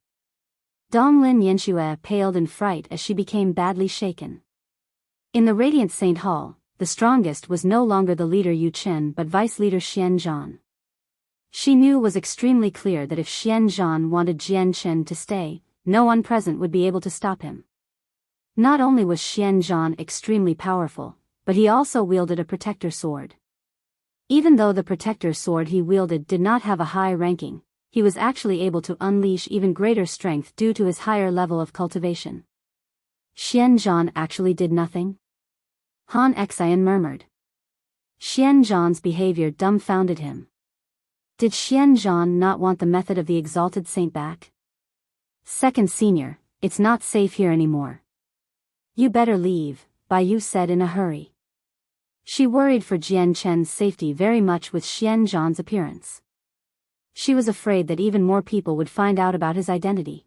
Donglin Yanxue paled in fright as she became badly shaken. In the Radiant Saint Hall, the strongest was no longer the leader Yu Chen but Vice Leader Xian Zhan. She knew was extremely clear that if Xian Zhan wanted Jian Chen to stay, no one present would be able to stop him. Not only was Xian Zhan extremely powerful, but he also wielded a protector sword. Even though the protector sword he wielded did not have a high ranking, he was actually able to unleash even greater strength due to his higher level of cultivation. Xian Zhan actually did nothing? Han Xian murmured. Xian Zhan's behavior dumbfounded him. Did Xian Zhan not want the method of the exalted saint back? Second senior, it's not safe here anymore. You better leave, Biyao said in a hurry. She worried for Jian Chen's safety very much with Xian Zhan's appearance. She was afraid that even more people would find out about his identity.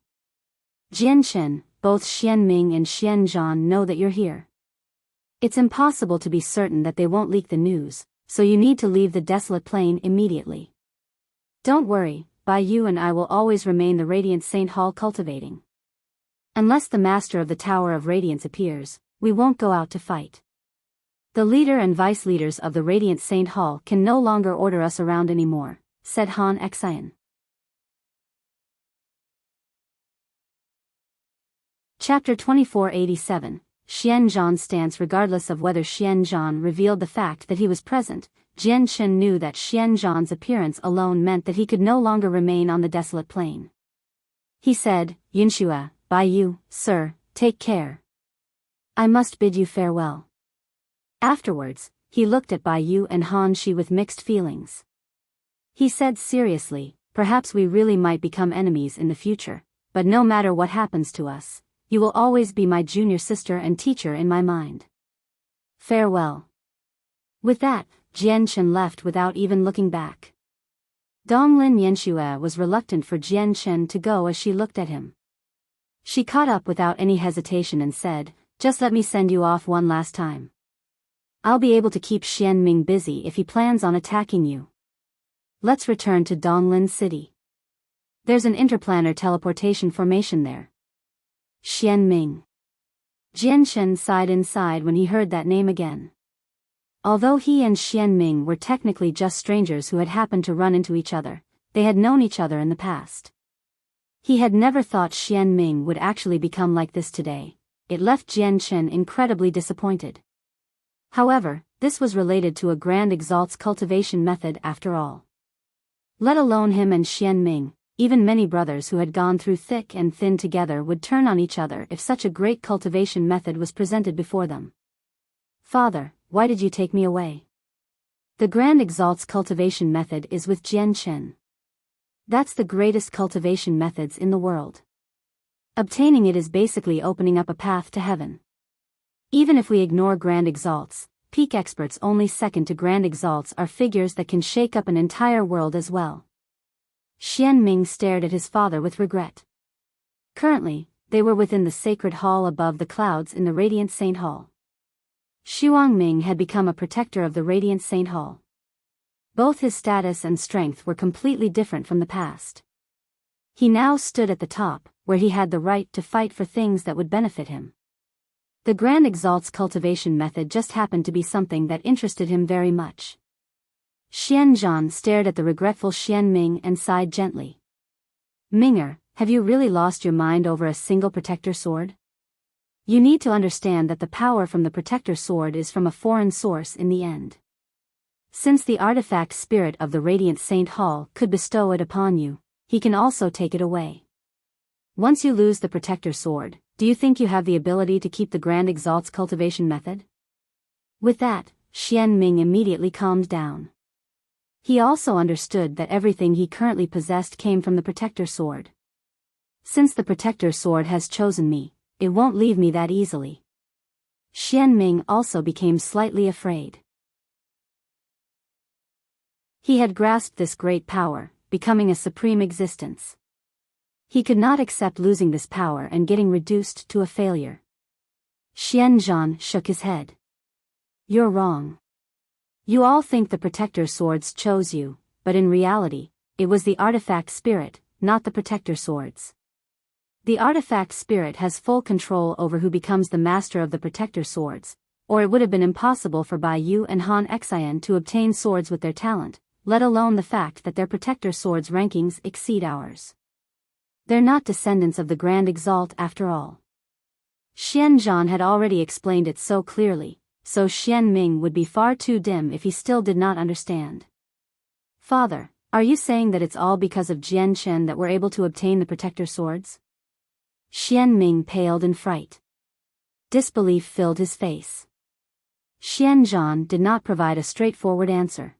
Jian Chen, both Xian Ming and Xian Zhan know that you're here. It's impossible to be certain that they won't leak the news, so you need to leave the desolate plain immediately. Don't worry, Biyao and I will always remain the Radiant Saint Hall cultivating. Unless the Master of the Tower of Radiance appears, we won't go out to fight. The leader and vice leaders of the Radiant Saint Hall can no longer order us around anymore, said Han Xian. Chapter 2487, Xian Zhan's stance. Regardless of whether Xian Zhan revealed the fact that he was present, Jian Chen knew that Xian Zhan's appearance alone meant that he could no longer remain on the desolate plain. He said, Yanxue, Biyao, sir, take care. I must bid you farewell. Afterwards, he looked at Biyao and Han Shi with mixed feelings. He said seriously, perhaps we really might become enemies in the future, but no matter what happens to us, you will always be my junior sister and teacher in my mind. Farewell. With that, Jian Chen left without even looking back. Donglin Yanxue was reluctant for Jian Chen to go as she looked at him. She caught up without any hesitation and said, just let me send you off one last time. I'll be able to keep Xian Ming busy if he plans on attacking you. Let's return to Donglin City. There's an interplanar teleportation formation there. Xian Ming. Jian Chen sighed inside when he heard that name again. Although he and Xian Ming were technically just strangers who had happened to run into each other, they had known each other in the past. He had never thought Xian Ming would actually become like this today. It left Jian Chen incredibly disappointed. However, this was related to a Grand Exalt's cultivation method after all. Let alone him and Xian Ming, even many brothers who had gone through thick and thin together would turn on each other if such a great cultivation method was presented before them. Father, why did you take me away? The Grand Exalt's cultivation method is with Jian Chen. That's the greatest cultivation methods in the world. Obtaining it is basically opening up a path to heaven. Even if we ignore Grand Exalts, peak experts only second to Grand Exalts are figures that can shake up an entire world as well. Xian Ming stared at his father with regret. Currently, they were within the sacred hall above the clouds in the Radiant Saint Hall. Xuang Ming had become a protector of the Radiant Saint Hall. Both his status and strength were completely different from the past. He now stood at the top, where he had the right to fight for things that would benefit him. The Grand Exalt's cultivation method just happened to be something that interested him very much. Xian Zhan stared at the regretful Xian Ming and sighed gently. Ming'er, have you really lost your mind over a single protector sword? You need to understand that the power from the protector sword is from a foreign source in the end. Since the artifact spirit of the Radiant Saint Hall could bestow it upon you, he can also take it away. Once you lose the protector sword, do you think you have the ability to keep the Grand Exalt's cultivation method? With that, Xian Ming immediately calmed down. He also understood that everything he currently possessed came from the Protector Sword. Since the Protector Sword has chosen me, it won't leave me that easily. Xian Ming also became slightly afraid. He had grasped this great power, becoming a supreme existence. He could not accept losing this power and getting reduced to a failure. Xian Zhan shook his head. You're wrong. You all think the Protector Swords chose you, but in reality, it was the artifact spirit, not the Protector Swords. The artifact spirit has full control over who becomes the master of the Protector Swords, or it would have been impossible for Biyao and Han Xian to obtain swords with their talent, let alone the fact that their Protector Swords rankings exceed ours. They're not descendants of the Grand Exalt after all. Xian Zhan had already explained it so clearly, so Xian Ming would be far too dim if he still did not understand. Father, are you saying that it's all because of Jian Chen that we're able to obtain the Protector Swords? Xian Ming paled in fright. Disbelief filled his face. Xian Zhan did not provide a straightforward answer.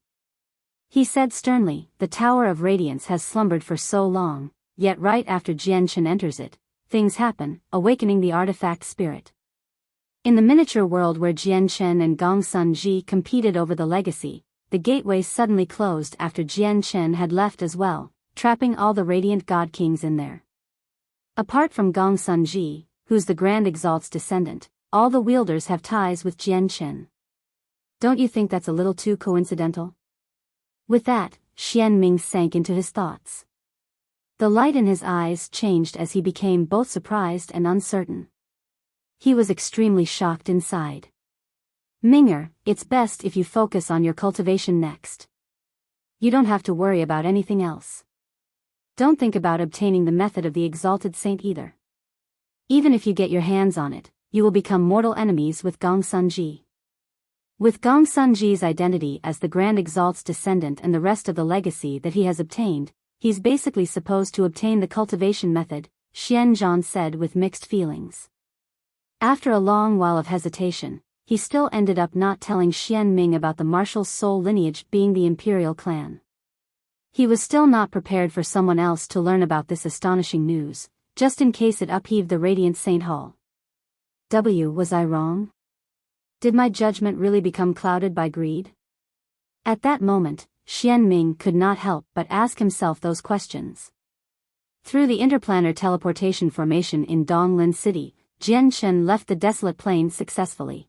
He said sternly, the Tower of Radiance has slumbered for so long, yet right after Jian Chen enters it, things happen, awakening the artifact spirit. In the miniature world where Jian Chen and Gongsun Ji competed over the legacy, the gateway suddenly closed after Jian Chen had left as well, trapping all the radiant god kings in there. Apart from Gongsun Ji, who's the Grand Exalt's descendant, all the wielders have ties with Jian Chen. Don't you think that's a little too coincidental? With that, Xian Ming sank into his thoughts. The light in his eyes changed as he became both surprised and uncertain. He was extremely shocked inside. Minger, it's best if you focus on your cultivation next. You don't have to worry about anything else. Don't think about obtaining the method of the Exalted Saint either. Even if you get your hands on it, you will become mortal enemies with Gongsun Ji. With Gongsun Ji's identity as the Grand Exalt's descendant and the rest of the legacy that he has obtained, he's basically supposed to obtain the cultivation method, Xian Zhan said with mixed feelings. After a long while of hesitation, he still ended up not telling Xian Ming about the martial soul lineage being the imperial clan. He was still not prepared for someone else to learn about this astonishing news, just in case it upheaved the Radiant Saint Hall. Was I wrong? Did my judgment really become clouded by greed? At that moment, Xian Ming could not help but ask himself those questions. Through the interplanar teleportation formation in Donglin City, Jian Chen left the desolate plain successfully.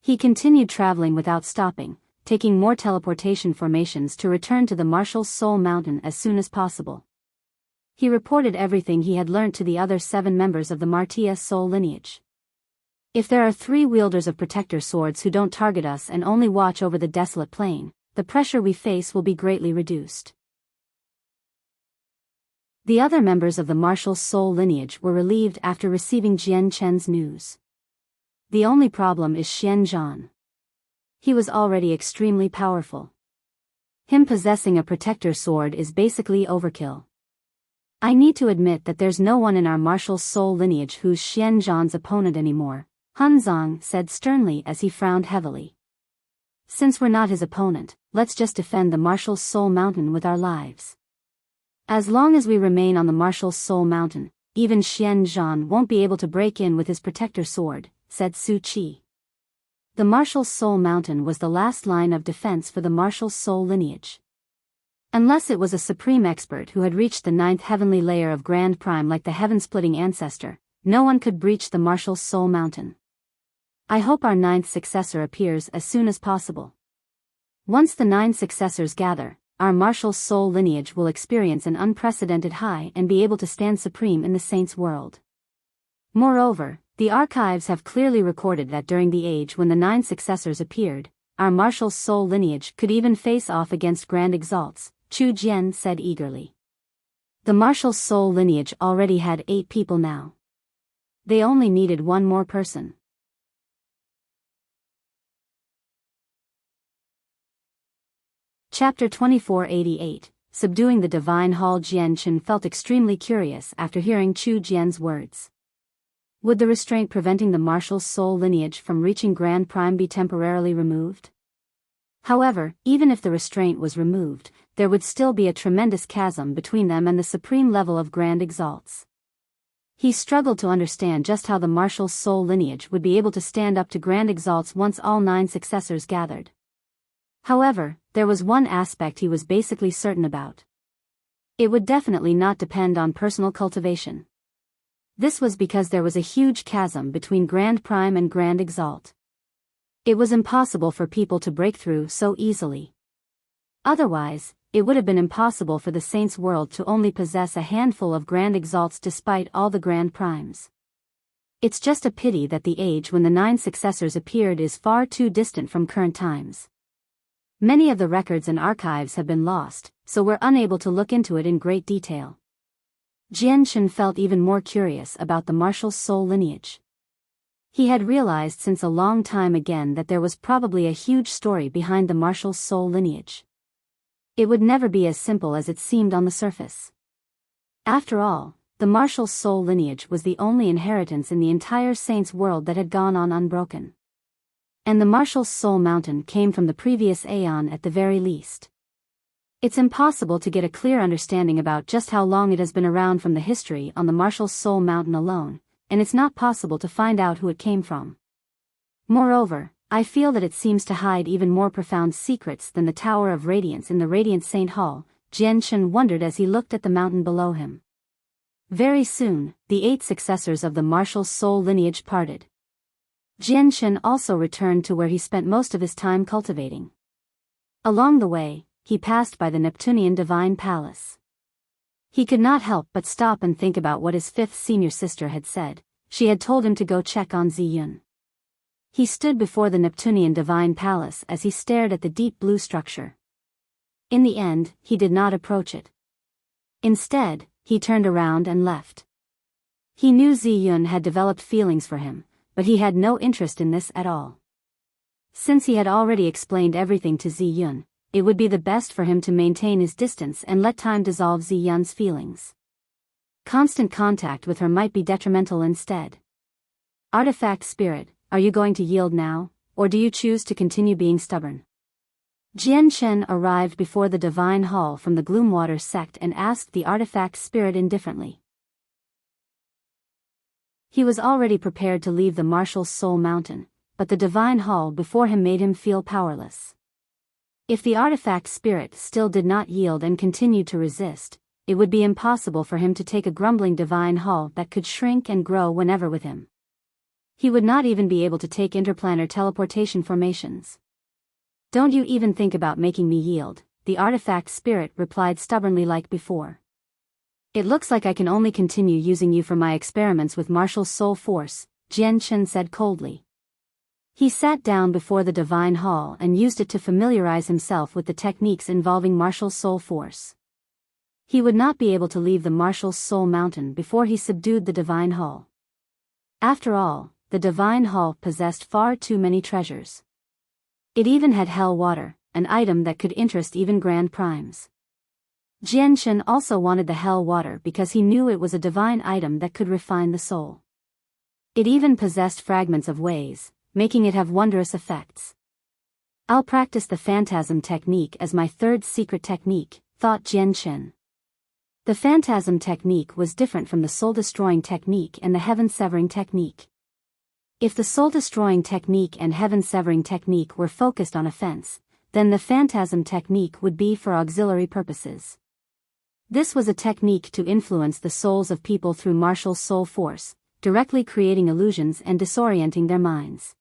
He continued traveling without stopping, taking more teleportation formations to return to the Martial Soul Mountain as soon as possible. He reported everything he had learnt to the other 7 members of the Martia Soul lineage. If there are 3 wielders of Protector Swords who don't target us and only watch over the desolate plain, the pressure we face will be greatly reduced. The other members of the Martial Soul lineage were relieved after receiving Jian Chen's news. The only problem is Xian Zhan. He was already extremely powerful. Him possessing a Protector Sword is basically overkill. I need to admit that there's no one in our Martial Soul lineage who's Xian Zhan's opponent anymore, Han Zong said sternly as he frowned heavily. Since we're not his opponent, let's just defend the Martial Soul Mountain with our lives. As long as we remain on the Martial Soul Mountain, even Xian Zhan won't be able to break in with his Protector Sword, said Su Qi. The Martial Soul Mountain was the last line of defense for the Martial Soul lineage. Unless it was a supreme expert who had reached the 9th heavenly layer of Grand Prime like the heaven-splitting ancestor, no one could breach the Martial Soul Mountain. I hope our 9th successor appears as soon as possible. Once the 9 successors gather, our Martial Soul lineage will experience an unprecedented high and be able to stand supreme in the Saints' world. Moreover, the archives have clearly recorded that during the age when the 9 successors appeared, our Martial Soul lineage could even face off against Grand Exalts, Chu Jian said eagerly. The Martial Soul lineage already had 8 people now. They only needed 1 more person. Chapter 2488, Subduing the Divine Hall. Jian Chen felt extremely curious after hearing Chu Jian's words. Would the restraint preventing the marshal's soul lineage from reaching Grand Prime be temporarily removed? However, even if the restraint was removed, there would still be a tremendous chasm between them and the supreme level of Grand Exalts. He struggled to understand just how the marshal's soul lineage would be able to stand up to Grand Exalts once all 9 successors gathered. However, there was one aspect he was basically certain about. It would definitely not depend on personal cultivation. This was because there was a huge chasm between Grand Prime and Grand Exalt. It was impossible for people to break through so easily. Otherwise, it would have been impossible for the Saints' world to only possess a handful of Grand Exalts despite all the Grand Primes. It's just a pity that the age when the 9 successors appeared is far too distant from current times. Many of the records and archives have been lost, so we're unable to look into it in great detail. Jianchen felt even more curious about the marshal's soul lineage. He had realized since a long time again that there was probably a huge story behind the marshal's soul lineage. It would never be as simple as it seemed on the surface. After all, the marshal's soul lineage was the only inheritance in the entire Saints' world that had gone on unbroken. And the marshal's soul mountain came from the previous aeon at the very least. It's impossible to get a clear understanding about just how long it has been around from the history on the marshal's soul mountain alone, and it's not possible to find out who it came from. Moreover, I feel that it seems to hide even more profound secrets than the Tower of Radiance in the Radiant Saint Hall, Jianchen wondered as he looked at the mountain below him. Very soon, the 8 successors of the marshal's soul lineage parted. Jianchen also returned to where he spent most of his time cultivating. Along the way, he passed by the Neptunian Divine Palace. He could not help but stop and think about what his 5th senior sister had said. She had told him to go check on Ziyun. He stood before the Neptunian Divine Palace as he stared at the deep blue structure. In the end, he did not approach it. Instead, he turned around and left. He knew Ziyun had developed feelings for him, but he had no interest in this at all. Since he had already explained everything to Ziyun, it would be the best for him to maintain his distance and let time dissolve Ziyun's feelings. Constant contact with her might be detrimental instead. Artifact Spirit, are you going to yield now, or do you choose to continue being stubborn? Jianchen arrived before the Divine Hall from the Gloomwater sect and asked the Artifact Spirit indifferently. He was already prepared to leave the marshal's soul mountain, but the Divine Hall before him made him feel powerless. If the Artifact Spirit still did not yield and continued to resist, it would be impossible for him to take a grumbling Divine Hall that could shrink and grow whenever with him. He would not even be able to take interplanar teleportation formations. Don't you even think about making me yield, the Artifact Spirit replied stubbornly like before. It looks like I can only continue using you for my experiments with Marshal's soul force, Jianchen said coldly. He sat down before the Divine Hall and used it to familiarize himself with the techniques involving Marshal's soul force. He would not be able to leave the Marshal's soul mountain before he subdued the Divine Hall. After all, the Divine Hall possessed far too many treasures. It even had hell water, an item that could interest even Grand Primes. Jianchen also wanted the hell water because he knew it was a divine item that could refine the soul. It even possessed fragments of ways, making it have wondrous effects. I'll practice the phantasm technique as my 3rd secret technique, thought Jianchen. The phantasm technique was different from the soul-destroying technique and the heaven-severing technique. If the soul-destroying technique and heaven-severing technique were focused on offense, then the phantasm technique would be for auxiliary purposes. This was a technique to influence the souls of people through Marshal's soul force, directly creating illusions and disorienting their minds.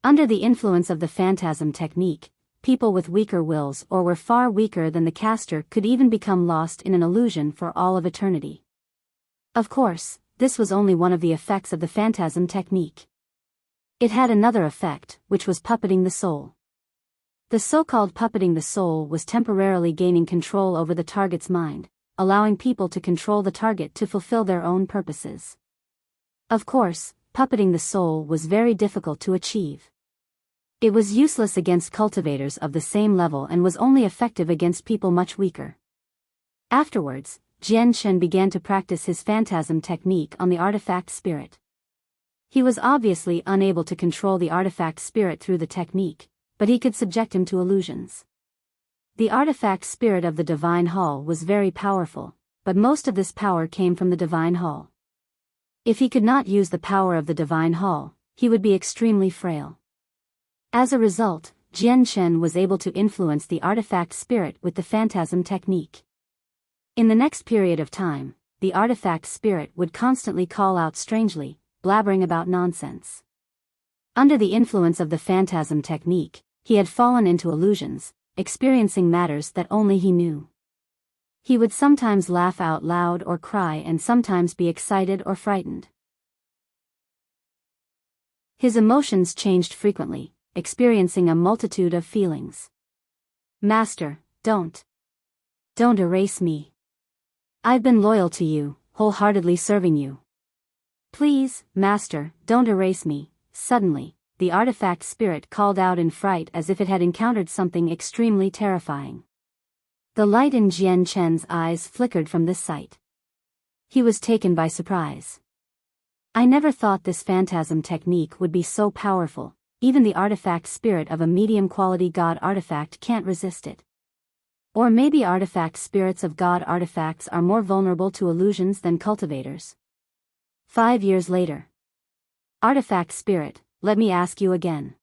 Under the influence of the phantasm technique, people with weaker wills or were far weaker than the caster could even become lost in an illusion for all of eternity. Of course, this was only one of the effects of the phantasm technique. It had another effect, which was puppeting the soul. The so-called puppeting the soul was temporarily gaining control over the target's mind, allowing people to control the target to fulfill their own purposes. Of course, puppeting the soul was very difficult to achieve. It was useless against cultivators of the same level and was only effective against people much weaker. Afterwards, Jianchen began to practice his phantasm technique on the Artifact Spirit. He was obviously unable to control the artifact spirit through the technique, but he could subject him to illusions. The artifact spirit of the Divine Hall was very powerful, but most of this power came from the Divine Hall. If he could not use the power of the Divine Hall, he would be extremely frail. As a result, Jian Chen was able to influence the artifact spirit with the phantasm technique. In the next period of time, the artifact spirit would constantly call out strangely, blabbering about nonsense. Under the influence of the phantasm technique, he had fallen into illusions, experiencing matters that only he knew. He would sometimes laugh out loud or cry and sometimes be excited or frightened. His emotions changed frequently, experiencing a multitude of feelings. Master, don't erase me. I've been loyal to you, wholeheartedly serving you. Please, Master, don't erase me. Suddenly, the artifact spirit called out in fright as if it had encountered something extremely terrifying. The light in Jian Chen's eyes flickered from this sight. He was taken by surprise. I never thought this phantasm technique would be so powerful. Even the artifact spirit of a medium-quality god artifact can't resist it. Or maybe artifact spirits of god artifacts are more vulnerable to illusions than cultivators. 5 years later. Artifact spirit, let me ask you again.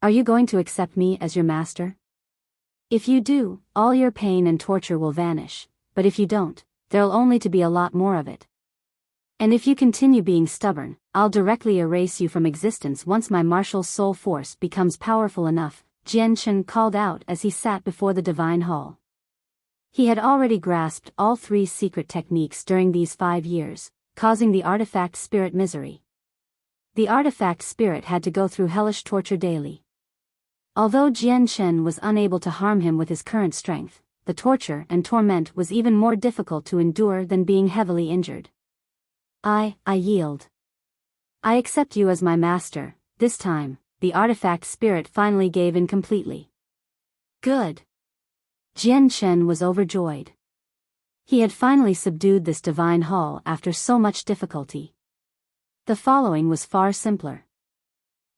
Are you going to accept me as your master? If you do, all your pain and torture will vanish, but if you don't, there'll only to be a lot more of it. And if you continue being stubborn, I'll directly erase you from existence once my martial soul force becomes powerful enough, Jian Chen called out as he sat before the Divine Hall. He had already grasped all 3 secret techniques during these 5 years, causing the artifact spirit misery. The artifact spirit had to go through hellish torture daily. Although Jian Chen was unable to harm him with his current strength, the torture and torment was even more difficult to endure than being heavily injured. I yield. I accept you as my master. This time, the artifact spirit finally gave in completely. Good. Jian Chen was overjoyed. He had finally subdued this divine hall after so much difficulty. The following was far simpler.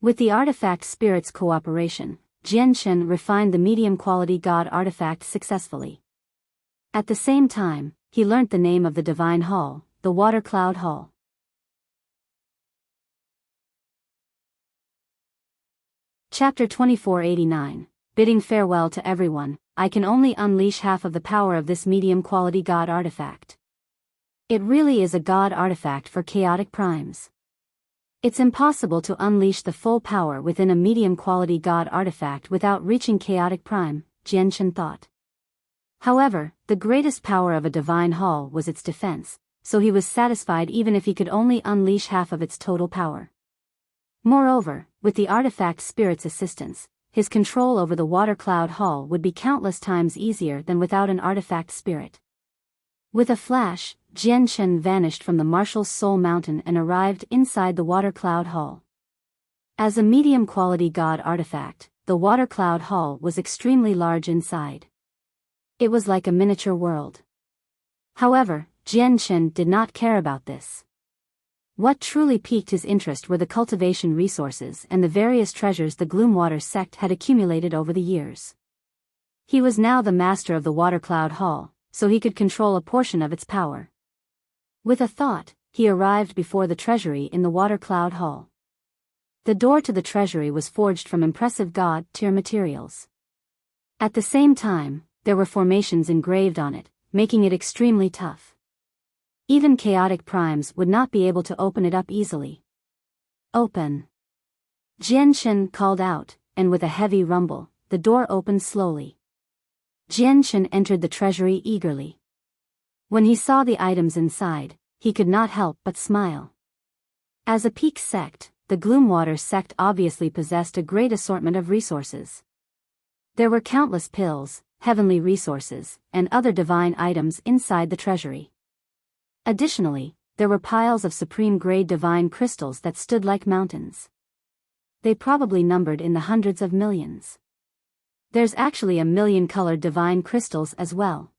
With the artifact spirit's cooperation, Jian Chen refined the medium-quality god artifact successfully. At the same time, he learnt the name of the divine hall, the Water Cloud Hall. Chapter 2489, Bidding farewell to everyone, I can only unleash half of the power of this medium-quality god artifact. It really is a god artifact for chaotic primes. It's impossible to unleash the full power within a medium-quality god artifact without reaching chaotic prime, Jian Chen thought. However, the greatest power of a divine hall was its defense, so he was satisfied even if he could only unleash half of its total power. Moreover, with the artifact spirit's assistance, his control over the Water Cloud Hall would be countless times easier than without an artifact spirit. With a flash, Jian Chen vanished from the Martial Soul Mountain and arrived inside the Water Cloud Hall. As a medium-quality god artifact, the Water Cloud Hall was extremely large inside. It was like a miniature world. However, Jian Chen did not care about this. What truly piqued his interest were the cultivation resources and the various treasures the Gloomwater sect had accumulated over the years. He was now the master of the Water Cloud Hall, so he could control a portion of its power. With a thought, he arrived before the treasury in the Water Cloud Hall. The door to the treasury was forged from impressive god-tier materials. At the same time, there were formations engraved on it, making it extremely tough. Even chaotic primes would not be able to open it up easily. Open! Jian Chen called out, and with a heavy rumble, the door opened slowly. Jian Chen entered the treasury eagerly. When he saw the items inside, he could not help but smile. As a peak sect, the Gloomwater sect obviously possessed a great assortment of resources. There were countless pills, heavenly resources, and other divine items inside the treasury. Additionally, there were piles of supreme-grade divine crystals that stood like mountains. They probably numbered in the hundreds of millions. There's actually 1 million colored divine crystals as well.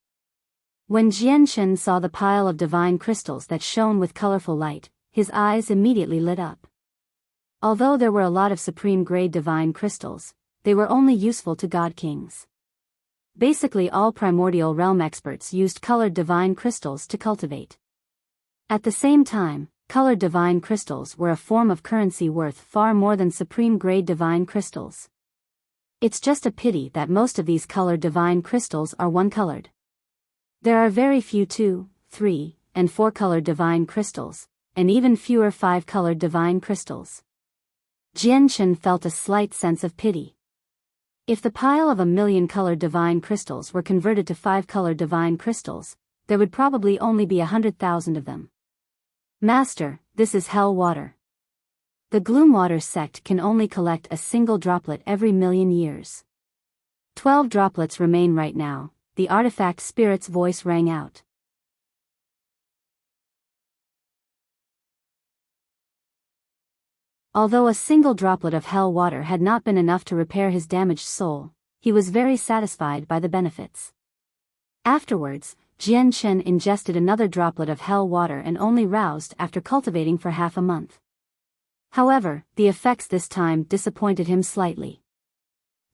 When Jian Chen saw the pile of divine crystals that shone with colorful light, his eyes immediately lit up. Although there were a lot of supreme-grade divine crystals, they were only useful to god kings. Basically all primordial realm experts used colored divine crystals to cultivate. At the same time, colored divine crystals were a form of currency worth far more than supreme-grade divine crystals. It's just a pity that most of these colored divine crystals are one-colored. There are very few 2, 3, and 4-colored divine crystals, and even fewer 5-colored divine crystals. Jianchen felt a slight sense of pity. If the pile of 1,000,000 colored divine crystals were converted to 5-colored divine crystals, there would probably only be 100,000 of them. Master, this is hell water. The Gloomwater sect can only collect a single droplet every 1,000,000 years. 12 droplets remain right now, the artifact spirit's voice rang out. Although a single droplet of hell water had not been enough to repair his damaged soul, he was very satisfied by the benefits. Afterwards, Jianchen ingested another droplet of hell water and only roused after cultivating for half a month. However, the effects this time disappointed him slightly.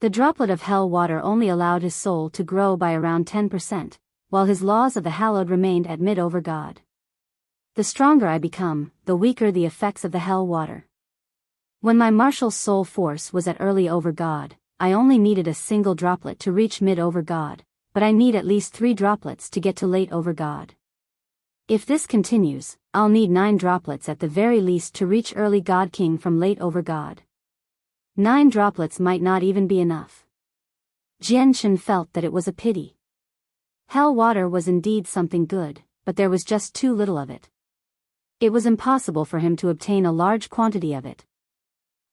The droplet of hell water only allowed his soul to grow by around 10%, while his laws of the hallowed remained at mid over God. The stronger I become, the weaker the effects of the hell water. When my martial soul force was at early over God, I only needed a single droplet to reach mid over God, but I need at least 3 droplets to get to late over God. If this continues, I'll need 9 droplets at the very least to reach early God King from late over God. 9 droplets might not even be enough. Jianchen felt that it was a pity. Hell water was indeed something good, but there was just too little of it. It was impossible for him to obtain a large quantity of it.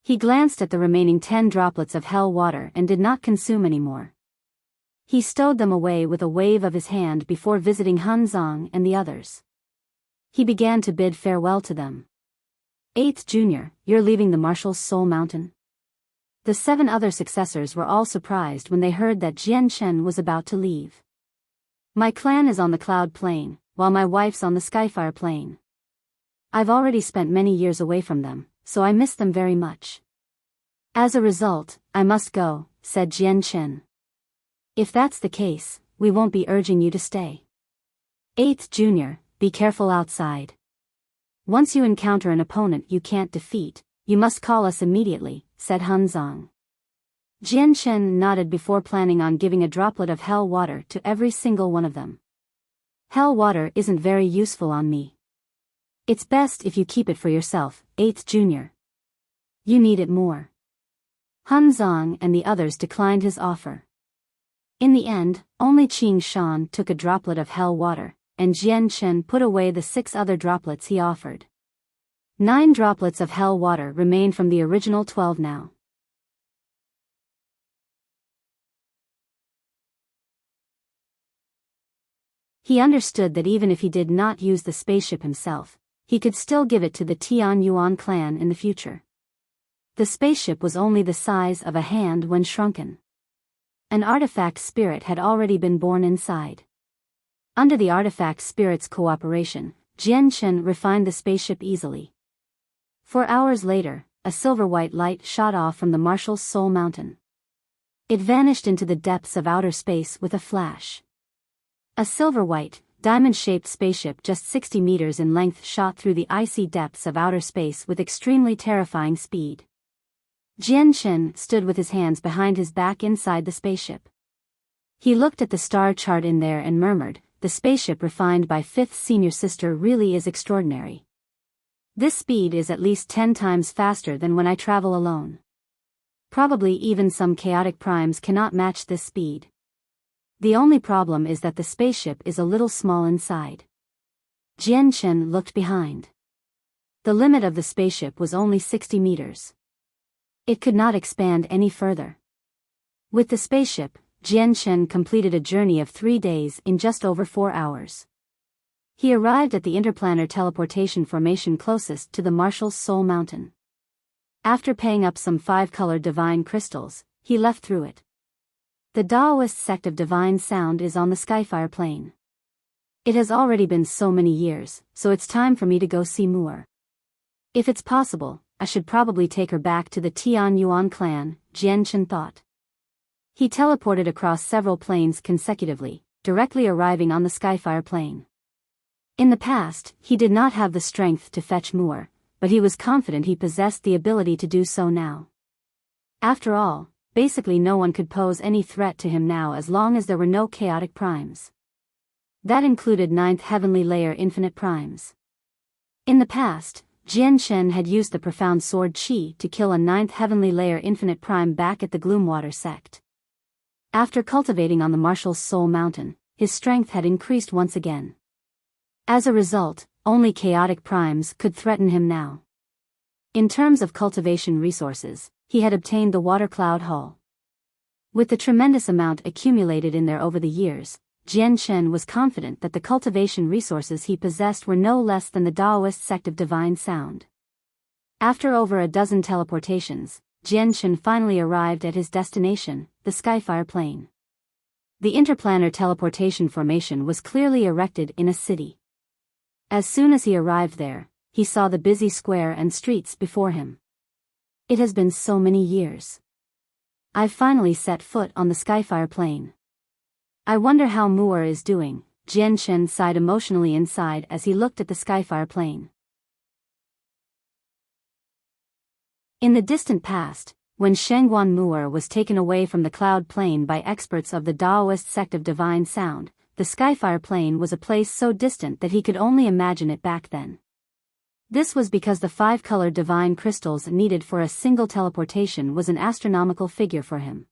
He glanced at the remaining 10 droplets of hell water and did not consume any more. He stowed them away with a wave of his hand before visiting Hunzong and the others. He began to bid farewell to them. 8th Junior, you're leaving the Martial's Soul Mountain? The 7 other successors were all surprised when they heard that Jianchen was about to leave. My clan is on the Cloud Plain, while my wife's on the Skyfire Plain. I've already spent many years away from them, so I miss them very much. As a result, I must go, said Jianchen. If that's the case, we won't be urging you to stay. 8th Junior, be careful outside. Once you encounter an opponent you can't defeat, you must call us immediately, said Hunzong. Jianchen nodded before planning on giving a droplet of hell water to every single one of them. Hell water isn't very useful on me. It's best if you keep it for yourself, 8th Junior. You need it more. Hunzong and the others declined his offer. In the end, only Qing Shan took a droplet of hell water, and Jianchen put away the 6 other droplets he offered. 9 droplets of hell water remained from the original 12 now. He understood that even if he did not use the spaceship himself, he could still give it to the Tian Yuan clan in the future. The spaceship was only the size of a hand when shrunken. An artifact spirit had already been born inside. Under the artifact spirit's cooperation, Jianchen refined the spaceship easily. 4 hours later, a silver-white light shot off from the Martial's Soul Mountain. It vanished into the depths of outer space with a flash. A silver-white, diamond-shaped spaceship just 60 meters in length shot through the icy depths of outer space with extremely terrifying speed. Jianchen stood with his hands behind his back inside the spaceship. He looked at the star chart in there and murmured, "The spaceship refined by 5th senior sister really is extraordinary. This speed is at least 10 times faster than when I travel alone. Probably even some chaotic primes cannot match this speed. The only problem is that the spaceship is a little small inside." Jianchen looked behind. The limit of the spaceship was only 60 meters. It could not expand any further. With the spaceship, Jianchen completed a journey of 3 days in just over 4 hours. He arrived at the interplanar teleportation formation closest to the Martial's Soul Mountain. After paying up some 5-colored divine crystals, he left through it. The Daoist sect of divine sound is on the Skyfire Plain. It has already been so many years, so it's time for me to go see more. If it's possible, I should probably take her back to the Tian Yuan clan, Jian Chen thought. He teleported across several planes consecutively, directly arriving on the Skyfire plane. In the past, he did not have the strength to fetch Mu'er, but he was confident he possessed the ability to do so now. After all, basically no one could pose any threat to him now as long as there were no chaotic primes. That included 9th Heavenly Layer Infinite Primes. In the past, Jian Chen had used the Profound Sword Qi to kill a 9th Heavenly Layer Infinite Prime back at the Gloomwater sect. After cultivating on the Martial Soul Mountain, his strength had increased once again. As a result, only chaotic primes could threaten him now. In terms of cultivation resources, he had obtained the Water Cloud Hull. With the tremendous amount accumulated in there over the years, Jian Chen was confident that the cultivation resources he possessed were no less than the Daoist sect of Divine Sound. After over a dozen teleportations, Jian Chen finally arrived at his destination, the Skyfire Plane. The interplanar teleportation formation was clearly erected in a city. As soon as he arrived there, he saw the busy square and streets before him. It has been so many years. I've finally set foot on the Skyfire Plane. I wonder how Mu'er is doing, Jian Chen sighed emotionally inside as he looked at the Skyfire Plane. In the distant past, when Shengguan Mu'er was taken away from the Cloud Plane by experts of the Daoist sect of Divine Sound, the Skyfire Plane was a place so distant that he could only imagine it back then. This was because the 5-colored divine crystals needed for a single teleportation was an astronomical figure for him.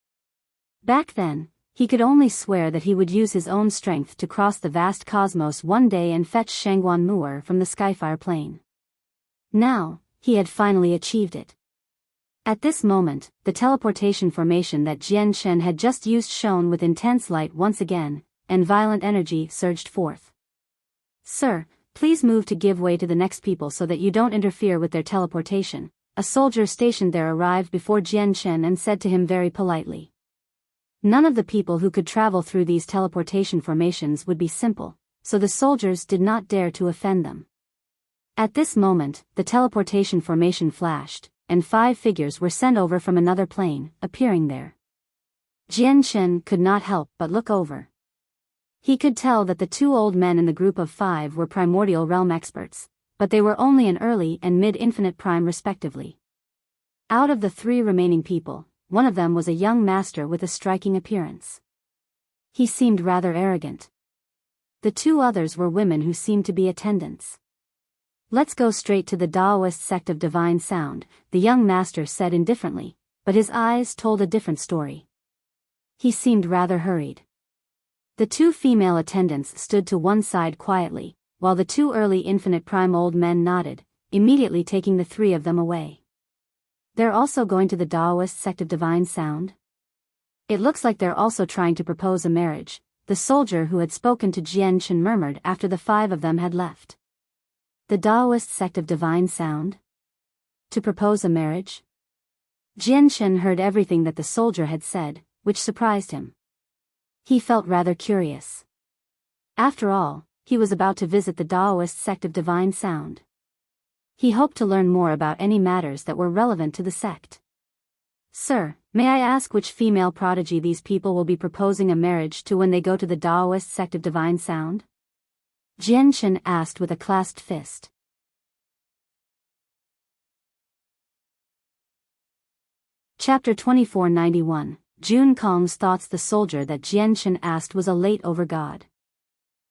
Back then, he could only swear that he would use his own strength to cross the vast cosmos one day and fetch Shengguan Mu'er from the Skyfire Plane. Now, he had finally achieved it. At this moment, the teleportation formation that Jian Chen had just used shone with intense light once again, and violent energy surged forth. "Sir, please move to give way to the next people so that you don't interfere with their teleportation." A soldier stationed there arrived before Jian Chen and said to him very politely. None of the people who could travel through these teleportation formations would be simple, so the soldiers did not dare to offend them. At this moment, the teleportation formation flashed, and 5 figures were sent over from another plane, appearing there. Jian Chen could not help but look over. He could tell that the 2 old men in the group of 5 were primordial realm experts, but they were only an early and mid-infinite prime respectively. Out of the 3 remaining people, one of them was a young master with a striking appearance. He seemed rather arrogant. The 2 others were women who seemed to be attendants. "Let's go straight to the Daoist sect of Divine Sound," the young master said indifferently, but his eyes told a different story. He seemed rather hurried. The 2 female attendants stood to one side quietly, while the 2 early infinite prime old men nodded, immediately taking the 3 of them away. "They're also going to the Daoist sect of Divine Sound? It looks like they're also trying to propose a marriage," the soldier who had spoken to Jian Chen murmured after the 5 of them had left. "The Daoist sect of Divine Sound? To propose a marriage?" Jian Chen heard everything that the soldier had said, which surprised him. He felt rather curious. After all, he was about to visit the Daoist sect of Divine Sound. He hoped to learn more about any matters that were relevant to the sect. "Sir, may I ask which female prodigy these people will be proposing a marriage to when they go to the Daoist sect of Divine Sound?" Jian Chen asked with a clasped fist. Chapter 2491, Jun Kong's thoughts. The soldier that Jian Chen asked was a late over god.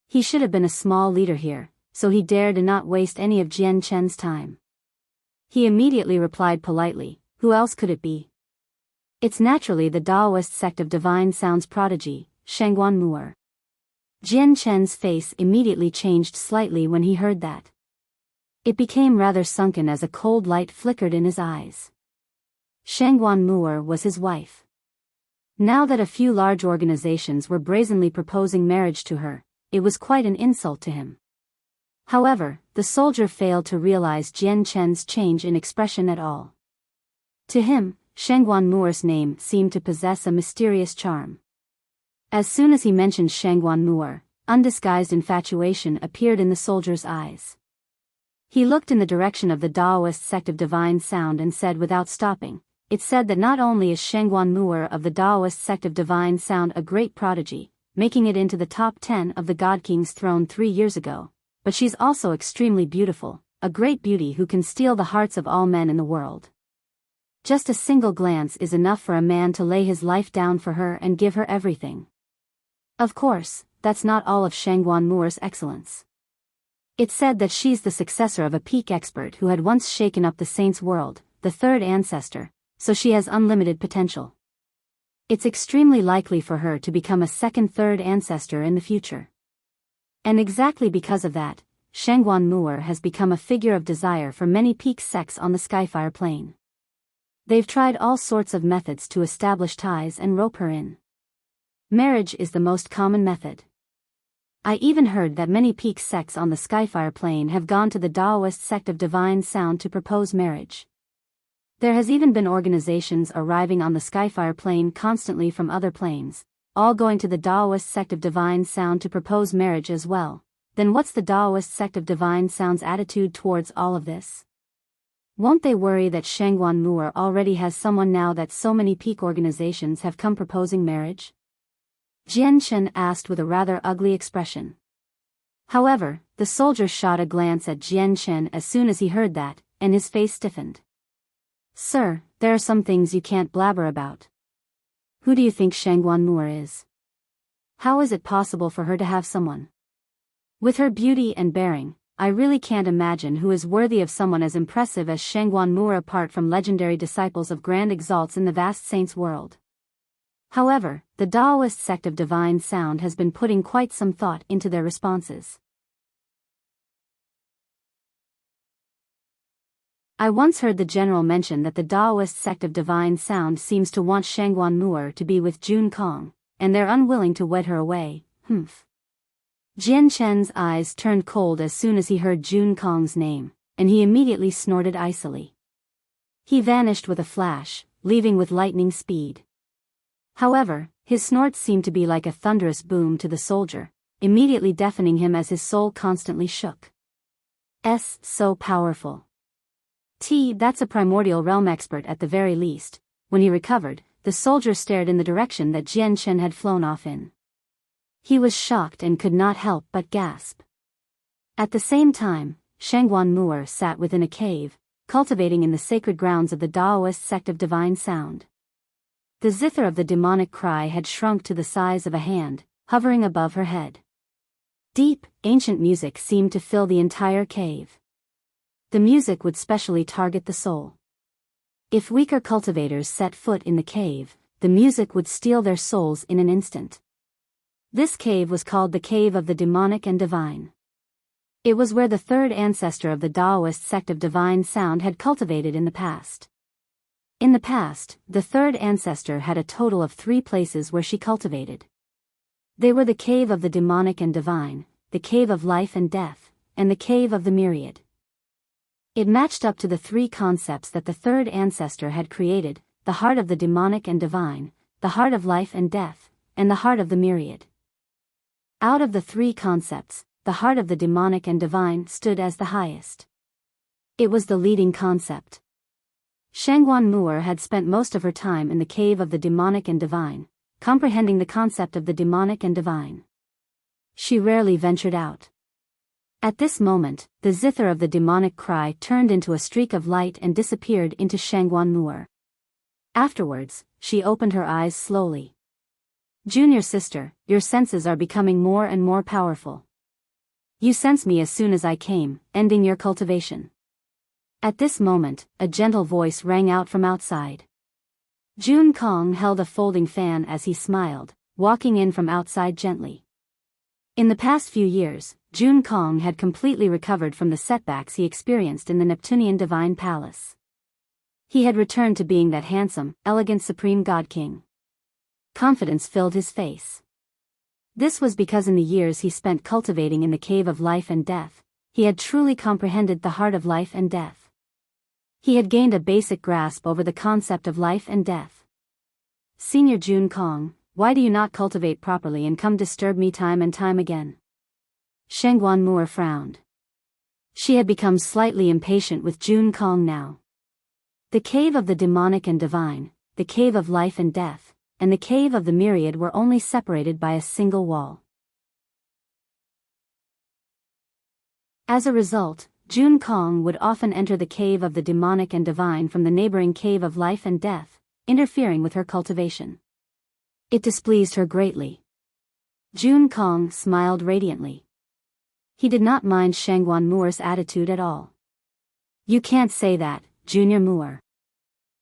He should have been a small leader here, so he dared not waste any of Jian Chen's time. He immediately replied politely, "Who else could it be? It's naturally the Daoist sect of Divine Sound's prodigy, Shengguan Mu'er." Jian Chen's face immediately changed slightly when he heard that. It became rather sunken as a cold light flickered in his eyes. Shengguan Mu'er was his wife. Now that a few large organizations were brazenly proposing marriage to her, it was quite an insult to him. However, the soldier failed to realize Jian Chen's change in expression at all. To him, Shengguan Mu'er's name seemed to possess a mysterious charm. As soon as he mentioned Shengguan Mu'er, undisguised infatuation appeared in the soldier's eyes. He looked in the direction of the Taoist sect of divine sound and said without stopping, "It's said that not only is Shengguan Mu'er of the Taoist sect of divine sound a great prodigy, making it into the top 10 of the God King's throne 3 years ago, but she's also extremely beautiful, a great beauty who can steal the hearts of all men in the world. Just a single glance is enough for a man to lay his life down for her and give her everything." Of course, that's not all of Shengguan Mu'er's excellence. It's said that she's the successor of a peak expert who had once shaken up the saint's world, the third ancestor, so she has unlimited potential. It's extremely likely for her to become a third ancestor in the future. And exactly because of that, Shengguan Mu'er has become a figure of desire for many peak sects on the Skyfire plane. They've tried all sorts of methods to establish ties and rope her in. Marriage is the most common method. I even heard that many peak sects on the Skyfire plane have gone to the Taoist sect of divine sound to propose marriage. There has even been organizations arriving on the Skyfire plane constantly from other planes, all going to the Taoist sect of divine sound to propose marriage as well. Then what's the Taoist sect of divine sound's attitude towards all of this? Won't they worry that Shengguan Mu'er already has someone now that so many peak organizations have come proposing marriage? Jian Chen asked with a rather ugly expression. However, the soldier shot a glance at Jian Chen as soon as he heard that, and his face stiffened. "Sir, there are some things you can't blabber about. Who do you think Shengguan Mu'er is? How is it possible for her to have someone? With her beauty and bearing, I really can't imagine who is worthy of someone as impressive as Shengguan Mu'er apart from legendary disciples of grand exalts in the vast saints' world." However, the Taoist sect of divine sound has been putting quite some thought into their responses. I once heard the general mention that the Taoist sect of divine sound seems to want Shengguan Mu'er to be with Jun Kong, and they're unwilling to wed her away. Jian Chen's eyes turned cold as soon as he heard Jun Kong's name, and he immediately snorted icily. He vanished with a flash, leaving with lightning speed. However, his snort seemed to be like a thunderous boom to the soldier, immediately deafening him as his soul constantly shook. So powerful. That's a primordial realm expert at the very least. When he recovered, the soldier stared in the direction that Jian Chen had flown off in. He was shocked and could not help but gasp. At the same time, Shengguan Mu'er sat within a cave, cultivating in the sacred grounds of the Taoist sect of divine sound. The zither of the demonic cry had shrunk to the size of a hand, hovering above her head. Deep, ancient music seemed to fill the entire cave. The music would specially target the soul. If weaker cultivators set foot in the cave, the music would steal their souls in an instant. This cave was called the Cave of the Demonic and Divine. It was where the third ancestor of the Taoist sect of divine sound had cultivated in the past. In the past, the third ancestor had a total of 3 places where she cultivated. They were the Cave of the Demonic and Divine, the Cave of Life and Death, and the Cave of the Myriad. It matched up to the 3 concepts that the third ancestor had created: the heart of the demonic and divine, the heart of life and death, and the heart of the myriad. Out of the 3 concepts, the heart of the demonic and divine stood as the highest. It was the leading concept. Shengguan Mu'er had spent most of her time in the Cave of the Demonic and Divine, comprehending the concept of the demonic and divine. She rarely ventured out. At this moment, the zither of the demonic cry turned into a streak of light and disappeared into Shengguan Mu'er. Afterwards, she opened her eyes slowly. "Junior sister, your senses are becoming more and more powerful. You sensed me as soon as I came, ending your cultivation." At this moment, a gentle voice rang out from outside. Jun Kong held a folding fan as he smiled, walking in from outside gently. In the past few years, Jun Kong had completely recovered from the setbacks he experienced in the Neptunian Divine Palace. He had returned to being that handsome, elegant Supreme God King. Confidence filled his face. This was because in the years he spent cultivating in the Cave of Life and Death, he had truly comprehended the heart of life and death. He had gained a basic grasp over the concept of life and death. "Senior Jun Kong, why do you not cultivate properly and come disturb me time and time again?" Shengguan Mu'er frowned. She had become slightly impatient with June Kong now. The cave of the demonic and divine, the cave of life and death, and the cave of the myriad were only separated by a single wall. As a result, June Kong would often enter the cave of the demonic and divine from the neighboring cave of life and death, interfering with her cultivation. It displeased her greatly. June Kong smiled radiantly. He did not mind Shangguan Mu'er's attitude at all. You can't say that, Junior Mu'er.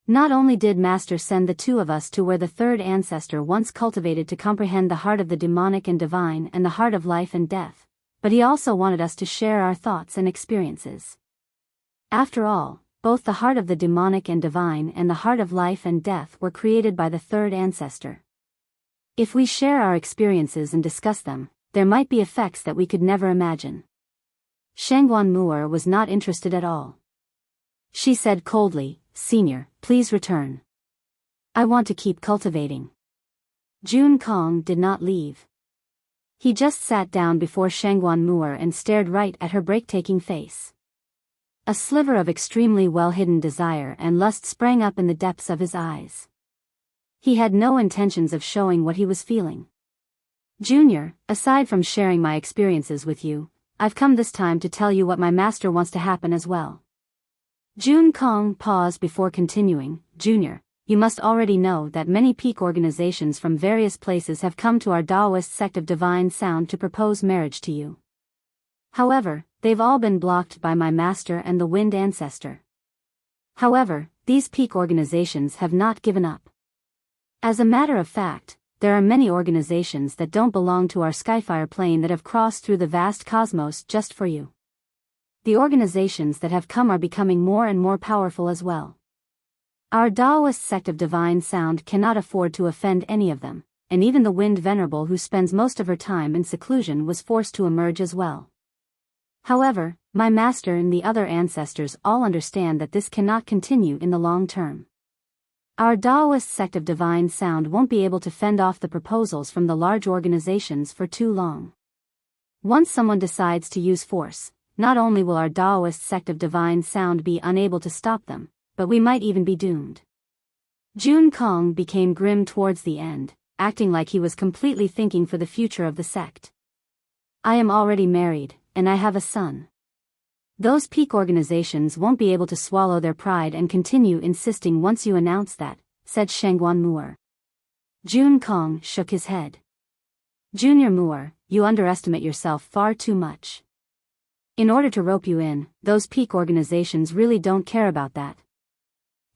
Not only did Master send the two of us to where the third ancestor once cultivated to comprehend the heart of the demonic and divine and the heart of life and death, but he also wanted us to share our thoughts and experiences. After all, both the heart of the demonic and divine and the heart of life and death were created by the third ancestor. If we share our experiences and discuss them, there might be effects that we could never imagine. Shangguan Mu'er was not interested at all. She said coldly, Senior, please return. I want to keep cultivating. June Kong did not leave. He just sat down before Shangguan Mu'er and stared right at her breathtaking face. A sliver of extremely well-hidden desire and lust sprang up in the depths of his eyes. He had no intentions of showing what he was feeling. Junior, aside from sharing my experiences with you, I've come this time to tell you what my master wants to happen as well. June Kong paused before continuing, Junior, you must already know that many peak organizations from various places have come to our Taoist sect of Divine Sound to propose marriage to you. However, they've all been blocked by my master and the Wind Ancestor. However, these peak organizations have not given up. As a matter of fact, there are many organizations that don't belong to our Skyfire plane that have crossed through the vast cosmos just for you. The organizations that have come are becoming more and more powerful as well. Our Taoist sect of Divine Sound cannot afford to offend any of them, and even the Wind Venerable who spends most of her time in seclusion was forced to emerge as well. However, my master and the other ancestors all understand that this cannot continue in the long term. Our Taoist sect of Divine Sound won't be able to fend off the proposals from the large organizations for too long. Once someone decides to use force, not only will our Taoist sect of Divine Sound be unable to stop them, but we might even be doomed. June Kong became grim towards the end, acting like he was completely thinking for the future of the sect. I am already married, and I have a son. Those peak organizations won't be able to swallow their pride and continue insisting once you announce that, said Shangguan Mu'er. June Kong shook his head. Junior Mu'er, you underestimate yourself far too much. In order to rope you in, those peak organizations really don't care about that.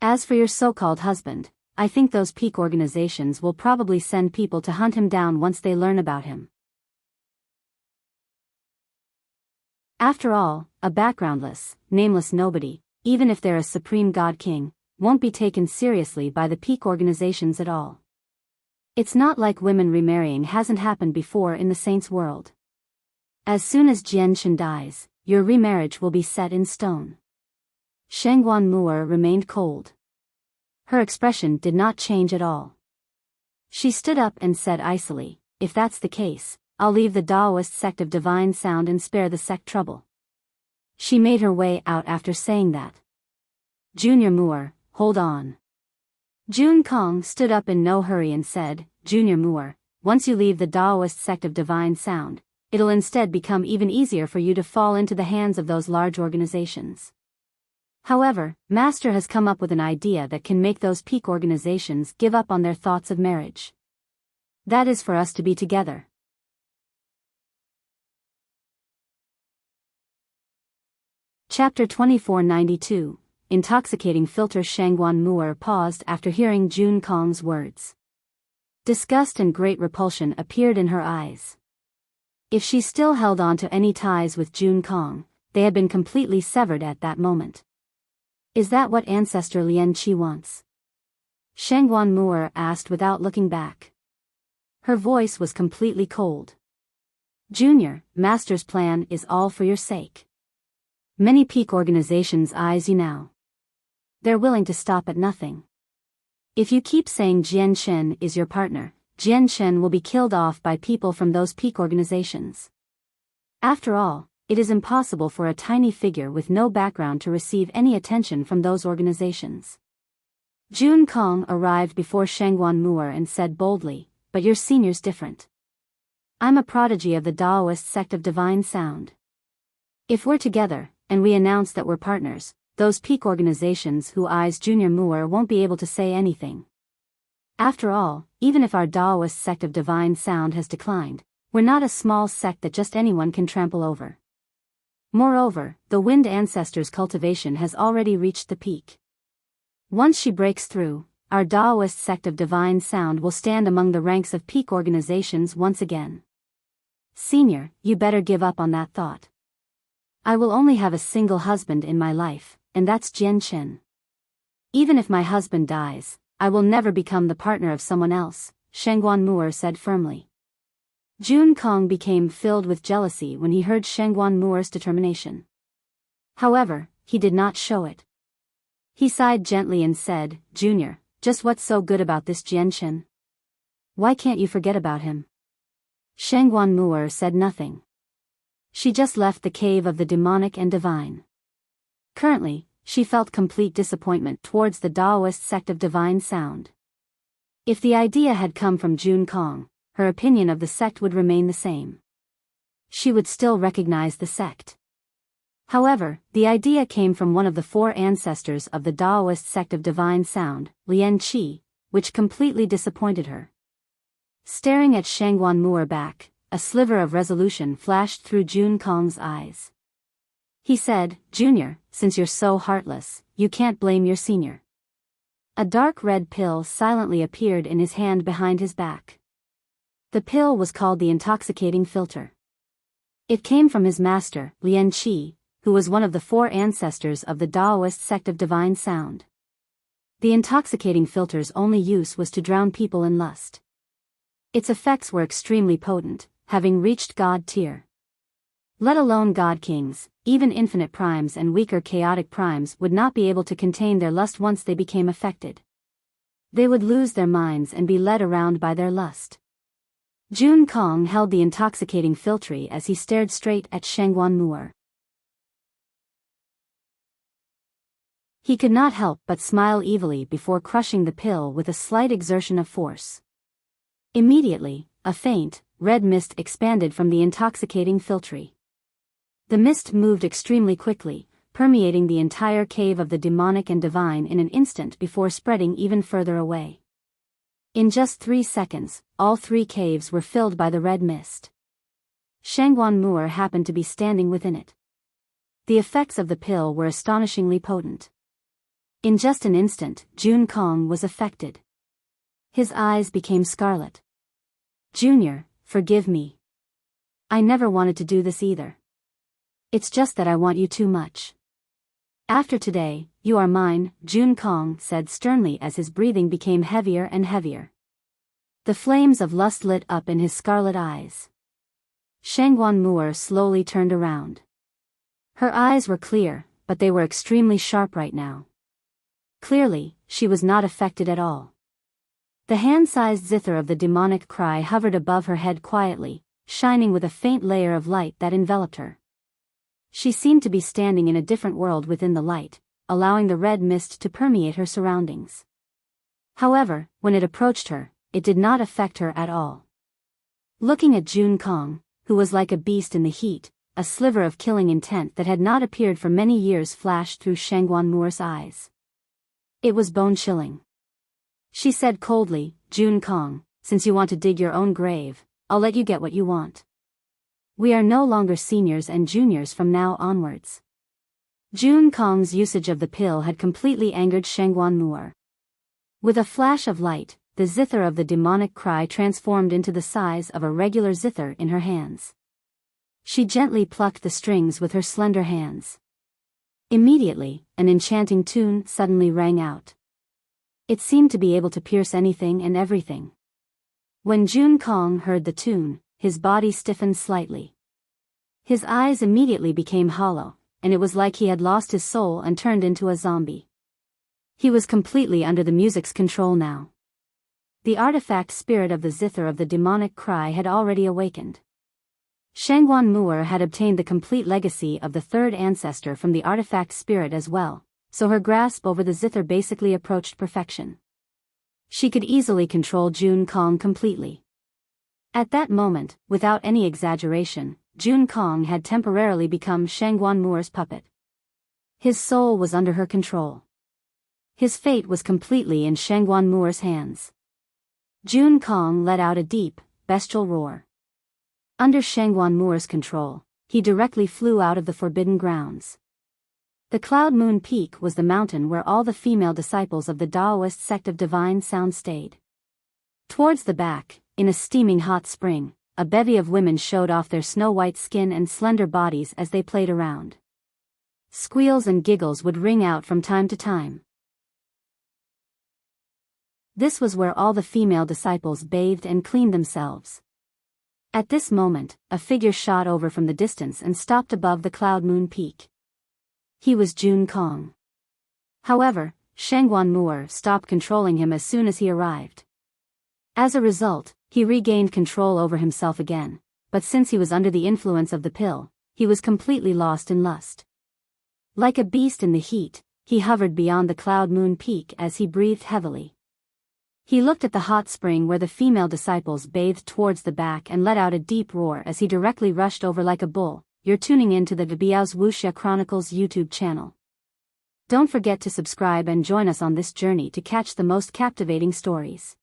As for your so-called husband, I think those peak organizations will probably send people to hunt him down once they learn about him. After all, a backgroundless, nameless nobody, even if they're a supreme god king, won't be taken seriously by the peak organizations at all. It's not like women remarrying hasn't happened before in the saints' world. As soon as Jian Shen dies, your remarriage will be set in stone. Shangguan Mu'er remained cold. Her expression did not change at all. She stood up and said icily, if that's the case, I'll leave the Taoist sect of Divine Sound and spare the sect trouble. She made her way out after saying that. Junior Mu'er, hold on. June Kong stood up in no hurry and said, Junior Mu'er, once you leave the Taoist sect of Divine Sound, it'll instead become even easier for you to fall into the hands of those large organizations. However, Master has come up with an idea that can make those peak organizations give up on their thoughts of marriage. That is for us to be together. Chapter 2492, Intoxicating Filter. Shangguan Mu'er paused after hearing June Kong's words. Disgust and great repulsion appeared in her eyes. If she still held on to any ties with June Kong, they had been completely severed at that moment. Is that what Ancestor Lien Qi wants? Shangguan Mu'er asked without looking back. Her voice was completely cold. Junior, Master's plan is all for your sake. Many peak organizations eyes you now. They're willing to stop at nothing. If you keep saying Jian Shen is your partner, Jian Shen will be killed off by people from those peak organizations. After all, it is impossible for a tiny figure with no background to receive any attention from those organizations. Jun Kong arrived before Shangguan Mu'er and said boldly, "But your senior's different. I'm a prodigy of the Daoist sect of divine sound. If we're together, and we announce that we're partners, those peak organizations who eyes Junior Mu'er won't be able to say anything. After all, even if our Daoist sect of divine sound has declined, we're not a small sect that just anyone can trample over. Moreover, the Wind Ancestors' cultivation has already reached the peak. Once she breaks through, our Daoist sect of divine sound will stand among the ranks of peak organizations once again. Senior, you better give up on that thought. I will only have a single husband in my life, and that's Jian Chen. Even if my husband dies, I will never become the partner of someone else," Shangguan Mu'er said firmly. Jun Kong became filled with jealousy when he heard Shangguan Mu'er's determination. However, he did not show it. He sighed gently and said, "Junior, just what's so good about this Jian Chen? Why can't you forget about him?" Shangguan Mu'er said nothing. She just left the cave of the demonic and divine. Currently, she felt complete disappointment towards the Daoist sect of divine sound. If the idea had come from Jun Kong, her opinion of the sect would remain the same. She would still recognize the sect. However, the idea came from one of the four ancestors of the Daoist sect of divine sound, Lian Qi, which completely disappointed her. Staring at Shangguan Mu'er back, a sliver of resolution flashed through Jun Kong's eyes. He said, "Junior, since you're so heartless, you can't blame your senior." A dark red pill silently appeared in his hand behind his back. The pill was called the intoxicating filter. It came from his master, Lian Qi, who was one of the four ancestors of the Daoist sect of divine sound. The intoxicating filter's only use was to drown people in lust. Its effects were extremely potent, having reached God tier. Let alone God Kings, even infinite primes and weaker chaotic primes would not be able to contain their lust once they became affected. They would lose their minds and be led around by their lust. Jun Kong held the intoxicating filtre as he stared straight at Shangguan Mu'er. He could not help but smile evilly before crushing the pill with a slight exertion of force. Immediately, a faint, red mist expanded from the intoxicating filtre. The mist moved extremely quickly, permeating the entire cave of the demonic and divine in an instant before spreading even further away. In just 3 seconds, all 3 caves were filled by the red mist. Shangguan Mu'er happened to be standing within it. The effects of the pill were astonishingly potent. In just an instant, Jun Kong was affected. His eyes became scarlet. "Junior, forgive me. I never wanted to do this either. It's just that I want you too much. After today, you are mine," Jun Kong said sternly as his breathing became heavier and heavier. The flames of lust lit up in his scarlet eyes. Shangguan Mu'er slowly turned around. Her eyes were clear, but they were extremely sharp right now. Clearly, she was not affected at all. The hand-sized zither of the demonic cry hovered above her head quietly, shining with a faint layer of light that enveloped her. She seemed to be standing in a different world within the light, allowing the red mist to permeate her surroundings. However, when it approached her, it did not affect her at all. Looking at Jun Kong, who was like a beast in the heat, a sliver of killing intent that had not appeared for many years flashed through Shangguan Mu'er's eyes. It was bone-chilling. She said coldly, "Jun Kong, since you want to dig your own grave, I'll let you get what you want. We are no longer seniors and juniors from now onwards." Jun Kong's usage of the pill had completely angered Shangguan Mu'er. With a flash of light, the zither of the demonic cry transformed into the size of a regular zither in her hands. She gently plucked the strings with her slender hands. Immediately, an enchanting tune suddenly rang out. It seemed to be able to pierce anything and everything. When Jun Kong heard the tune, his body stiffened slightly. His eyes immediately became hollow, and it was like he had lost his soul and turned into a zombie. He was completely under the music's control now. The artifact spirit of the zither of the demonic cry had already awakened. Shangguan Mu'er had obtained the complete legacy of the third ancestor from the artifact spirit as well, so her grasp over the zither basically approached perfection. She could easily control Jun Kong completely. At that moment, without any exaggeration, Jun Kong had temporarily become Shangguan Mu'er's puppet. His soul was under her control. His fate was completely in Shangguan Mu'er's hands. Jun Kong let out a deep, bestial roar. Under Shangguan Mu'er's control, he directly flew out of the forbidden grounds. The Cloud Moon Peak was the mountain where all the female disciples of the Taoist sect of divine sound stayed. Towards the back, in a steaming hot spring, a bevy of women showed off their snow-white skin and slender bodies as they played around. Squeals and giggles would ring out from time to time. This was where all the female disciples bathed and cleaned themselves. At this moment, a figure shot over from the distance and stopped above the Cloud Moon Peak. He was Jun Kong. However, Shangguan Mu'er stopped controlling him as soon as he arrived. As a result, he regained control over himself again, but since he was under the influence of the pill, he was completely lost in lust. Like a beast in the heat, he hovered beyond the Cloud Moon Peak as he breathed heavily. He looked at the hot spring where the female disciples bathed towards the back and let out a deep roar as he directly rushed over like a bull. You're tuning in to the Biyao's Wuxia Chronicles YouTube channel. Don't forget to subscribe and join us on this journey to catch the most captivating stories.